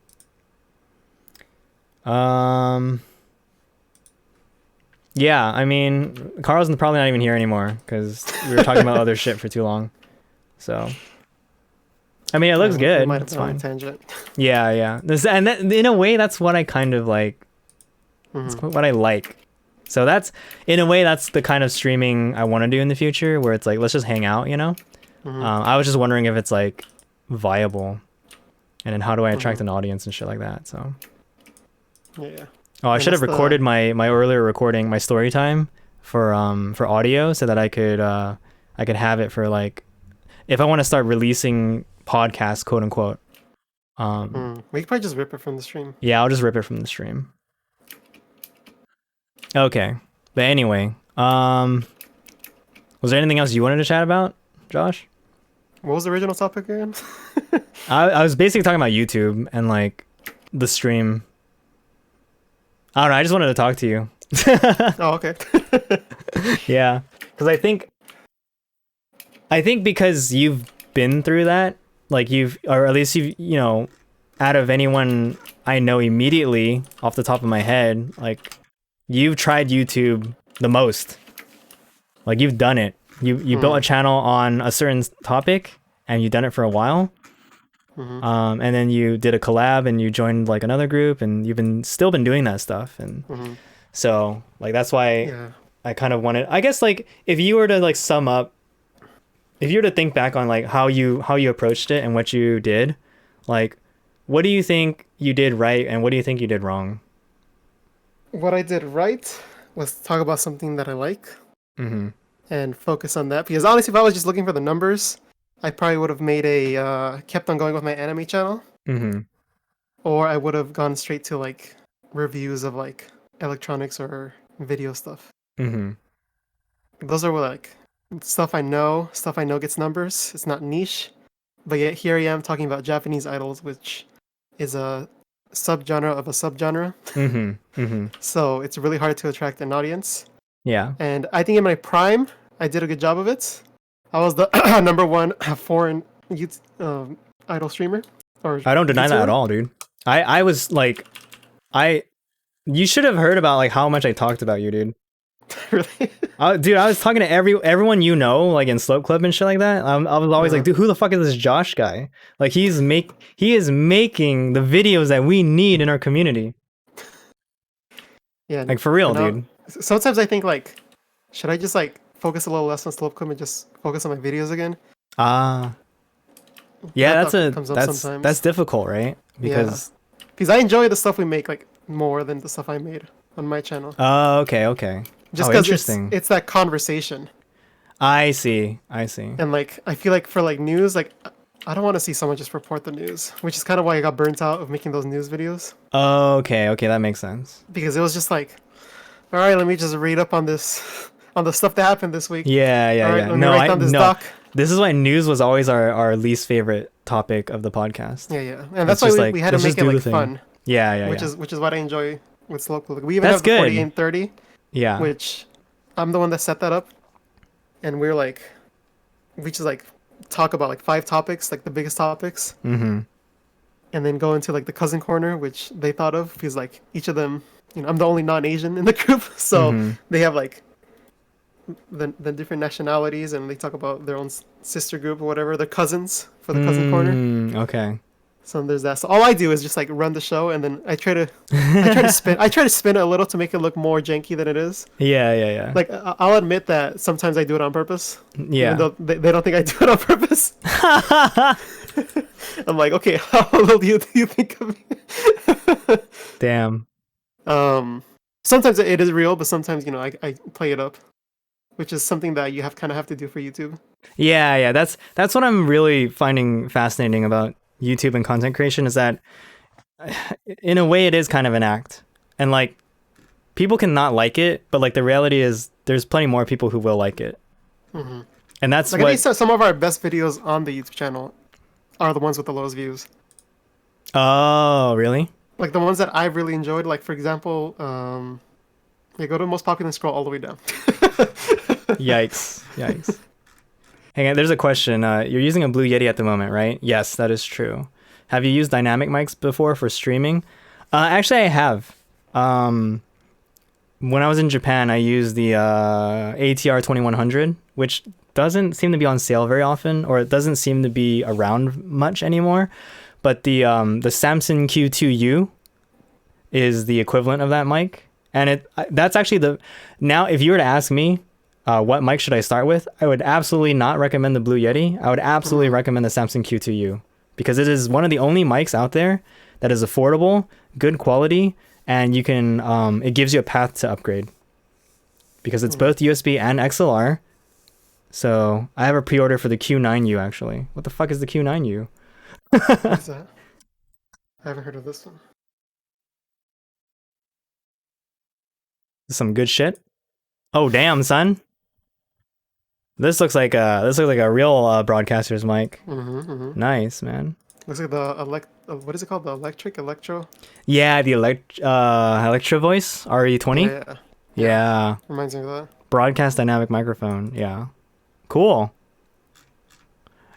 Yeah, I mean, Carl's probably not even here anymore because we were talking about other shit for too long. So, I mean, it looks good. It's fine. Tangent. Yeah. In a way, that's what I kind of like. That's what I like. So that's, in a way, that's the kind of streaming I want to do in the future, where it's like, let's just hang out, you know? I was just wondering if it's like viable, and then how do I attract an audience and shit like that. So. Yeah. Oh, I should have recorded my earlier recording, my story time for audio, so that I could have it for like, if I want to start releasing podcasts, quote unquote. We could probably just rip it from the stream. Yeah, I'll just rip it from the stream. Okay. But anyway, was there anything else you wanted to chat about, Josh? What was the original topic again? I was basically talking about YouTube and like the stream. I don't know. I just wanted to talk to you. Oh, okay. Yeah, because I think because you've been through that, like or at least out of anyone I know immediately off the top of my head, like you've tried YouTube the most. Like you've done it. You built a channel on a certain topic, and you've done it for a while. And then you did a collab, and you joined like another group, and you've still been doing that stuff. And so like that's why I kind of wanted, I guess, like if you were to like sum up, if you were to think back on like how you approached it and what you did, like what do you think you did right and what do you think you did wrong? What I did right was talk about something that I like and focus on that. Because honestly, if I was just looking for the numbers, I probably would have made kept on going with my anime channel. Or I would have gone straight to like reviews of like electronics or video stuff. Those are like stuff I know gets numbers. It's not niche. But yet here I am talking about Japanese idols, which is a subgenre of a subgenre. So it's really hard to attract an audience. Yeah. And I think in my prime, I did a good job of it. I was the number one foreign youth, idol streamer. Or I don't deny that at all, dude. I was like, you should have heard about like how much I talked about you, dude. Really? Dude, I was talking to everyone you know, like in Slope Club and shit like that. I was always like, dude, who the fuck is this Josh guy? Like he is making the videos that we need in our community. Yeah. Like for real, now, dude. sometimes I think like, should I just like focus a little less on Slope Club and just focus on my videos again? Ah. Yeah, That thought comes up sometimes. that's difficult, right? Because because I enjoy the stuff we make like more than the stuff I made on my channel. oh, okay. Just oh, because interesting. it's that conversation. I see. And like I feel like for like news, like I don't want to see someone just report the news, which is kind of why I got burnt out of making those news videos. Okay, that makes sense. Because it was just like, all right, let me just read up on this, on the stuff that happened this week. Yeah. All right, let me write down this doc. This is why news was always our least favorite topic of the podcast. Yeah. And that's why we had to make it like fun. Yeah. Which is what I enjoy with Slope Club. We even That's have the good. 40 and 30. Yeah. Which I'm the one that set that up. And we're like, we just like talk about like 5 topics, like the biggest topics. Mm-hmm. And then go into like the cousin corner, which they thought of because like each of them, I'm the only non-Asian in the group, so they have like the different nationalities, and they talk about their own sister group or whatever, their cousins for the cousin corner. Okay. So there's that. So all I do is just like run the show, and then I try to spin it a little to make it look more janky than it is. Yeah. Like I'll admit that sometimes I do it on purpose. Yeah. Even though they don't think I do it on purpose. I'm like, okay, how little do you think of me? Damn. Sometimes it is real, but sometimes I play it up, which is something that you kind of have to do for YouTube. Yeah. That's what I'm really finding fascinating about YouTube and content creation is that, in a way, it is kind of an act, and like people can not like it, but like the reality is, there's plenty more people who will like it, and that's like, what. I think some of our best videos on the YouTube channel are the ones with the lowest views. Oh, really? Like the ones that I've really enjoyed. Like for example, go to most popular and scroll all the way down. Yikes. Hang on, there's a question. You're using a Blue Yeti at the moment, right? Yes, that is true. Have you used dynamic mics before for streaming? Actually, I have. When I was in Japan, I used the ATR 2100, which doesn't seem to be on sale very often, or it doesn't seem to be around much anymore. But the Samson Q2U is the equivalent of that mic, and that's actually now if you were to ask me, what mic should I start with? I would absolutely not recommend the Blue Yeti. I would absolutely recommend the Samson Q2U because it is one of the only mics out there that is affordable, good quality, and you can it gives you a path to upgrade because it's both USB and XLR. So I have a pre-order for the Q9U actually. What the fuck is the Q9U? What is that? I haven't heard of this one. Some good shit. Oh damn, son. This looks like a real broadcaster's mic. Nice, man. Looks like the what is it called? The electro? Yeah, the Electro Voice RE20. Yeah. Reminds me of that. Broadcast dynamic microphone. Yeah. Cool.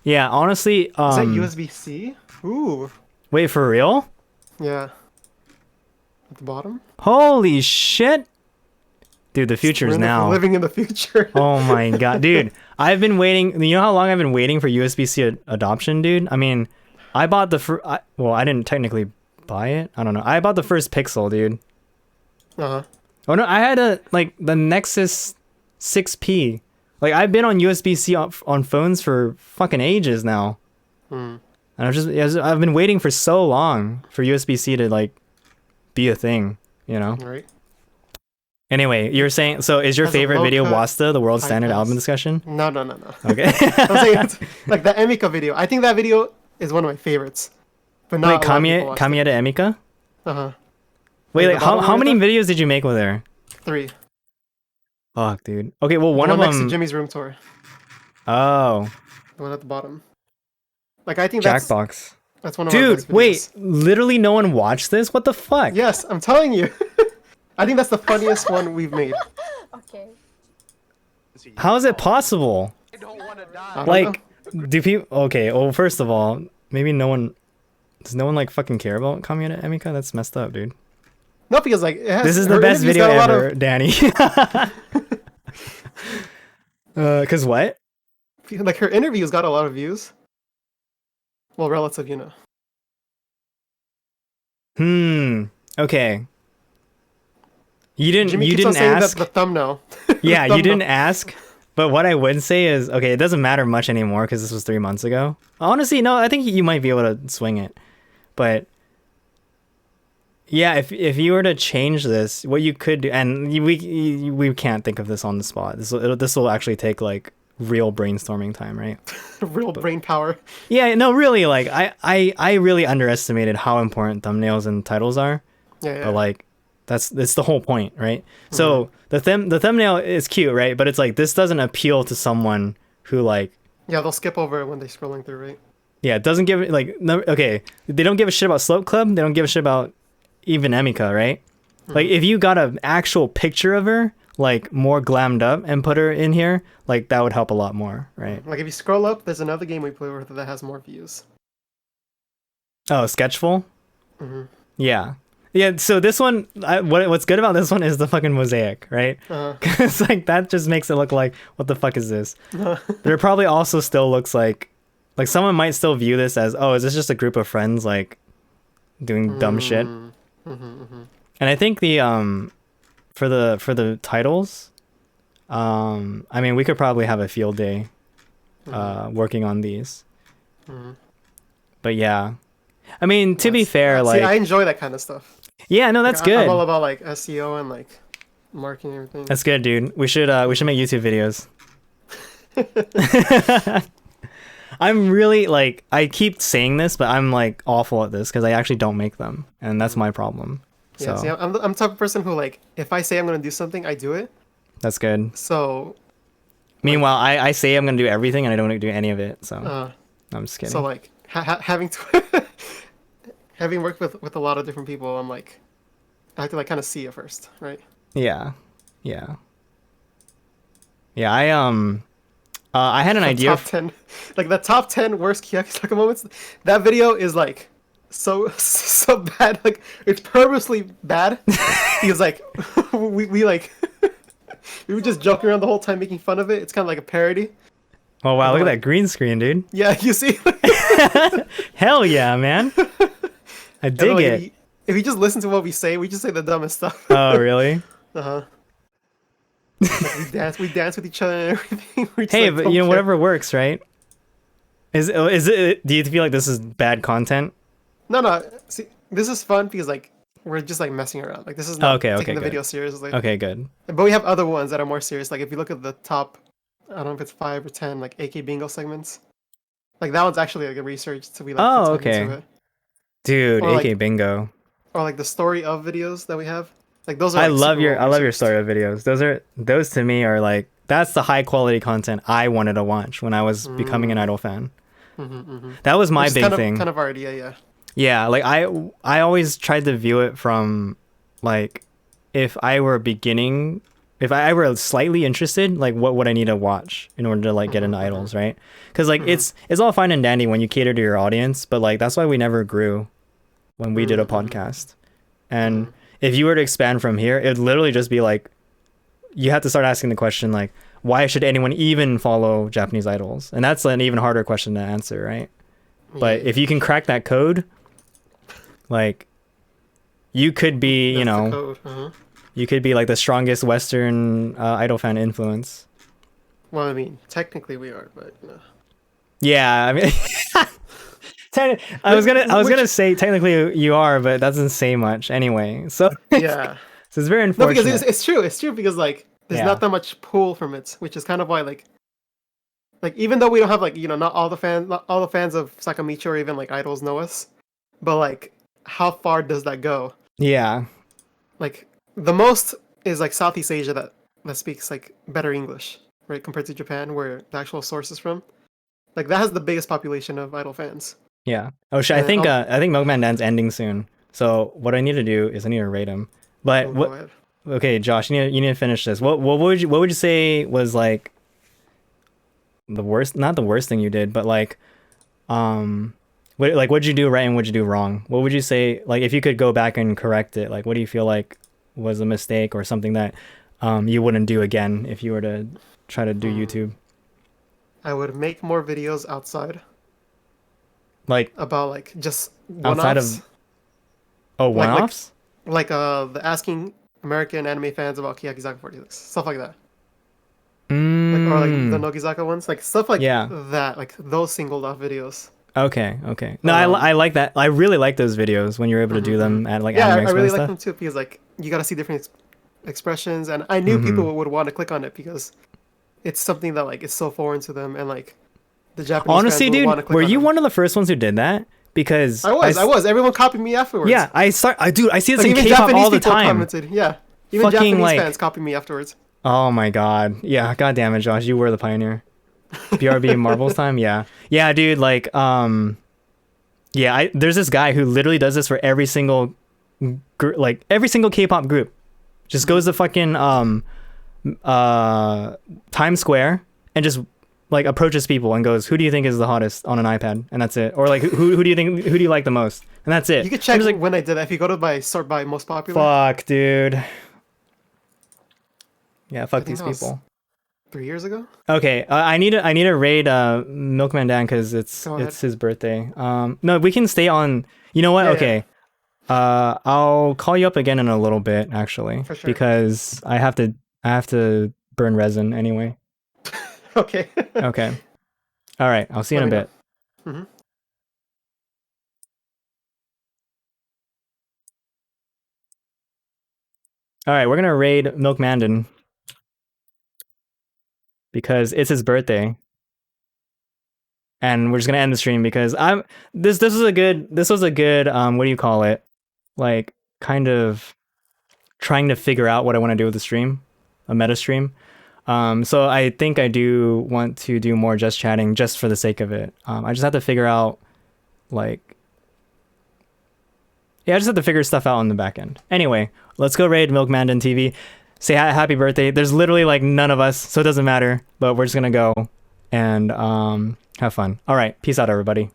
Yeah, honestly. Is that USB-C? Ooh. Wait, for real? Yeah. At the bottom. Holy shit. Dude, the future's now. Living in the future. Oh my god, dude! I've been waiting. You know how long I've been waiting for USB-C adoption, dude? I mean, I bought the well, I didn't technically buy it. I don't know. I bought the first Pixel, dude. Oh no, I had the Nexus 6P. Like I've been on USB-C on phones for fucking ages now. And I've been waiting for so long for USB-C to like be a thing, you know? Right. Anyway, you were saying, so is your favorite video Wasta, the world standard album discussion? No. Okay. I'm saying it's like the Emika video. I think that video is one of my favorites. But not wait, Kamiya to Emika? Wait, like how many videos did you make with her? 3. Fuck, dude. Okay, well one of them next to Jimmy's room tour. Oh. The one at the bottom. Like I think Jackbox. That's one of our best videos. Dude, wait, literally no one watched this? What the fuck? Yes, I'm telling you. I think that's the funniest one we've made. Okay. How is it possible? Like, do people? Okay, well, first of all, maybe no one. Does no one like fucking care about Kamiya to Emika? That's messed up, dude. No, because like This is the best video ever, Danny. Cause what? Like her interviews got a lot of views. Well, relative, Okay. You didn't. Jimmy You keeps on didn't saying ask. that the thumbnail. Yeah, The you didn't thumbnail. ask. But what I would say is, okay, it doesn't matter much anymore because this was 3 months ago. Honestly, no, I think you might be able to swing it. But yeah, if you were to change this, what you could do, and we can't think of this on the spot. This will actually take like real brainstorming time, right? Real brain power. Yeah, no, really, like I really underestimated how important thumbnails and titles are. Yeah. But like it's the whole point, right? So the thumbnail is cute, right? But it's like this doesn't appeal to someone who like Yeah, they'll skip over it when they're scrolling through, right? yeah, it doesn't give like no, okay, they don't give a shit about Slope Club, they don't give a shit about even Emika, right? Like if you got an actual picture of her like more glammed up and put her in here, like that would help a lot more, right? Like if you scroll up, there's another game we play with that has more views. Oh, Sketchful? Mhm. Yeah. Yeah, so this one, what's good about this one is the fucking mosaic, right? Because like that just makes it look like, what the fuck is this? But it probably also still looks like someone might still view this as, oh, is this just a group of friends like doing dumb shit? And I think the for the titles, I mean, we could probably have a field day working on these. But yeah, I mean, to be fair, See, like I enjoy that kind of stuff. yeah, no, that's Like, good. I'm all about like SEO and like marketing and everything. That's good, dude. We should make YouTube videos. I'm really like, I keep saying this, but I'm like awful at this because I actually don't make them, and that's my problem. Yeah, So see, I'm the type of person who like if I say I'm gonna do something, I do it. that's good. So Meanwhile, I say I'm gonna do everything and I don't do any of it. So I'm just kidding. so like having to having worked with a lot of different people, I'm like I have to like kind of see it first, right? Yeah. I had an idea. Top 10, like the top 10 worst Kiyosaki moments. That video is like so bad. Like it's purposely bad because like we like we were just joking around the whole time, making fun of it. It's kind of like a parody. Oh wow, look at that green screen, dude. Yeah, you see. Hell yeah, man. I And dig then, like, it. if you just listen to what we say, we just say the dumbest stuff. Oh really? Like, we dance with each other and everything. We just, Hey, like, but don't you know, care. whatever works, right? Is it? Do you feel like this is bad content? No. See, this is fun because like we're just like messing around. Like this is not Okay, taking the good. video seriously. Okay, good. But we have other ones that are more serious. Like if you look at the top, I don't know if it's 5 or 10 like AK bingo segments. Like that one's actually like a research to be like Oh, put into okay. it. Dude, Or, AK like, Bingo. Or like the story of videos that we have. Like those are. I like, love super your well researched. story of videos. Those to me are like, that's the high quality content I wanted to watch when I was becoming an Idol fan. That was my Which is big thing. Kind of our idea, yeah. Yeah, like I always tried to view it from like, if I were slightly interested, like what would I need to watch in order to like get into idols, right? Because like it's all fine and dandy when you cater to your audience, but like that's why we never grew when we did a podcast. And if you were to expand from here, it'd literally just be like, you have to start asking the question like, why should anyone even follow Japanese idols? And that's an even harder question to answer, right? But if you can crack that code, like you could be, you That's the know, code. you could be like the strongest Western idol fan influence. Well, I mean, technically we are, but Yeah, I mean, I was gonna say technically you are, but that doesn't say much anyway. So yeah. so it's very No, unfortunate. because it's true. It's true because like there's Yeah. not that much pull from it, which is kind of why like even though we don't have like not all the fans of Sakamichi or even like idols know us, but like how far does that go? Yeah, Like the most is like Southeast Asia that speaks like better English, right, compared to Japan where the actual source is from. Like that has the biggest population of idol fans. yeah. Oh shit! I think Milkman Dan's ending soon. So what I need to do is I need to rate him. But Go what? ahead. Okay, Josh, you need to finish this. What would you say was like the worst? Not the worst thing you did, but like, was Like, what'd you do right and what'd you do wrong? What would you say, like, if you could go back and correct it? Like, what do you feel like was a mistake or something that you wouldn't do again if you were to try to do YouTube? I would make more videos outside Like, about like just outside one-offs. of oh, Like one-offs? the asking American anime fans about Kiyakizaka 46, stuff like that. Or like the Mm, Nogizaka ones, like stuff like yeah. that, like those singled out videos. Okay. Okay. No, Um, I like that. I really like those videos when you're able to do them at like Yeah, Anime I Expo really and like stuff. them too because like you got to see different expressions, and I knew Hmm. people would want to click on it because it's something that like is so foreign to them, and like the Japanese fans Honestly, will want dude, to click were on you them. one of the first ones who did that? Because I was. Everyone copied me afterwards. yeah, dude, I see this Like in even K-pop Japanese all the people time. commented. Yeah, even Fucking Japanese like, fans copied me afterwards. oh my god, yeah, god damn it, Josh, you were the pioneer. BRB Marbles time, yeah, yeah, dude, like, yeah, there's this guy who literally does this for every single, like every single K-pop group, just goes to fucking Times Square and just like approaches people and goes, "Who do you think is the hottest on an iPad?" And that's it. Or like, who do you think, who do you like the most? And that's it. You could I'm check just like, when I did that. If you go to sort by most popular, fuck, dude. Yeah, I fuck think these that was people. 3 years ago. Okay, I need to raid Milkman Dan because Go ahead. it's his birthday. No, we can stay on. You know what? Yeah, yeah. Okay. I'll call you up again in a little bit actually For sure. because I have to burn resin anyway. Okay. Okay. All right. I'll see you in a Let bit. me know. All right, we're gonna raid Milk Mandan because it's his birthday, and we're just gonna end the stream because I'm this was a good what do you call it, like kind of trying to figure out what I want to do with the stream, a meta stream. So I think I do want to do more just chatting just for the sake of it. I just have to figure out like yeah, I just have to figure stuff out on the back end. Anyway, let's go raid Milk Mandan TV. Say happy birthday. There's literally like none of us, so it doesn't matter. But we're just gonna go and have fun. All right, peace out, everybody.